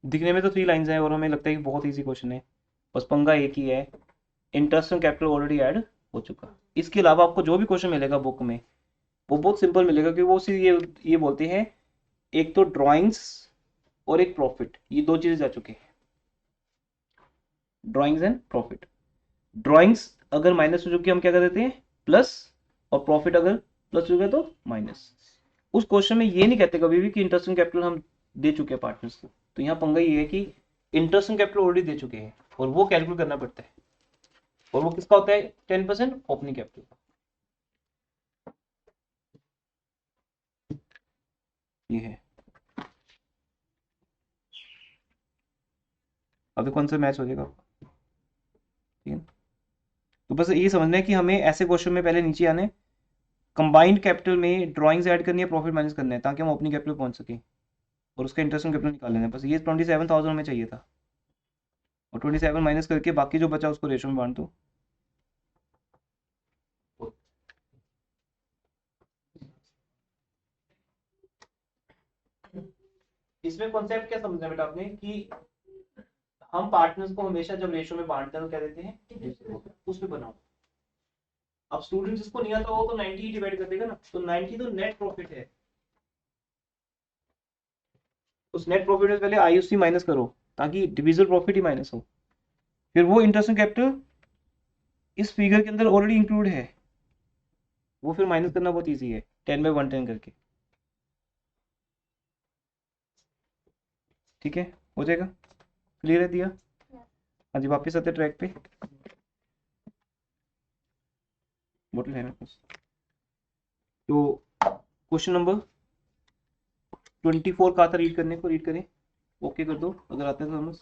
[SPEAKER 1] दिखने में तो 3 लाइंस हैं और हमें लगता है कि बहुत इजी क्वेश्चन है, बस पंगा एक ही है, interest on capital already add हो चुका। इसके अलावा आपको जो भी क्वेश्चन मिलेगा बुक में वो बहुत सिंपल मिलेगा, क्योंकि वो सिर्फ ये बोलते हैं एक तो ड्राइंग्स और एक प्रॉफिट, ये 2 चीजें जा चुके हैं, ड्राइंग्स एंड प्रॉफिट। ड्राइंग्स अगर माइनस हो चुकी है हम क्या कर देते हैं प्लस, और प्रॉफिट अगर प्लस हो गया तो माइनस। उस क्वेश्चन में ये नहीं कहते कभी भी कि इंटरेस्ट ऑन कैपिटल हम दे चुके हैं पार्टनर्स को, तो यहाँ पंगा ये है कि इंटरेस्ट ऑन कैपिटल ऑलरेडी दे चुके हैं और वो कैलकुलेट करना पड़ता है, और वो किसका होता है 10% ओपनिंग कैपिटल का, ये है। अभी कौन सा मैच हो जाएगा, ठीक है, तो बस ये समझना है कि हमें ऐसे क्वेश्चन में पहले नीचे आने, कंबाइंड कैपिटल में ड्राइंग्स ऐड करनी है, प्रॉफिट माइनस करना है, ताकि हम ओपनिंग कैपिटल पहुंच सके और उसका इंटरेस्ट ऑन कैपिटल निकाल लेना है। बस ये 27,000 हमें चाहिए था, और 27 माइनस करके बाकी जो बचा उसको रेशो में बांट दो। इसमें कॉन्सेप्ट क्या समझना बेटा आपने कि हम पार्टनर्स को हमेशा जब रेशो में बांटते हैं तो क्या देते हैं उस पे बनाओ। अब स्टूडेंट जिसको नहीं आता वो तो 90 ही डिवाइड कर देगा ना, तो 90 तो नेट प्रॉफिट है, उस नेट प्रॉफिट में पहले आईओसी माइनस करो ताकि डिविजिबल प्रॉफिट ही माइनस हो। फिर वो इंटरेस्ट कैपिटल इस फिगर के अंदर ऑलरेडी इंक्लूड है, वो फिर माइनस करना बहुत ईजी है 10/110 करके। ठीक है, हो जाएगा, क्लियर है दिया? हाँ जी, वापस आते ट्रैक पे। बोतल है मेरे पास। तो क्वेश्चन नंबर 24 का था रीड करने को, रीड करें, ओके कर दो अगर आता है तो समझ।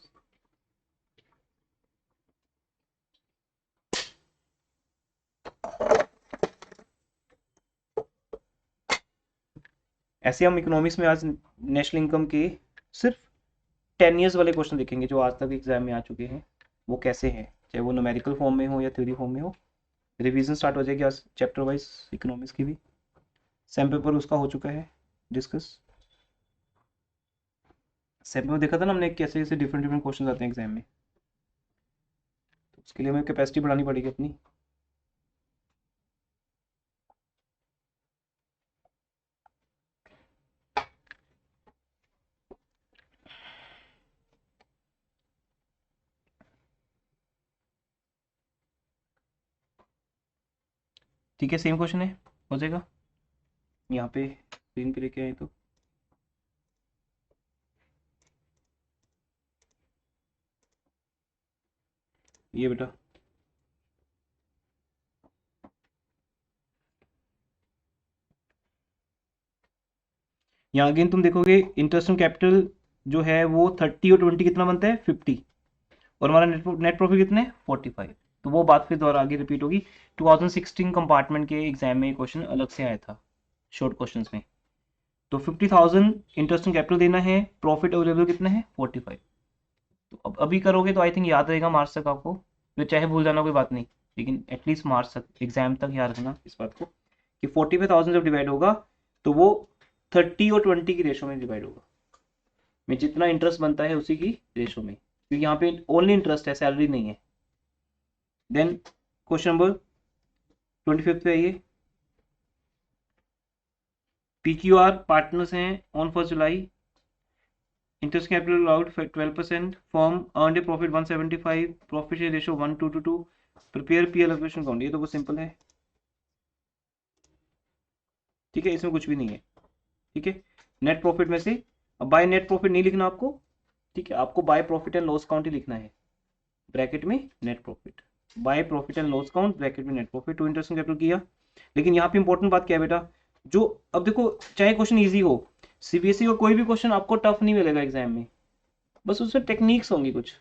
[SPEAKER 1] ऐसे हम इकोनॉमिक्स में आज नेशनल इनकम के सिर्फ 10 ईयर्स वाले क्वेश्चन देखेंगे जो आज तक एग्जाम में आ चुके हैं, वो कैसे हैं, चाहे वो न्यूमेरिकल फॉर्म में हो या थ्योरी फॉर्म में हो। रिवीजन स्टार्ट हो जाएगी आज चैप्टर वाइज इकोनॉमिक्स की भी। सैम पेपर उसका हो चुका है डिस्कस। सैम पेपर देखा था ना हमने, कैसे कैसे डिफरेंट डिफरेंट क्वेश्चन आते हैं एग्जाम में, तो उसके लिए हमें कैपेसिटी बढ़ानी पड़ेगी अपनी। ठीक है, सेम क्वेश्चन है, हो जाएगा। यहाँ पे स्क्रीन पे लेके आए तो ये बेटा, यहाँ अगेन तुम देखोगे इंटरेस्ट ऑन कैपिटल जो है वो 30 और 20 कितना बनता है 50, और हमारा नेट प्रॉफिट कितना है 45। तो वो बात फिर दोबारा आगे रिपीट होगी। 2016 कंपार्टमेंट के एग्जाम में क्वेश्चन अलग से आया था शॉर्ट क्वेश्चन में। तो 50,000 इंटरेस्ट ऑन कैपिटल देना है, प्रॉफिट अवेलेबल कितना है 45। तो अब अभी करोगे तो आई थिंक याद रहेगा मार्च तक आपको, फिर चाहे भूल जाना कोई बात नहीं, लेकिन एटलीस्ट मार्च तक एग्जाम तक याद रखना इस बात को कि 45,000 जब डिवाइड होगा तो वो 30 और 20 की रेशो में डिवाइड होगा, में जितना इंटरेस्ट बनता है उसी की रेशो में, क्योंकि यहाँ पे ओनली इंटरेस्ट है, सैलरी नहीं है। देन क्वेश्चन नंबर 25 पे आइए। PQR पार्टनर्स हैं on 1 July, interest capital allowed 12%, firm earn A profit 175, profit share ratio 1:2, prepare P allocation account. ये तो बहुत सिंपल है, ठीक है, इसमें कुछ भी नहीं है। ठीक है, नेट प्रॉफिट में से अब बाय नेट प्रॉफिट नहीं लिखना आपको, ठीक है, आपको by profit and loss account ही लिखना है, ब्रैकेट में net profit, by profit and loss account bracket में net profit. To interest capital किया। लेकिन यहाँ पे इंपॉर्टेंट बात क्या है बेटा, जो अब देखो चाहे क्वेश्चन इजी हो, सीबीएसई का कोई भी क्वेश्चन आपको टफ नहीं मिलेगा एग्जाम में, बस उसमें टेक्निक्स होंगी कुछ।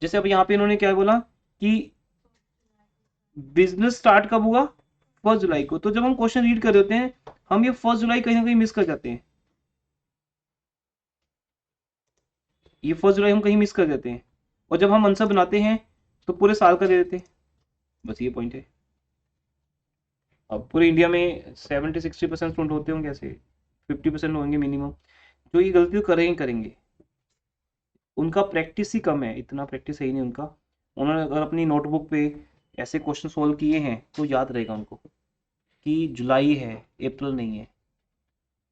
[SPEAKER 1] जैसे अब यहाँ पे इन्होंने क्या बोला कि बिजनेस स्टार्ट कब हुआ 1 जुलाई को, तो जब हम क्वेश्चन रीड कर देते हैं हम ये 1 जुलाई कहीं ना कहीं मिस कर जाते हैं, ये 1 जुलाई हम कहीं मिस कर देते हैं, और जब हम आंसर बनाते हैं तो पूरे साल का दे देते हैं, बस ये पॉइंट है। अब पूरे इंडिया में 70-60% स्टूडेंट होते होंगे, ऐसे 50% होंगे मिनिमम, जो ये गलती तो करेंगे करेंगे, उनका प्रैक्टिस ही कम है, इतना प्रैक्टिस है ही नहीं उनका। उन्होंने अगर अपनी नोटबुक पे ऐसे क्वेश्चन सॉल्व किए हैं तो याद रहेगा उनको कि जुलाई है, अप्रैल नहीं है,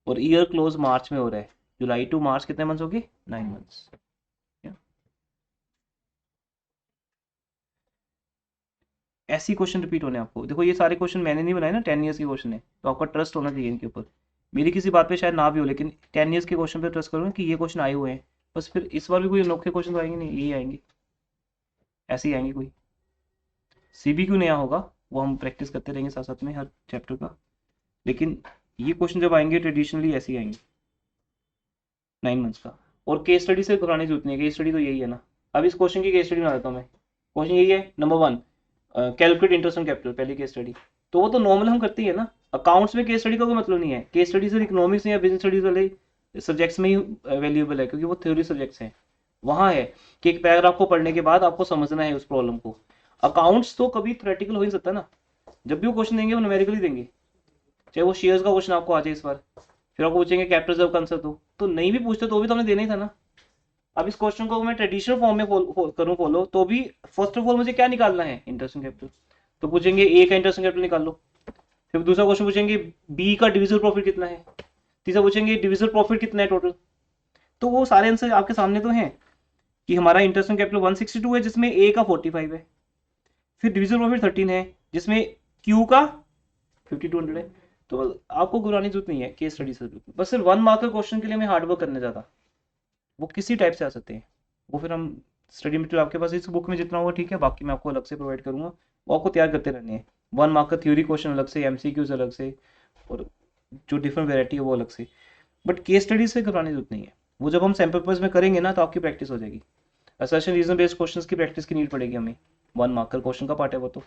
[SPEAKER 1] और ईयर क्लोज मार्च में हो रहा है। जुलाई टू मार्च कितने मंथ्स हो गए 9 मंथ्स। ऐसी क्वेश्चन रिपीट होने आपको, देखो ये सारे क्वेश्चन मैंने नहीं बनाए ना, 10 ईयर्स के क्वेश्चन है, तो आपका ट्रस्ट होना चाहिए इनके ऊपर। मेरी किसी बात पे शायद ना भी हो, लेकिन 10 ईयर्स के क्वेश्चन पे ट्रस्ट करूँगा कि ये क्वेश्चन आए हुए हैं, बस फिर इस बार भी कोई अनोखे क्वेश्चन आएंगे नहीं, यही आएंगे, ऐसे ही आएंगे। कोई सीबी क्यों नया होगा वो हम प्रैक्टिस करते रहेंगे साथ साथ में हर चैप्टर का, लेकिन ये क्वेश्चन जब आएंगे ट्रेडिशनली ऐसे ही आएंगे 9 मंथ्स का। और केस स्टडी से घबराने की जरूरत नहीं है, केस स्टडी तो यही है ना। अब इस क्वेश्चन की केस स्टडी बना देता हूँ मैं। क्वेश्चन यही है, number 1 calculate interest on capital, पहली केस स्टडी। तो वो तो नॉर्मल हम करते ही है ना, अकाउंट्स में केस स्टडी का कोई मतलब नहीं है। केस स्टडी सिर्फ इकोनॉमिक्स या बिजनेस स्टडीज वाले सब्जेक्ट्स में ही वैल्यूएबल है, क्योंकि वो थ्योरी सब्जेक्ट्स हैं। वहाँ है कि एक पैराग्राफ को पढ़ने के बाद आपको समझना है उस प्रॉब्लम को। अकाउंट्स तो कभी थ्योरेटिकल हो ही सकता ना, जब भी वो क्वेश्चन देंगे वो न्यूमेरिकली देंगे, चाहे वो शेयर्स का क्वेश्चन आपको आ जाए इस बार, फिर आपको पूछेंगे कैपिटल रिजर्व का आंसर तो नहीं भी पूछते तो भी तो हमने देना ही था ना। अब इस क्वेश्चन को मैं ट्रेडिशनल फॉर्म में करूँ फॉलो, तो भी फर्स्ट ऑफ ऑल मुझे क्या निकालना है, इंटरेस्ट ऑन कैपिटल। तो पूछेंगे ए का इंटरेस्ट ऑन कैपिटल निकाल लो, फिर दूसरा क्वेश्चन पूछेंगे बी का डिविजिबल प्रॉफिट कितना है, तीसरा पूछेंगे डिविजिबल प्रॉफिट कितना है टोटल। तो वो सारे आंसर आपके सामने तो हैं, कि हमारा इंटरेस्ट ऑन कैपिटल 162 है जिसमें ए का 45 है, फिर डिविजन प्रॉफिट 13 है जिसमें क्यू का 5200 है। तो आपको घबराने की जरूरत नहीं है केस स्टडी से, बस सिर्फ 1 मार्क के क्वेश्चन के लिए हमें हार्डवर्क करने ज़्यादा, वो किसी टाइप से आ सकते हैं, वो फिर हम स्टडी मटेरियल आपके पास इस बुक में जितना होगा ठीक है, बाकी मैं आपको अलग से प्रोवाइड करूंगा, वो आपको तैयार करते रहने हैं। 1 मार्क का थ्योरी क्वेश्चन अलग से, एमसीक्यूज अलग से, और जो डिफरेंट वेराइटी है वो अलग से, बट केस स्टडी से घबराने की जरूरत नहीं है, वो जब हम सैम्पल पेपर्स में करेंगे ना तो आपकी प्रैक्टिस हो जाएगी। असर्शन रीजन बेस्ड क्वेश्चंस की प्रैक्टिस की नीड पड़ेगी हमें, 1 मार्क का क्वेश्चन का पार्ट है वो तो,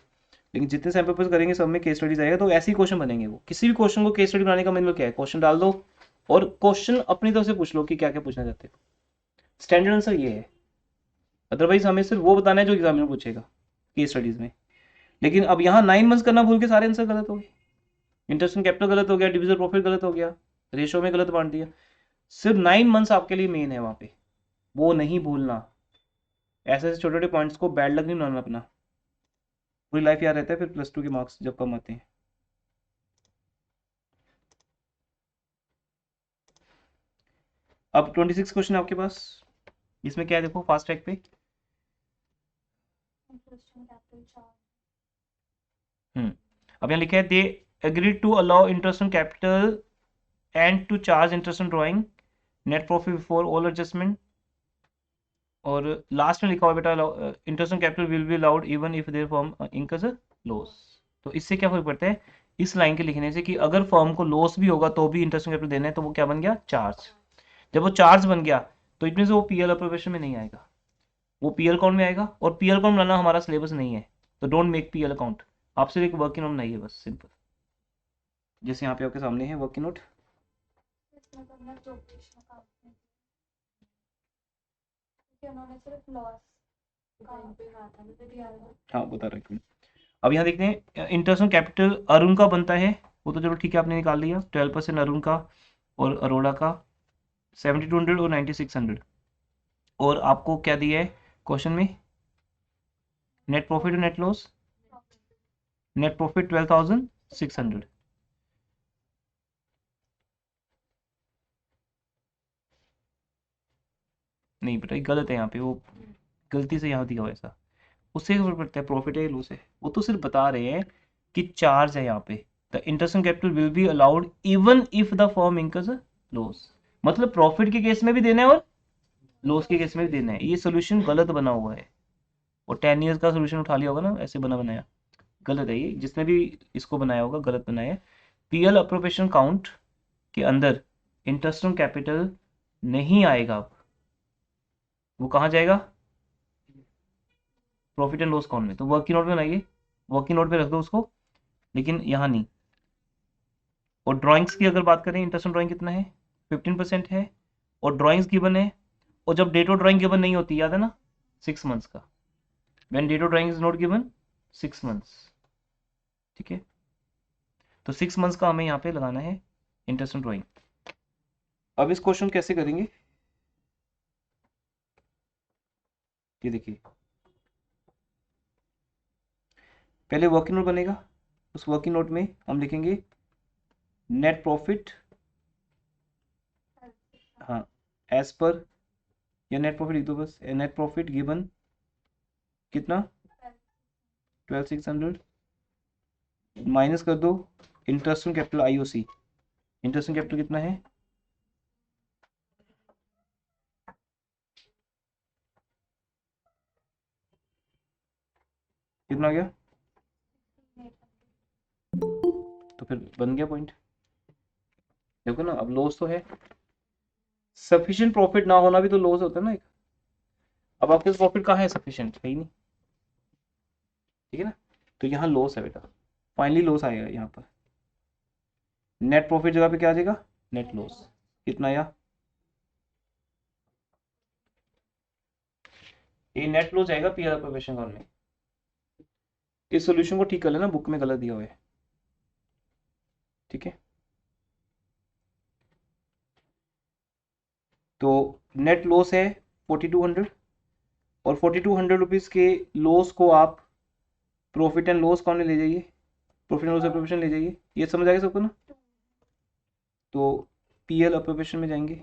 [SPEAKER 1] लेकिन जितने सैम्पल पेपर्स करेंगे सब में केस स्टडीज आएगा, तो ऐसे ही क्वेश्चन बनेंगे। वो किसी भी क्वेश्चन को केस स्टडी बनाने का मतलब क्या है, क्वेश्चन डाल दो और क्वेश्चन अपनी तरफ से पूछ लो कि क्या क्या पूछना चाहते हो, स्टैंडर्ड आंसर ये है। अदरवाइज हमें सिर्फ वो बताना है जो एग्जामिनर पूछेगा केस स्टडीज में। लेकिन अब यहाँ 9 मंथ्स करना भूल के सारे आंसर गलत हो गए, इंटरेस्ट कैपिटल गलत हो गया, डिविजन प्रॉफिट गलत हो गया, रेशो में गलत बांट दिया। सिर्फ 9 मंथ्स आपके लिए मेन है वहां पे, वो नहीं भूलना। ऐसे ऐसे छोटे छोटे पॉइंट्स को बैड लक नहीं बनाना अपना, पूरी लाइफ याद रहता है फिर +2 के मार्क्स जब कम आते हैं। अब 26 क्वेश्चन आपके पास, इसमें क्या है देखो फास्ट ट्रैक पे।
[SPEAKER 3] Interest on capital charge.
[SPEAKER 1] अब यहाँ लिखा है they agreed to allow interest on capital and to charge interest on drawing net profit before all adjustment, और लास्ट में लिखा हुआ बेटा interest on capital will be allowed even if their firm incurs loss. तो इससे क्या फर्क पड़ता है इस लाइन के लिखने से, कि अगर फर्म को लॉस भी होगा तो भी इंटरेस्ट ऑन कैपिटल देना है, तो वो क्या बन गया, चार्ज। जब वो चार्ज बन गया तो इट मीन वो पीएल अप्रोवेशन में नहीं आएगा, वो पीएल अकाउंट में आएगा, और पीएल अकाउंट बनाना हमारा सिलेबस नहीं है, तो डोंट मेक पीएल अकाउंट। आप सिर्फ एक वर्किंग नोट बनाइए बस, सिंपल, जैसे यहाँ पे आपके सामने है वर्किंग नोट।
[SPEAKER 3] इसमें तो मैं जो पेश में काम नहीं किया, क्योंकि उन्होंने सिर्फ लॉस
[SPEAKER 4] टाइम पे कहा था मुझे
[SPEAKER 3] दिया
[SPEAKER 4] दिया
[SPEAKER 3] था।
[SPEAKER 4] था।
[SPEAKER 1] हाँ बता रहा हूँ। अब यहाँ देखते हैं इंटरेस्ट ऑन कैपिटल अरुण का बनता है, वो तो चलो ठीक है आपने निकाल लिया, 12% अरुण का और अरोड़ा का 7200 और 9600, और आपको क्या दिया है क्वेश्चन में, नेट प्रॉफिट और नेट लॉस। नेट प्रॉफिट 12,600, नहीं बेटा ये गलत है यहाँ पे, वो गलती से यहाँ दिया हुआ है ऐसा, उससे खबर पड़ता है प्रॉफिट है लॉस है, वो तो सिर्फ बता रहे हैं कि चार्ज है यहाँ पे, the interest on capital will be allowed even if the firm incurs loss, मतलब प्रॉफिट के केस में भी देना है और लॉस के केस में भी देना है। ये सोल्यूशन गलत बना हुआ है, और 10 ईयर्स का सोल्यूशन उठा लिया होगा ना, ऐसे बना बनाया, गलत है ये, जिसने भी इसको बनाया होगा गलत बनाया है। पीएल अप्रोप्रिएशन काउंट के अंदर इंटरेस्ट ऑन कैपिटल नहीं आएगा, अब वो कहाँ जाएगा, प्रॉफिट एंड लॉस अकाउंट में। तो वर्किंग नोट में बनाइए, वर्किंग नोट पे रख दो उसको, लेकिन यहाँ नहीं। और ड्राइंग्स की अगर बात करें, इंटरेस्ट ऑन ड्राइंग कितना है, 15% है, और ड्राइंग्स गिवन है, और जब डेट ऑफ ड्राइंग गिवन नहीं होती, याद है ना, 6 मंथ्स का, when date of drawing is not given 6 months, ठीक है, तो 6 मंथ्स का हमें यहाँ पे लगाना है इंटरेस्ट ऑन ड्राइंग। अब इस क्वेश्चन कैसे करेंगे, ये देखिए, पहले वर्किंग नोट बनेगा, उस वर्किंग नोट में हम लिखेंगे नेट प्रॉफिट, हाँ एज पर, या नेट प्रॉफिट लिख दो बस, नेट प्रॉफिट गिवन कितना 12,600, माइनस कर दो interest on capital IOC, interest on capital कितना है, कितना आ गया, तो फिर बन गया पॉइंट। देखो ना अब लॉस तो है, सफिशिएंट प्रॉफिट ना होना भी तो लॉस होता है ना एक, अब आपके पास प्रॉफिट कहाँ है, सफिशिएंट है ही नहीं, ठीक है ना, तो यहाँ लॉस है बेटा, फाइनली लॉस आएगा यहाँ पर, नेट प्रॉफिट जगह पे क्या आ जाएगा, नेट लॉस, कितना आया, ये नेट लॉस आएगा पीआर प्रोफेशन अकाउंट में। इस सॉल्यूशन को ठीक कर लेना, बुक में गलत दिया हुआ है, ठीक है। तो नेट लॉस है 4200, और 4200 रुपीज के लॉस को आप प्रॉफिट एंड लॉस अकाउंट में ले जाइए, प्रॉफिट एंड लॉस अप्रोप्रिएशन ले जाइए, ये समझ आएगा सबको ना। तो पीएल अप्रोप्रिएशन में जाएंगे,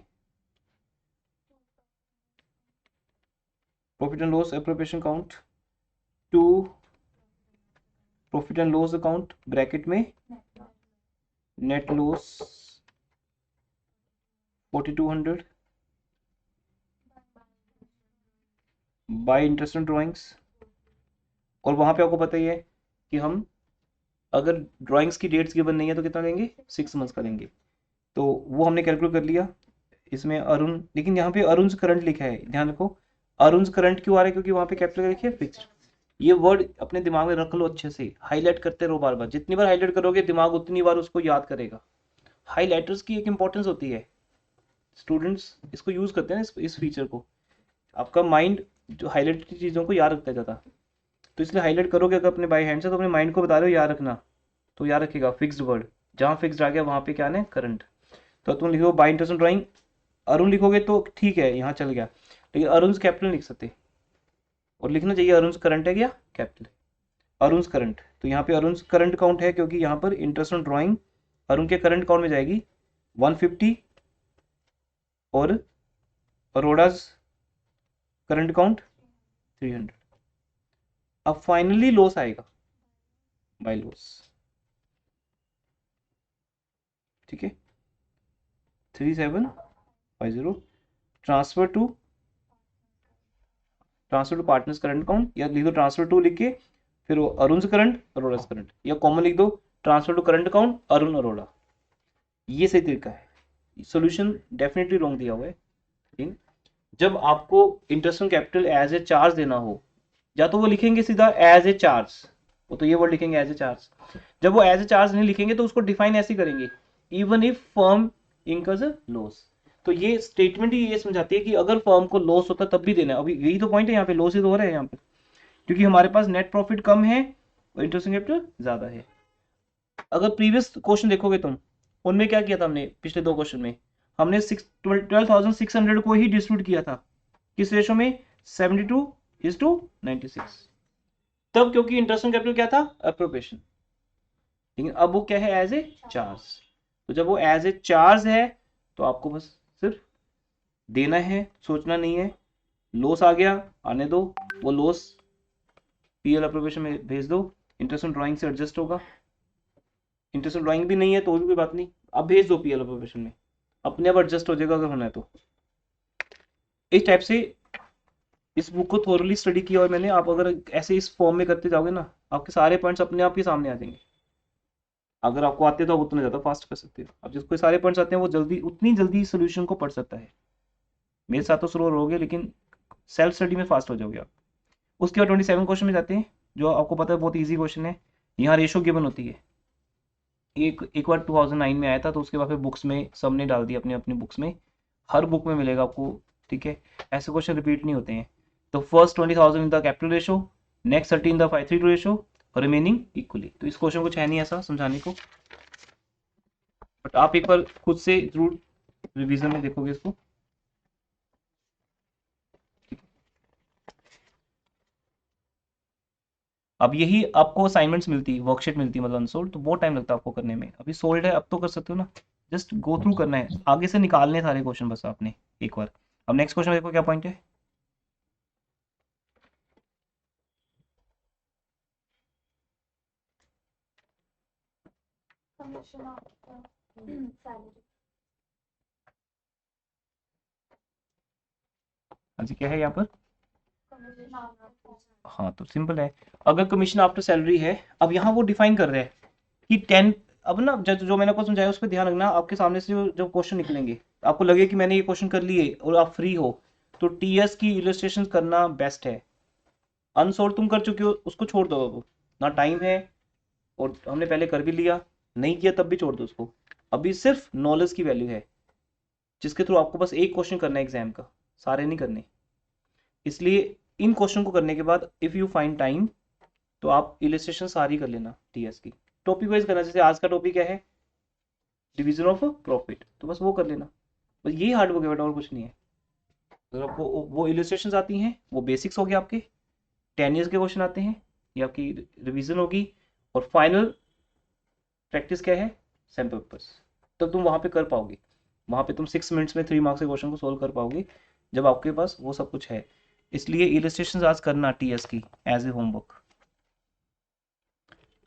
[SPEAKER 1] profit and loss appropriation count to profit and loss account bracket में net loss 4200 by interest and drawings. और वहां पे आपको पता ही है कि हम अगर ड्राइंग्स की डेट्स गिवन नहीं है तो कितना लेंगे, 6 मंथ्स का लेंगे। तो वो हमने कैलकुलेट कर लिया। इसमें अरुण, लेकिन यहाँ पे अरुण करंट लिखा है, ध्यान रखो अरुण करंट क्यों आ रहा है, क्योंकि वहां पे कैपिटल लिखिए फिक्स्ड। ये वर्ड अपने दिमाग में रख लो अच्छे से, हाईलाइट करते रहो बार बार, जितनी बार हाईलाइट करोगे दिमाग उतनी बार उसको याद करेगा। हाईलाइटर्स की एक इंपॉर्टेंस होती है, स्टूडेंट्स इसको यूज करते हैं इस फीचर को। आपका माइंड जो हाईलाइट की चीज़ों को याद रखता है ज़्यादा, तो इसलिए हाईलाइट करोगे अगर अपने बाय हैंड से तो अपने माइंड को बता रहे हो याद रखना, तो याद रखेगा फिक्स्ड वर्ड, जहाँ फिक्स्ड आ गया वहाँ पे क्या है करंट। तो तुम लिखो बाय इंटरेस्ट ड्राइंग अरुण लिखोगे तो ठीक है यहाँ चल गया, लेकिन अरुण कैपिटल लिख सकते, और लिखना चाहिए अरुण करंट है क्या कैपिटल, अरुण करंट। तो यहाँ पे अरुण करंट काउंट है क्योंकि यहाँ पर इंटरेस्ट ऑन ड्राइंग अरुण के करंट काउंट में जाएगी 150 और अरोड़ाज करंट काउंट 300। अब फाइनली लॉस आएगा बाय लॉस, ठीक है 3750 transfer to partners current count, या लिख दो ट्रांसफर टू लिख के फिर अरुण करंट अरोड़ा करंट, या कॉमन लिख दो transfer to current account Arun Arora. ये सही तरीका है। सॉल्यूशन डेफिनेटली रॉन्ग दिया हुआ है, लेकिन जब आपको interest on capital as a charge देना हो, या तो वो लिखेंगे सीधा एज ए चार्ज, वो तो ये वर्ड लिखेंगे एज ए चार्ज। जब वो एज ए चार्ज नहीं लिखेंगे तो उसको डिफाइन ऐसे करेंगे, even if firm incurs a loss. तो ये स्टेटमेंट ही ये समझाती है कि अगर फर्म को लॉस होता तब भी देना है। अभी यही तो पॉइंट है, यहाँ पे लॉस ही तो हो रहा है यहाँ पे, क्योंकि हमारे पास नेट प्रॉफिट कम है और इंटरेस्ट ऑन कैपिटल ज्यादा है। अगर प्रीवियस क्वेश्चन देखोगे तुम, उनमें क्या किया था हमने, पिछले 2 क्वेश्चन में हमने 12,600 को ही डिस्ट्रीब्यूट किया था, किस रेशो में 72:96। तब क्योंकि इंटरेस्ट ऑन कैपिटल क्या था एप्रोप्रिएशन, लेकिन अब वो क्या है एज ए चार्ज। तो जब वो एज ए चार्ज है तो आपको बस सिर्फ देना है, सोचना नहीं है। लॉस आ गया आने दो, वो लॉस पीएल एप्रोप्रिएशन में भेज दो, इंटरेस्ट ऑन ड्राइंग से एडजस्ट होगा। इंटरेस्ट ऑन ड्राइंग भी नहीं है तो भी कोई बात नहीं, अब भेज दो पीएल एप्रोप्रिएशन में, अपने आप एडजस्ट हो जाएगा अगर होना है तो। इस टाइप से इस बुक को थोरली स्टडी किया और मैंने, आप अगर ऐसे इस फॉर्म में करते जाओगे ना, आपके सारे पॉइंट्स अपने आप ही सामने आ जाएंगे। अगर आपको आते तो आप उतने ज़्यादा फास्ट कर सकते हो। अब जिसको सारे पॉइंट्स आते हैं वो जल्दी, उतनी जल्दी सोल्यूशन को पढ़ सकता है। मेरे साथ तो स्लो रहोगे लेकिन सेल्फ स्टडी में फास्ट हो जाओगे आप। उसके बाद 27 क्वेश्चन में जाते हैं, जो आपको पता है बहुत ईजी क्वेश्चन है। यहाँ रेशो गिवन होती है, एक बार 2009 में आया था, तो उसके बाद फिर बुक्स में सबने डाल दिया अपनी अपनी बुक्स में, हर बुक में मिलेगा आपको, ठीक है। ऐसे क्वेश्चन रिपीट नहीं होते हैं। तो first 20,000 in the capital ratio, next 30 in the 5:3 ratio, और रिमेनिंग इक्वली। तो इस क्वेश्चन कुछ है नहीं ऐसा समझाने को, बट आप एक बार खुद से जरूर रिवीजन में देखोगे इसको। अब यही आपको असाइनमेंट्स मिलती, वर्कशीट मिलती मतलब अनसोल्ड, तो बहुत टाइम लगता है आपको करने में। अभी सोल्ड है अब तो कर सकते हो ना, जस्ट गो थ्रू करना है, आगे से निकालने सारे क्वेश्चन बस आपने एक बार। अब नेक्स्ट क्वेश्चन देखो क्या पॉइंट है।
[SPEAKER 3] commission after salary.
[SPEAKER 1] हाँ जी, क्या है यहाँ पर?
[SPEAKER 3] Commission after
[SPEAKER 1] हाँ तो सिंपल है, अगर कमीशन आफ्टर सैलरी है, अब यहाँ वो डिफाइन कर रहे हैं कि 10, अब ना जो मैंने आपको समझाया उस पर ध्यान रखना। आपके सामने से जो क्वेश्चन निकलेंगे, आपको लगे कि मैंने ये क्वेश्चन कर लिए और आप फ्री हो, तो टीएस की इलस्ट्रेशन करना बेस्ट है। अनसोल्ड तुम कर चुके हो, उसको छोड़ दो, अब ना टाइम है, और हमने पहले कर भी लिया, नहीं किया तब भी छोड़ दो उसको। अभी सिर्फ नॉलेज की वैल्यू है, जिसके थ्रू आपको बस एक क्वेश्चन करना है एग्जाम का, सारे नहीं करने। इसलिए इन क्वेश्चन को करने के बाद इफ यू फाइंड टाइम तो आप इलस्ट्रेशन सारी कर लेना टीएस की, टॉपिक वाइज करना। जैसे आज का टॉपिक क्या है, डिवीजन ऑफ प्रॉफिट, तो बस वो कर लेना, बस यही हार्ड वर्क है बेटा, और कुछ नहीं है। अगर आपको वो इलस्ट्रेशन आती हैं, वो बेसिक्स हो गए आपके, 10 ईयर्स के क्वेश्चन आते हैं, ये आपकी रिविजन होगी, और फाइनल प्रैक्टिस क्या है, सैम्पल पेपर्स। तब तुम वहाँ पे कर पाओगे, वहाँ पे तुम 6 मिनट्स में 3 मार्क्स के क्वेश्चन को सोल्व कर पाओगे, जब आपके पास वो सब कुछ है। इसलिए इलस्ट्रेशन आज करना टीएस की एज ए होमवर्क।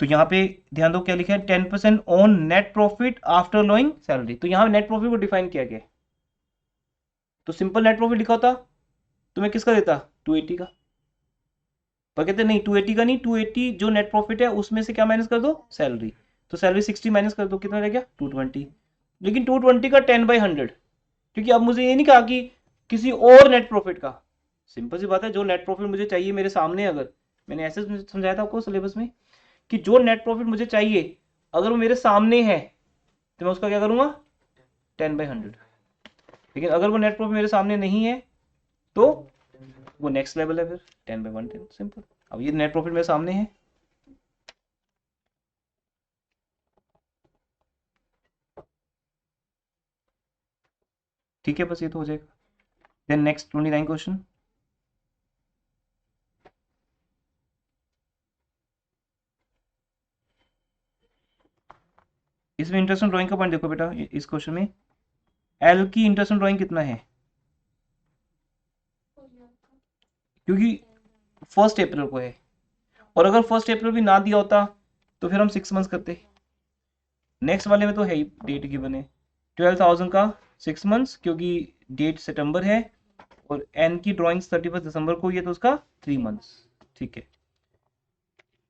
[SPEAKER 1] तो यहाँ पे ध्यान दो क्या लिखा है, 10% on net profit after lowing salary. तो यहाँ नेट प्रॉफिट को डिफाइन किया गया, तो सिंपल नेट प्रॉफिट लिखा होता तो मैं किसका देता 280 का, पर कहते नहीं 280 का नहीं, 280 जो नेट प्रॉफिट है उसमें से क्या माइनस कर दो सैलरी, तो सैलरी 60 माइनस कर दो, कितना रह गया 220। लेकिन 220 का 10/100, क्योंकि अब मुझे ये नहीं कहा कि किसी और नेट प्रॉफिट का, सिंपल सी बात है, जो नेट प्रॉफिट मुझे चाहिए मेरे सामने, अगर मैंने ऐसे समझाया था आपको सिलेबस में कि जो नेट प्रॉफिट मुझे चाहिए अगर वो मेरे सामने है तो मैं उसका क्या करूंगा 10/100। लेकिन अगर वो नेट प्रॉफिट मेरे सामने नहीं है तो वो नेक्स्ट लेवल है, फिर 10/110 सिंपल। अब ये नेट प्रॉफिट मेरे सामने है, ठीक है, बस ये तो हो जाएगा। देन नेक्स्ट 29 क्वेश्चन, इसमें इंटरेस्ट ड्राइंग का पॉइंट देखो बेटा, इस क्वेश्चन में एल की इंटरेस्ट ड्राइंग कितना है, क्योंकि 1 अप्रैल को है, और अगर 1 अप्रैल भी ना दिया होता तो फिर हम 6 मंथ्स करते। नेक्स्ट वाले में तो है ही डेट गिवन है 12,000 का 6 मंथ्स, क्योंकि डेट सितंबर है और एन की ड्राइंग्स 31 दिसंबर को, ये तो उसका 3 मंथ्स, ठीक है,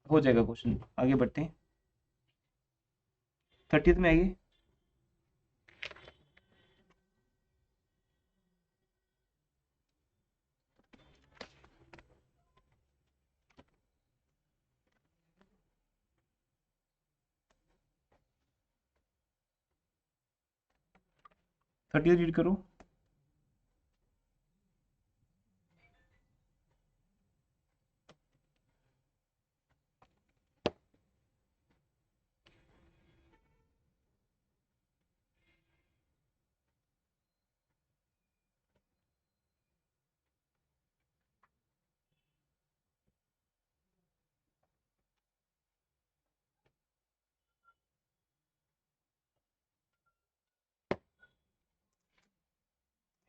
[SPEAKER 1] हो जाएगा क्वेश्चन। आगे बढ़ते हैं, 30th में आइए। थर्टी रीड करो।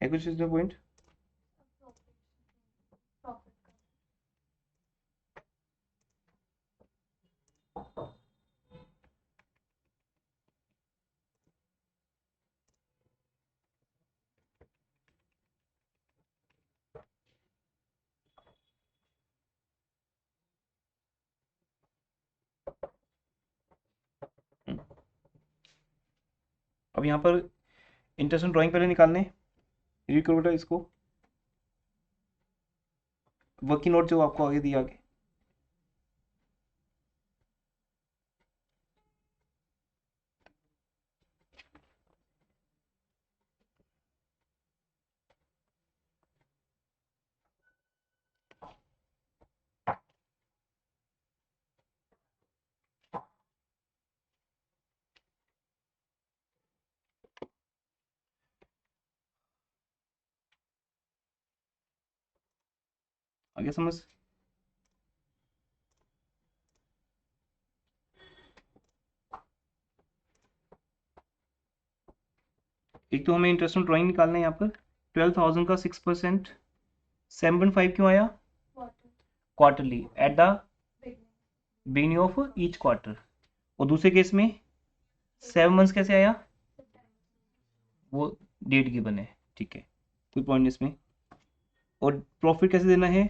[SPEAKER 1] है कुछ इसमें पॉइंट?
[SPEAKER 3] प्रॉफिट का
[SPEAKER 1] अब यहाँ पर इंटरेस्ट ड्राइंग पहले निकालने, रीड करो बेटा इसको, वर्किंग नोट जो आपको आगे दिया आगे। आगे समझ, एक तो हमें इंटरेस्ट ड्राइंग निकालना है यहाँ पर 12,000 का 6%, 7.5 क्यों आया,
[SPEAKER 3] quarter
[SPEAKER 1] quarterly at the
[SPEAKER 3] beginning
[SPEAKER 1] beginning of each quarter. और दूसरे केस में 7 मंथ्स कैसे आया, वो डेट गिवन है, ठीक है, कोई पॉइंट नहीं इसमें। और प्रॉफिट कैसे देना है,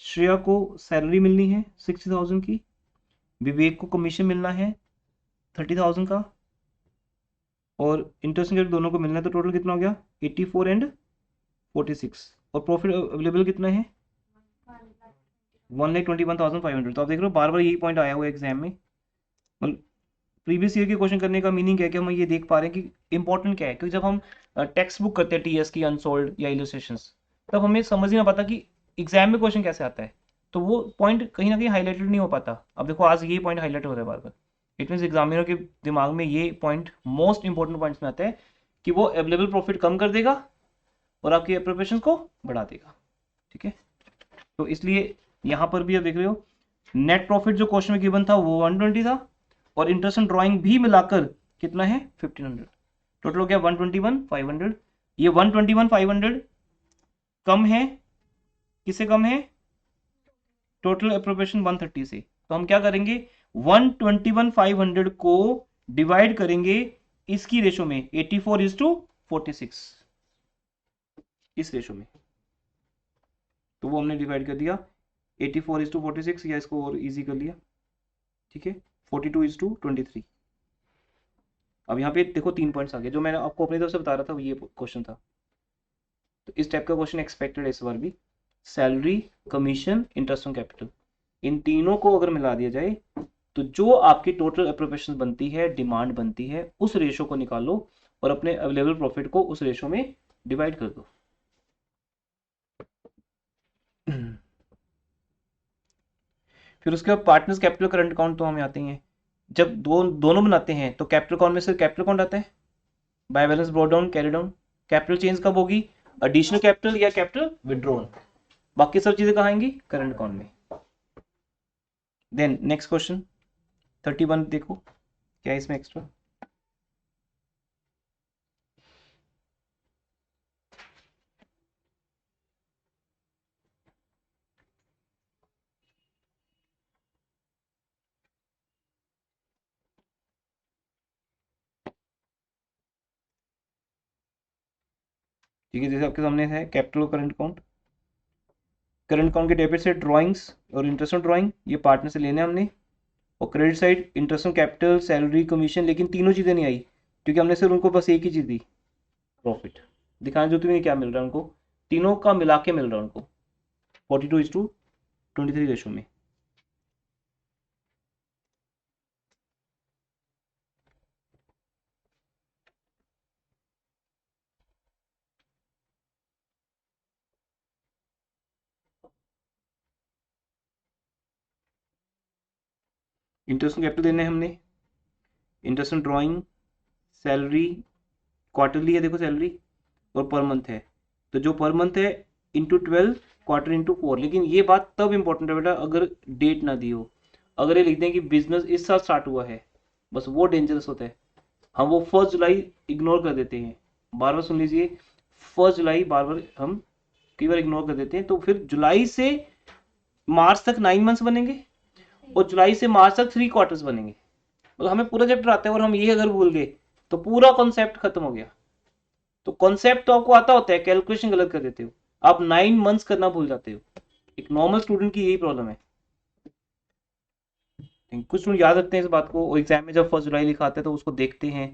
[SPEAKER 1] श्रेया को सैलरी मिलनी है 60,000 की, विवेक को कमीशन मिलना है 30,000 का, और इंटरेस्ट रेट दोनों को मिलना है, तो टोटल कितना हो गया 84 एंड 46। और प्रॉफिट अवेलेबल कितना है 1,21,500। तो आप देख रहे हो बार बार यही पॉइंट आया हुआ है एग्जाम में। मतलब प्रीवियस ईयर के क्वेश्चन करने का मीनिंग क्या है कि हम ये देख पा रहे हैं कि इंपॉर्टेंट क्या है, क्योंकि जब हम टेक्स्ट बुक करते हैं टीएस की अनसोल्ड या इलस्ट्रेशंस, तब हमें समझ नहीं पाता कि एग्जाम में क्वेश्चन कैसे आता है, तो वो पॉइंट कहीं ना कहीं हाईलाइटेड नहीं हो पाता। अब देखो आज ये पॉइंट हाईलाइट हो रहा है बार बार, इट मीन एग्जामिनर के दिमाग में ये पॉइंट मोस्ट इंपॉर्टेंट पॉइंट्स में आता है कि वो अवेलेबल प्रॉफिट कम कर देगा और आपकी प्रिपरेशन को बढ़ा देगा, ठीक है। तो इसलिए यहाँ पर भी आप देख रहे हो नेट प्रॉफिट जो क्वेश्चन में गिवन था वो 120 था, और इंटरेस्ट एंड ड्राइंग भी मिलाकर कितना है 1500, टोटल हो गया 121,500। ये 121,500 कम है किससे कम है? टोटल अप्रोप्रिएशन 130 से। तो हम क्या करेंगे, 121,500 को डिवाइड करेंगे इसकी रेशो में 84:46, इस रेशो में। तो वो हमने डिवाइड कर दिया 84:46, या इसको और इजी कर लिया, ठीक है, 42:23। अब यहाँ पे देखो 3 पॉइंट्स आ गए, जो मैंने आपको अपनी तरफ से बता रहा था वो ये क्वेश्चन था। तो इस टाइप का क्वेश्चन एक्सपेक्टेड है इस बार भी। Salary, commission, interest on capital, इन तीनों को अगर मिला दिया जाए तो जो आपकी टोटल अप्रोप्रिएशन बनती है, डिमांड बनती है, उस रेशो को निकालो और अपने अवेलेबल प्रॉफिट को उस रेशो में डिवाइड कर दो। फिर उसके बाद पार्टनर्स कैपिटल करंट अकाउंट तो हमें आते हैं। जब दोनों बनाते हैं तो कैपिटल अकाउंट में से कैपिटल अकाउंट आता है, by balance brought down, carry down. Capital change कब होगी? एडिशनल कैपिटल या कैपिटल विड्रॉन। बाकी सब चीजें कहाँ आएंगी? करंट अकाउंट में। देन नेक्स्ट क्वेश्चन 31 देखो क्या है इसमें एक्स्ट्रा। ठीक है, जैसे आपके सामने है कैपिटल और करंट अकाउंट। करंट अकाउंट के डेबिट से ड्राइंग्स और इंटरेस्ट ऑन ड्राइंग, ये पार्टनर से लेने हमने। और credit side interest on capital, salary, commission, लेकिन तीनों चीज़ें नहीं आई क्योंकि हमने सिर्फ उनको बस एक ही चीज़ दी, प्रॉफिट। दिखाने जो तुम्हें क्या मिल रहा है उनको, तीनों का मिला के मिल रहा है उनको 42:23 रेशो में। इंटरेस्ट ऑन कैपिटल देने हमने, interest on drawing, salary quarterly है, देखो सैलरी, और पर मंथ है। तो जो पर मंथ है इंटू 12, क्वार्टर इंटू 4। लेकिन ये बात तब इंपॉर्टेंट है बेटा अगर डेट ना दी हो। अगर ये लिख दें कि बिजनेस इस साल स्टार्ट हुआ है, बस वो डेंजरस होता है। हम वो 1 जुलाई इग्नोर कर देते हैं। बार बार सुन लीजिए, 1 जुलाई बार बार हम कई बार इग्नोर कर देते हैं। तो फिर जुलाई से मार्च तक 9 मंथ्स बनेंगे और जुलाई से मार्च तक 3 क्वार्टर्स बनेंगे। मतलब हमें पूरा चैप्टर आता है और हम ये अगर भूल गए तो पूरा कॉन्सेप्ट खत्म हो गया। तो कॉन्सेप्ट तो आपको आता होता है, कैलकुलेशन गलत कर देते हो आप, 9 मंथ्स करना भूल जाते हो। एक नॉर्मल स्टूडेंट की यही प्रॉब्लम है। कुछ स्टूडेंट याद रखते हैं इस बात को और एग्जाम में जब 1 जुलाई लिखा आता है तो उसको देखते हैं,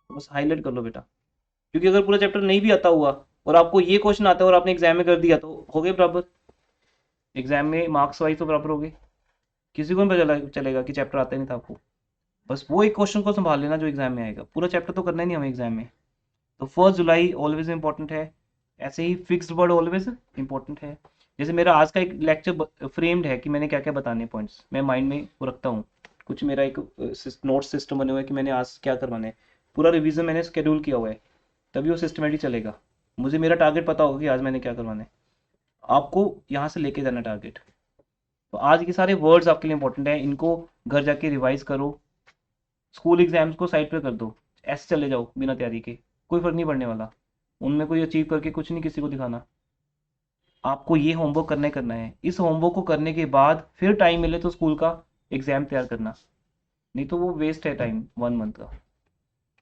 [SPEAKER 1] तो बस हाईलाइट कर लो बेटा। क्योंकि अगर पूरा चैप्टर नहीं भी आता हुआ और आपको ये क्वेश्चन आता है और आपने एग्जाम में कर दिया तो हो गए बराबर, एग्जाम में मार्क्स वाइज तो बराबर हो गए। किसी को नहीं पता चलेगा कि चैप्टर आता ही नहीं था आपको। बस वो एक क्वेश्चन को संभाल लेना जो एग्जाम में आएगा, पूरा चैप्टर तो करना ही नहीं हमें एग्जाम में। तो 1 जुलाई ऑलवेज इंपॉर्टेंट है। ऐसे ही फिक्स्ड वर्ड ऑलवेज इंपॉर्टेंट है। जैसे मेरा आज का एक लेक्चर फ्रेम्ड है कि मैंने क्या क्या बताने पॉइंट्स, मैं माइंड में वो रखता हूँ। कुछ मेरा एक नोट सिस्टम बने हुआ है कि मैंने आज क्या करवाना है, पूरा रिवीजन मैंने शेड्यूल किया हुआ है, तभी वो सिस्टमेटिक चलेगा। मुझे मेरा टारगेट पता होगा कि आज मैंने क्या करवाना है, आपको यहाँ से लेके जाना टारगेट। तो आज के सारे वर्ड्स आपके लिए इंपॉर्टेंट है, इनको घर जाके रिवाइज करो। स्कूल एग्जाम्स को साइड पे कर दो, ऐसे चले जाओ बिना तैयारी के, कोई फर्क नहीं पड़ने वाला। उनमें कोई अचीव करके कुछ नहीं किसी को दिखाना। आपको ये होमवर्क करना ही करना है। इस होमवर्क को करने के बाद फिर टाइम मिले तो स्कूल का एग्जाम तैयार करना, नहीं तो वो वेस्ट है टाइम 1 मंथ का।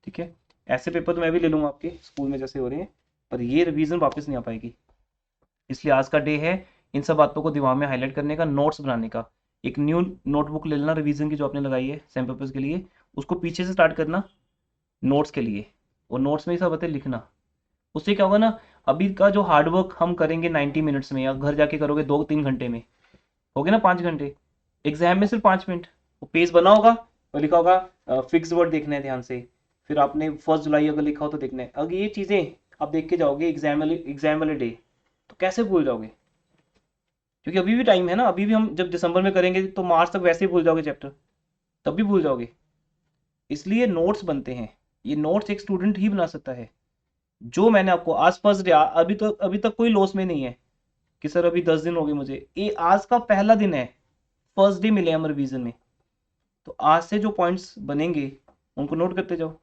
[SPEAKER 1] ठीक है, ऐसे पेपर तो मैं भी ले लूंगा आपके स्कूल में जैसे हो रहे हैं, पर ये रिवीजन वापस नहीं आ पाएगी। इसलिए आज का डे है इन सब बातों को दिमाग में हाईलाइट करने का, नोट्स बनाने का। एक न्यू नोटबुक ले लेना रिवीजन की जो आपने लगाई है सेम पेपर्स के लिए, उसको पीछे से स्टार्ट करना नोट्स के लिए, और नोट्स में ही सब बातें लिखना। उससे क्या होगा ना, अभी का जो हार्डवर्क हम करेंगे 90 मिनट्स में, या घर जाके करोगे 2-3 घंटे में, हो गए ना 5 घंटे, एग्जाम में सिर्फ 5 मिनट। वो पेज बना होगा और लिखा होगा फिक्स वर्ड देखना है ध्यान से, फिर आपने 1 जुलाई अगर लिखा हो तो देखना है। अगर ये चीज़ें आप देख के जाओगे एग्जाम वाले डे, तो कैसे भूल जाओगे? क्योंकि अभी भी टाइम है ना, अभी भी हम जब दिसंबर में करेंगे तो मार्च तक वैसे ही भूल जाओगे चैप्टर, तब भी भूल जाओगे। इसलिए नोट्स बनते हैं, ये नोट्स एक स्टूडेंट ही बना सकता है। जो मैंने आपको आज फर्स्ट डे, अभी तक कोई लॉस में नहीं है कि सर अभी 10 दिन हो गए मुझे, ये आज का पहला दिन है, फर्स्ट डे मिले हम रिवीजन में। तो आज से जो पॉइंट्स बनेंगे उनको नोट करते जाओ।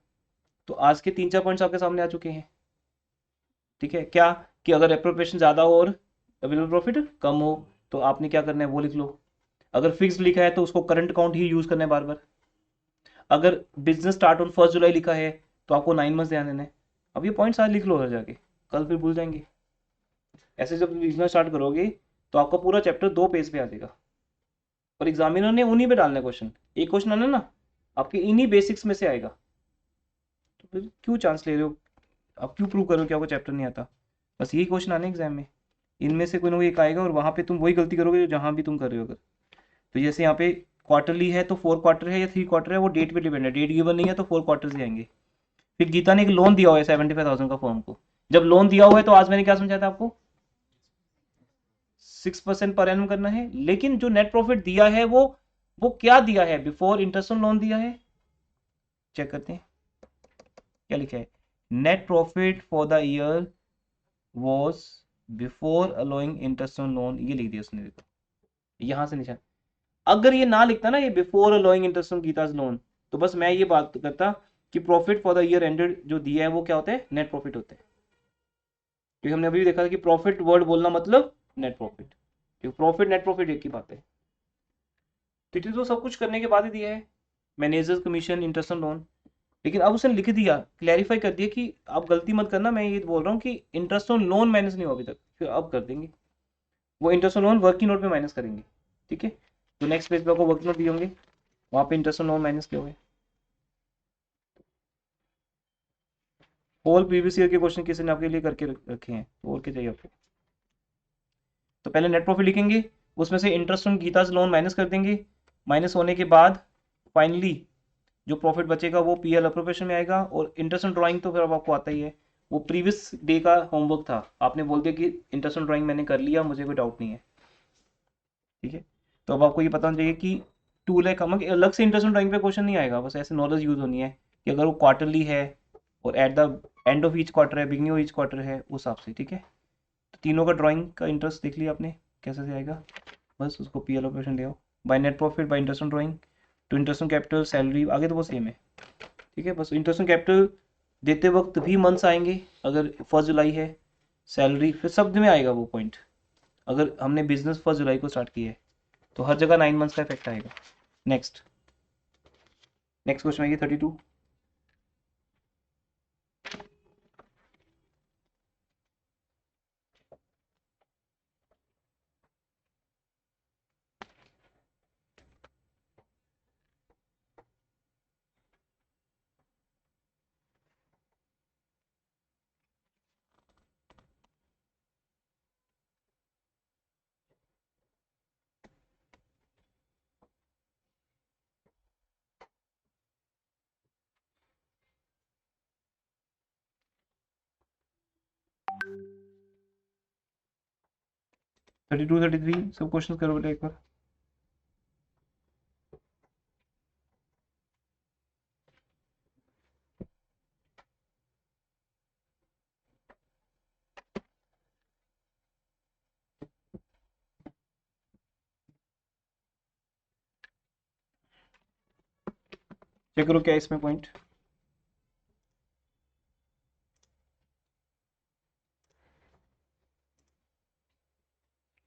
[SPEAKER 1] तो आज के 3-4 पॉइंट्स आपके सामने आ चुके हैं। ठीक है, क्या कि अगर अप्रोप्रिएशन ज़्यादा हो और अवेलेबल प्रॉफिट कम हो तो आपने क्या करना है वो लिख लो। अगर फिक्स लिखा है तो उसको करंट अकाउंट ही यूज करना है बार बार। अगर बिजनेस स्टार्ट ऑन 1 जुलाई लिखा है तो आपको 9 मंथ ध्यान देना है। अब ये पॉइंट्स आज लिख लो हर जाके, कल फिर भूल जाएंगे। ऐसे जब लिखना स्टार्ट करोगे तो आपका पूरा चैप्टर 2 पेज पे आ जाएगा और एग्जामिनर ने उन्हीं पे डालना क्वेश्चन। एक क्वेश्चन आना ना आपके इन्हीं बेसिक्स में से आएगा, तो फिर क्यों चांस ले रहे हो, आप क्यों प्रूव कर रहे हो कि आपको चैप्टर नहीं आता। बस यही क्वेश्चन आने एग्जाम में, इनमें से कोई ना कोई एक आएगा और वहां पे तुम वही गलती करोगे जो जहां भी तुम कर रहे हो। अगर तो जैसे यहाँ पे क्वार्टरली है तो 4 क्वार्टर है या 3 क्वार्टर है, वो डेट पे डिपेंड है। डेट गिवन नहीं है तो 4 क्वार्टर्स ही आएंगे। फिर गीता ने एक लोन दिया हुआ है 75,000 का फॉर्म को। जब लोन दिया हुआ है तो आज मैंने क्या समझाया था आपको, 6% पर एनम करना है। लेकिन जो नेट प्रॉफिट दिया है वो क्या दिया है, बिफोर इंटरेस्ट ऑन लोन दिया है। चेक करते हैं क्या लिखा है, net profit for the year was before allowing interest on loan, ये लिख दिया उसने। देखो यहां से निशान, अगर ये ना लिखता ना ये before allowing interest on Geeta's loan, तो बस मैं ये बात करता कि profit for the year ended जो दिया है वो क्या होता है, नेट प्रॉफिट होता है। क्योंकि हमने अभी भी देखा था कि प्रॉफिट वर्ड बोलना मतलब नेट प्रॉफिट, क्योंकि प्रॉफिट नेट प्रॉफिट एक ही बात है। तो सब कुछ करने के बाद ही दिया है, managers commission interest on loan. लेकिन अब उसने लिख दिया, क्लैरिफाई कर दिया कि आप गलती मत करना, मैं ये बोल रहा हूँ कि इंटरेस्ट ऑन लोन माइनस नहीं हुआ अभी तक, फिर अब कर देंगे वो interest on loan working note पे माइनस करेंगे। ठीक है, तो नेक्स्ट पेज पे आपको वर्किंग नोट दिए होंगे, वहां पे इंटरेस्ट ऑन लोन माइनस किए हुए। होल प्रीवियस ईयर के क्वेश्चन किसी ने आपके लिए करके रखे हैं, तो और क्या चाहिए आपको। तो पहले नेट प्रॉफिट लिखेंगे, उसमें से interest on Geeta's loan minus कर देंगे। माइनस होने के बाद फाइनली जो प्रॉफिट बचेगा वो पीएल अप्रोप्रिएशन में आएगा। और इंटरेस्ट ऑन ड्राइंग तो फिर अब आपको आता ही है, वो प्रीवियस डे का होमवर्क था, आपने बोल दिया कि इंटरेस्ट ऑन ड्राइंग मैंने कर लिया, मुझे कोई डाउट नहीं है। ठीक है, तो अब आपको ये पता होना चाहिए कि 2 लाख हम अलग से इंटरेस्ट ऑन ड्राइंग पे क्वेश्चन नहीं आएगा, बस ऐसे नॉलेज यूज होनी है कि अगर वो क्वार्टरली है और at the end of each quarter है, बिगनिंग ऑफ ईच क्वार्टर है, उस हिसाब से। ठीक है, तो तीनों का ड्राइंग का इंटरेस्ट देख लिया आपने कैसे से आएगा, बस उसको पीएल ऑपरेशन ले आओ। By net profit, by interest on drawing, to interest on capital, salary, आगे तो वो सेम है। ठीक है, बस इंटरेस्ट ऑन कैपिटल देते वक्त भी मंथ्स आएंगे, अगर 1 जुलाई है। सैलरी फिर सब में आएगा वो पॉइंट, अगर हमने बिजनेस 1 जुलाई को स्टार्ट किया है तो हर जगह 9 मंथ्स का इफेक्ट आएगा। नेक्स्ट नेक्स्ट क्वेश्चन आइए 32। थर्टी टू 33 सब क्वेश्चन करो बेटा एक बार। चेक करो क्या है इसमें पॉइंट।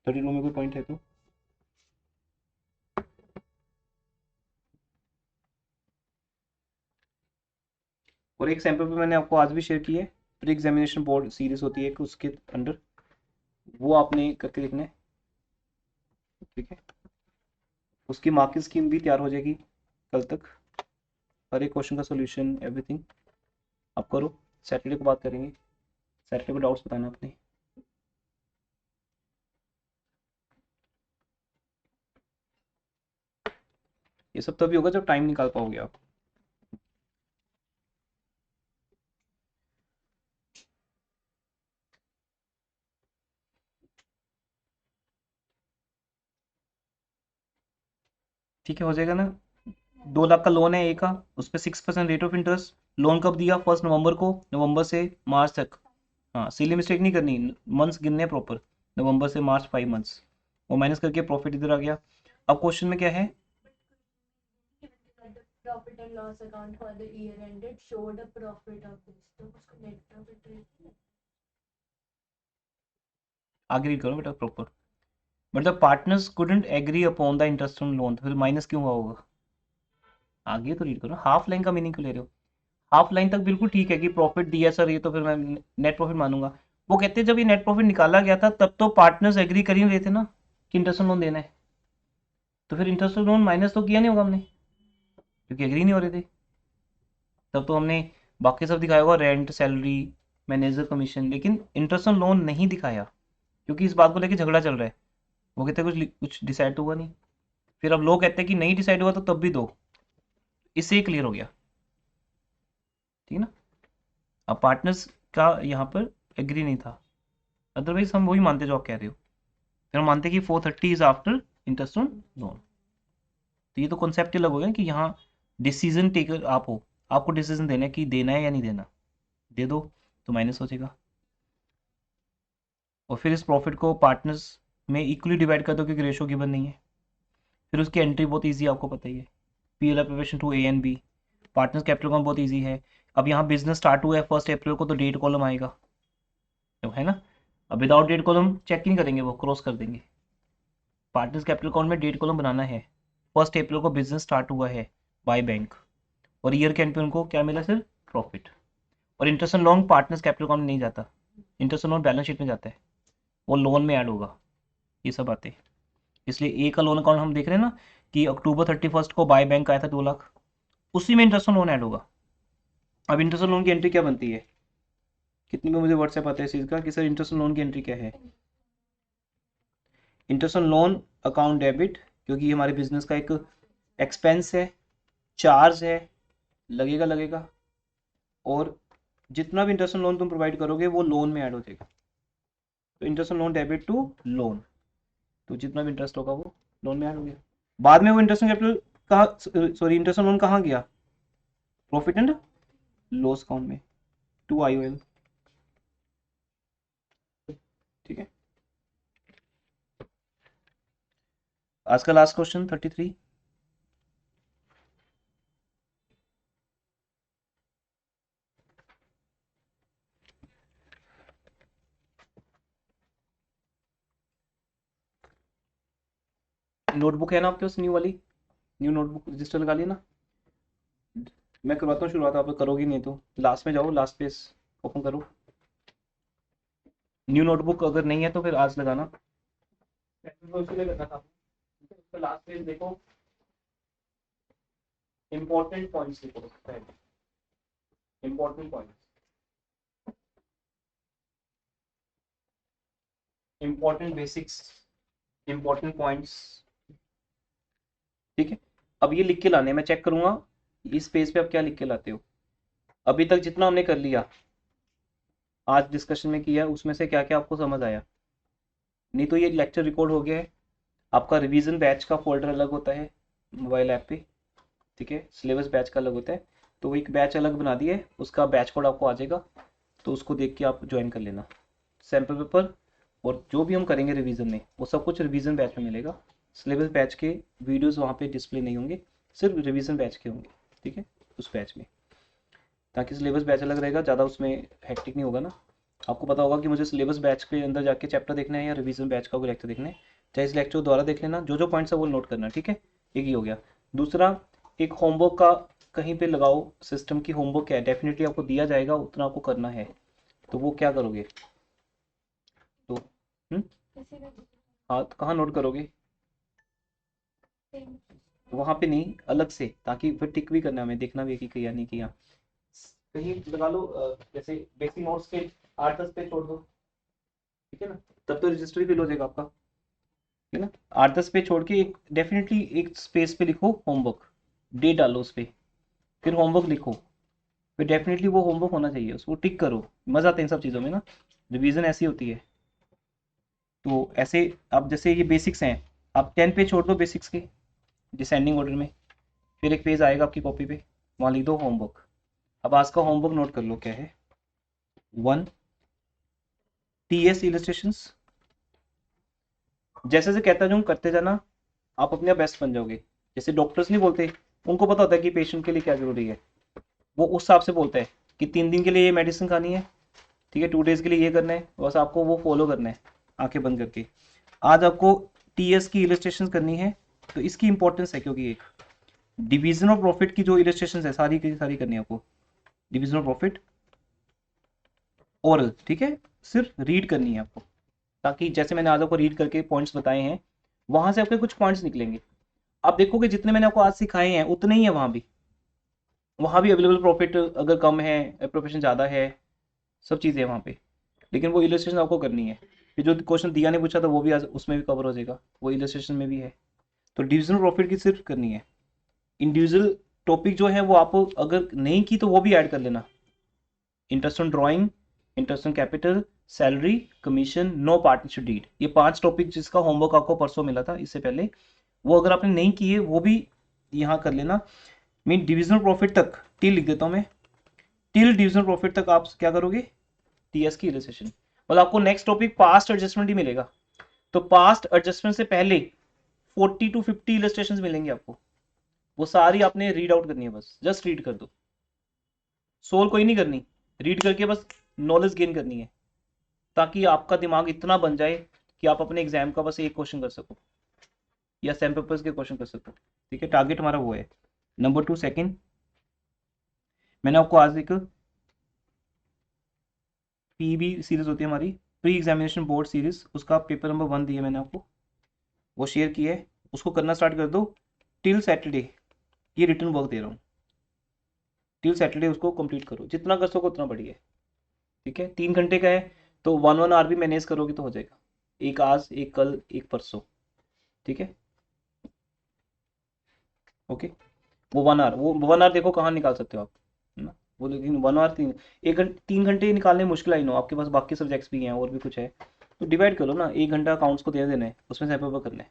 [SPEAKER 1] 32 में कोई पॉइंट है तो और एक सैंपल पे मैंने आपको आज भी शेयर किया है, प्री एग्जामिनेशन बोर्ड सीरीज होती है उसके अंडर, वो आपने करके देखना है। ठीक है, उसकी मार्किंग स्कीम भी तैयार हो जाएगी कल तक, हर एक क्वेश्चन का सोल्यूशन एवरीथिंग आप करो। सैटरडे को बात करेंगे, सैटरडे को डाउट्स बताना अपने। ये सब तभी होगा जब टाइम निकाल पाओगे आप। ठीक है, हो जाएगा ना। 2 लाख का लोन है ए का, उस पर 6% रेट ऑफ इंटरेस्ट। लोन कब दिया, 1 नवंबर को, नवंबर से मार्च तक। हाँ, सिली मिस्टेक नहीं करनी, मंथ्स गिनने प्रॉपर, नवंबर से मार्च 5 मंथ्स। वो माइनस करके प्रॉफिट इधर आ गया। अब क्वेश्चन में क्या है,
[SPEAKER 4] The profit and loss account for the year ended showed a profit of this, तो उसको net profit रहती है।
[SPEAKER 1] आगे रीड करो बेटा proper. But the partners couldn't agree upon the interest on loan, फिर माइनस क्यों हुआ होगा? आगे तो रीड करो, हाफ लाइन का मीनिंग क्यों ले रहे हो? हाफ लाइन तक बिल्कुल ठीक है कि प्रॉफिट दिया सर, ये तो फिर मैं नेट प्रॉफिट मानूंगा। वो कहते हैं जब ये नेट प्रॉफिट निकाला गया था तब तो पार्टनर्स एग्री कर ही रहे थे ना कि इंटरेस्ट ऑन लोन देना है, तो फिर इंटरेस्ट ऑन लोन माइनस तो किया नहीं होगा हमने, क्योंकि एग्री नहीं हो रहे थे। तब तो हमने बाकी सब दिखाया होगा, रेंट, सैलरी, मैनेजर कमीशन, लेकिन इंटरेस्ट ऑन लोन नहीं दिखाया क्योंकि इस बात को लेकर झगड़ा चल रहा है। वो कहते हैं कुछ डिसाइड हुआ नहीं, फिर अब लोग कहते हैं कि नहीं डिसाइड हुआ तो तब भी दो, इससे ही क्लियर हो गया, ठीक है ना। अब पार्टनर्स का यहाँ पर एग्री नहीं था, अदरवाइज हम वही मानते जो आप कह रहे हो, फिर हम मानते कि 430 is after interest on loan. तो ये तो कॉन्सेप्ट अलग हो गया कि यहाँ डिसीजन टेकर आप हो, आपको डिसीजन देना है कि देना है या नहीं देना, दे दो तो माइनस हो जाएगा। और फिर इस प्रॉफिट को पार्टनर्स में इक्वली डिवाइड कर दो क्योंकि रेशो गिवन नहीं है। फिर उसकी एंट्री बहुत ईजी, आपको पता ही है, PL application to A and B, partners capital account बहुत ईजी है। अब यहाँ बिजनेस स्टार्ट हुआ है 1 अप्रैल को, तो डेट कॉलम आएगा, तो है ना। अब विदाउट डेट कॉलम चेक नहीं करेंगे, वो क्रॉस कर देंगे। पार्टनर्स कैपिटल अकाउंट में डेट कॉलम बनाना है, 1 अप्रैल को बिजनेस स्टार्ट हुआ है बाय बैंक, और ईयर के एंड पे उनको क्या मिला सर? प्रॉफिट। और interest on loan partners capital account में नहीं जाता, interest on loan balance sheet में जाता है, वो लोन में ऐड होगा, ये सब बातें। इसलिए ए का लोन अकाउंट हम देख रहे हैं ना कि अक्टूबर 31 को बाय बैंक आया था 2 लाख, उसी में इंटरेस्ट ऑन लोन ऐड होगा। अब इंटरेस्ट ऑन लोन की एंट्री क्या बनती है? कितनी में मुझे व्हाट्सएप आता है इस चीज़ का कि सर इंटरेस्ट ऑन लोन की एंट्री क्या है? Interest on loan account debit, क्योंकि हमारे बिजनेस का एक एक्सपेंस है, चार्ज है, लगेगा, और जितना भी इंटरेस्ट ऑन लोन तुम प्रोवाइड करोगे वो लोन में ऐड हो जाएगा। तो interest on loan debit to loan, तो जितना भी इंटरेस्ट होगा वो लोन में ऐड हो गया। बाद में वो इंटरेस्ट ऑन कैपिटल कहाँ, सॉरी इंटरेस्ट ऑन लोन कहाँ गया? प्रॉफिट एंड लॉस अकाउंट में, टू IOL, ठीक है। आज का लास्ट क्वेश्चन 33। नोटबुक है ना आपके पास, न्यू वाली, न्यू नोटबुक रजिस्टर लगा लिया ना। मैं करवाता हूँ शुरुआत, आप लोग करोगे नहीं तो लास्ट में जाओ, लास्ट पेज ओपन करो। न्यू नोटबुक अगर नहीं है तो फिर आज लगाना, लास्ट पेज देखो, इंपॉर्टेंट पॉइंट्स लिखो, important points, important basics, important points, ठीक है। अब ये लिख के लाने, मैं चेक करूंगा इस पेज पे आप क्या लिख के लाते हो। अभी तक जितना हमने कर लिया, आज डिस्कशन में किया, उसमें से क्या क्या आपको समझ आया। नहीं तो ये लेक्चर रिकॉर्ड हो गया है, आपका रिवीजन बैच का फोल्डर अलग होता है मोबाइल ऐप पे, ठीक है, सिलेबस बैच का अलग होता है, तो एक बैच अलग बना दिया है, उसका बैच कोड आपको आ जाएगा, तो उसको देख के आप ज्वाइन कर लेना। सैम्पल पेपर और जो भी हम करेंगे रिवीजन में वो सब कुछ रिवीजन बैच में मिलेगा। सिलेबस बैच के वीडियोस वहाँ पे डिस्प्ले नहीं होंगे, सिर्फ रिवीजन बैच के होंगे, ठीक है, उस बैच में, ताकि सिलेबस बैच अलग रहेगा, ज़्यादा उसमें हेक्टिक नहीं होगा ना। आपको पता होगा कि मुझे सिलेबस बैच के अंदर जाके चैप्टर देखना है या रिवीजन बैच का कोई लेक्चर देखना है, चाहे इस लेक्चर द्वारा देख लेना, जो जो पॉइंट्स है वो नोट करना, ठीक है। एक ही हो गया। दूसरा, एक होमवर्क का कहीं पे लगाओ सिस्टम की, होमवर्क क्या है, डेफिनेटली आपको दिया जाएगा, उतना आपको करना है, तो वो क्या करोगे? तो हाँ, तो कहाँ नोट करोगे? वहाँ पे नहीं, अलग से, ताकि फिर टिक भी करना, हमें देखना भी है कि किया नहीं किया। कहीं लगा लो, जैसे बेसिक नोट्स के 8-10 पेज छोड़ दो, ठीक है ना, तब तो रजिस्टर ही फिल हो जाएगा आपका, ठीक है ना। 8-10 पेज छोड़ के एक डेफिनेटली एक स्पेस पे लिखो होमवर्क, डे डालो उस पर, फिर होमवर्क लिखो, फिर डेफिनेटली वो होमवर्क होना चाहिए, उसको टिक करो। मजा आता है इन सब चीज़ों में ना, रिवीजन ऐसी होती है। तो ऐसे आप, जैसे ये बेसिक्स हैं, आप 10 पेज छोड़ दो बेसिक्स के डिसेंडिंग ऑर्डर में, फिर एक पेज आएगा आपकी कॉपी पे, वहाँ लिख दो होमवर्क। अब आज का होमवर्क नोट कर लो क्या है। 1, TS इलस्ट्रेशंस, जैसे से कहता जाऊँ करते जाना, आप अपने बेस्ट बन जाओगे। जैसे डॉक्टर्स नहीं बोलते, उनको पता होता है कि पेशेंट के लिए क्या जरूरी है, वो उस हिसाब से बोलता है कि 3 दिन के लिए ये मेडिसिन खानी है, ठीक है, 2 डेज के लिए ये करना है, बस आपको वो फॉलो करना है। आंखें बंद करके। आज आपको टीएस की इलस्ट्रेशन करनी है, तो इसकी इंपॉर्टेंस है, क्योंकि एक डिवीजन ऑफ प्रॉफिट की जो इलस्ट्रेशन है सारी की सारी करनी है आपको, डिवीजन ऑफ प्रॉफिट ओरल, ठीक है, सिर्फ रीड करनी है आपको, ताकि जैसे मैंने आज आपको रीड करके पॉइंट्स बताए हैं वहां से आपके कुछ पॉइंट्स निकलेंगे। आप देखोगे जितने मैंने आपको आज सिखाए हैं उतने ही है वहां भी अवेलेबल प्रॉफिट अगर कम है, प्रोफेशन ज़्यादा है, सब चीज़ें हैं वहाँ पे, लेकिन वो इलस्ट्रेशन आपको करनी है। फिर जो क्वेश्चन दिया नहीं पूछा था वो भी आज उसमें भी कवर हो जाएगा, वो इलस्ट्रेशन में भी है। तो डिविजनल प्रॉफिट की सिर्फ करनी है। इंडिविजुअल टॉपिक जो है वो आप अगर नहीं की तो वो भी ऐड कर लेना, interest on drawing, interest on capital, salary, commission, no partnership deed, ये 5 टॉपिक जिसका होमवर्क आपको परसों मिला था इससे पहले, वो अगर आपने नहीं किए वो भी यहाँ कर लेना। मीन डिविजनल प्रॉफिट तक टिल लिख देता हूँ मैं, टिल डिविजनल प्रॉफिट तक आप क्या करोगे, टीएस की इलस्ट्रेशन। मतलब आपको नेक्स्ट टॉपिक पास्ट एडजस्टमेंट ही मिलेगा, तो पास्ट एडजस्टमेंट से पहले 40 to 50 इलस्ट्रेशन मिलेंगे आपको, वो सारी आपने रीड आउट करनी है, बस जस्ट रीड कर दो, सोल्व कोई नहीं करनी, रीड करके बस नॉलेज गेन करनी है, ताकि आपका दिमाग इतना बन जाए कि आप अपने एग्जाम का बस एक क्वेश्चन कर सको या सेम पेपर्स के क्वेश्चन कर सको, ठीक है, टारगेट हमारा वो है। नंबर 2 सेकंड, मैंने आपको आज एक पीबी सीरीज होती है हमारी, प्री एग्जामिनेशन बोर्ड सीरीज, उसका पेपर नंबर 1 दिया मैंने आपको, वो शेयर किया है, उसको करना स्टार्ट कर दो टिल सैटरडे, ये रिटर्न वर्क दे रहा हूँ, टिल सैटरडे उसको कंप्लीट करो, जितना कर सको उतना बढ़िया है, ठीक है। 3 घंटे का है तो 1 आवर भी मैनेज करोगे तो हो जाएगा, एक आज, एक कल, एक परसों, ठीक है, ओके। वो 1 आवर, वो 1 आवर देखो कहाँ निकाल सकते हो आप, है ना, वो, लेकिन 1 आवर 3 घंटे निकालने मुश्किल आई नो, आपके पास बाकी सब्जेक्ट्स भी हैं और भी कुछ है, तो डिवाइड कर लो ना, 1 घंटा अकाउंट्स को दे देना है, उसमें से पेपर करना है,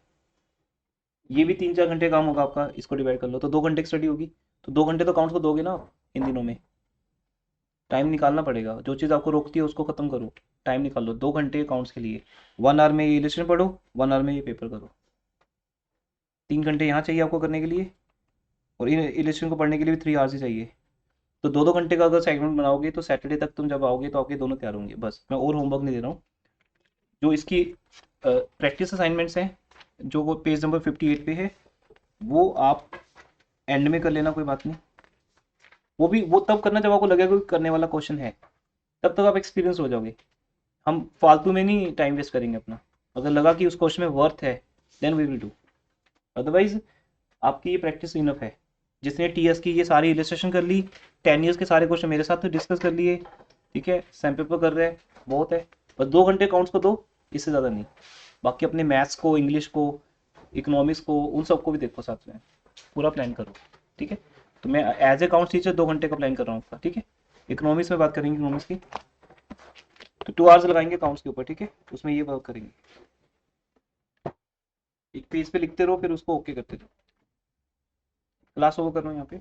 [SPEAKER 1] ये भी 3-4 घंटे काम होगा आपका, इसको डिवाइड कर लो तो 2 घंटे की स्टडी होगी, तो 2 घंटे तो अकाउंट्स को दोगे ना आप इन दिनों में, टाइम निकालना पड़ेगा, जो चीज़ आपको रोकती है उसको खत्म करो, टाइम निकाल लो 2 घंटे अकाउंट्स के लिए, 1 आवर में ये लेसन पढ़ो, 1 आवर में ये पेपर करो, 3 घंटे यहाँ चाहिए आपको करने के लिए, और इन इलेक्शन को पढ़ने के लिए भी 3 आवर्स ही चाहिए, तो 2-2 घंटे का अगर सेगमेंट बनाओगे तो सैटरडे तक तुम जब आओगे तो आपके दोनों तैयार होंगे, बस मैं और होमवर्क नहीं दे रहा हूँ। जो इसकी प्रैक्टिस असाइनमेंट्स हैं जो वो पेज नंबर 58 पे है, वो आप एंड में कर लेना, कोई बात नहीं, वो भी वो तब करना जब आपको लगेगा कि करने वाला क्वेश्चन है, तब तक आप एक्सपीरियंस हो जाओगे। हम फालतू में नहीं टाइम वेस्ट करेंगे अपना, अगर लगा कि उस क्वेश्चन में वर्थ है then we will do, otherwise आपकी ये प्रैक्टिस इनफ है। जिसने टीएस की ये सारी इलस्ट्रेशन कर ली, 10 ईयर्स के सारे क्वेश्चन मेरे साथ डिस्कस कर लिए, ठीक है, सैम पेपर कर रहे हैं, बहुत है, बस 2 घंटे अकाउंट्स को दो, इससे ज़्यादा नहीं। बाकी अपने मैथ्स को, इंग्लिश को, इकोनॉमिक्स को, उन सबको भी देखो साथ में, पूरा प्लान करो, ठीक है। तो मैं एज ए अकाउंट्स टीचर 2 घंटे का प्लान कर रहा हूँ आपका, ठीक है। इकोनॉमिक्स में बात करेंगे, इकोनॉमिक्स की तो 2 आवर्स लगाएंगे अकाउंट्स के ऊपर, ठीक है, उसमें ये वर्क करेंगे, एक पेज पे लिखते रहो फिर उसको ओके करते रहो। क्लास ओवर कर रहा हूँ यहाँ पे।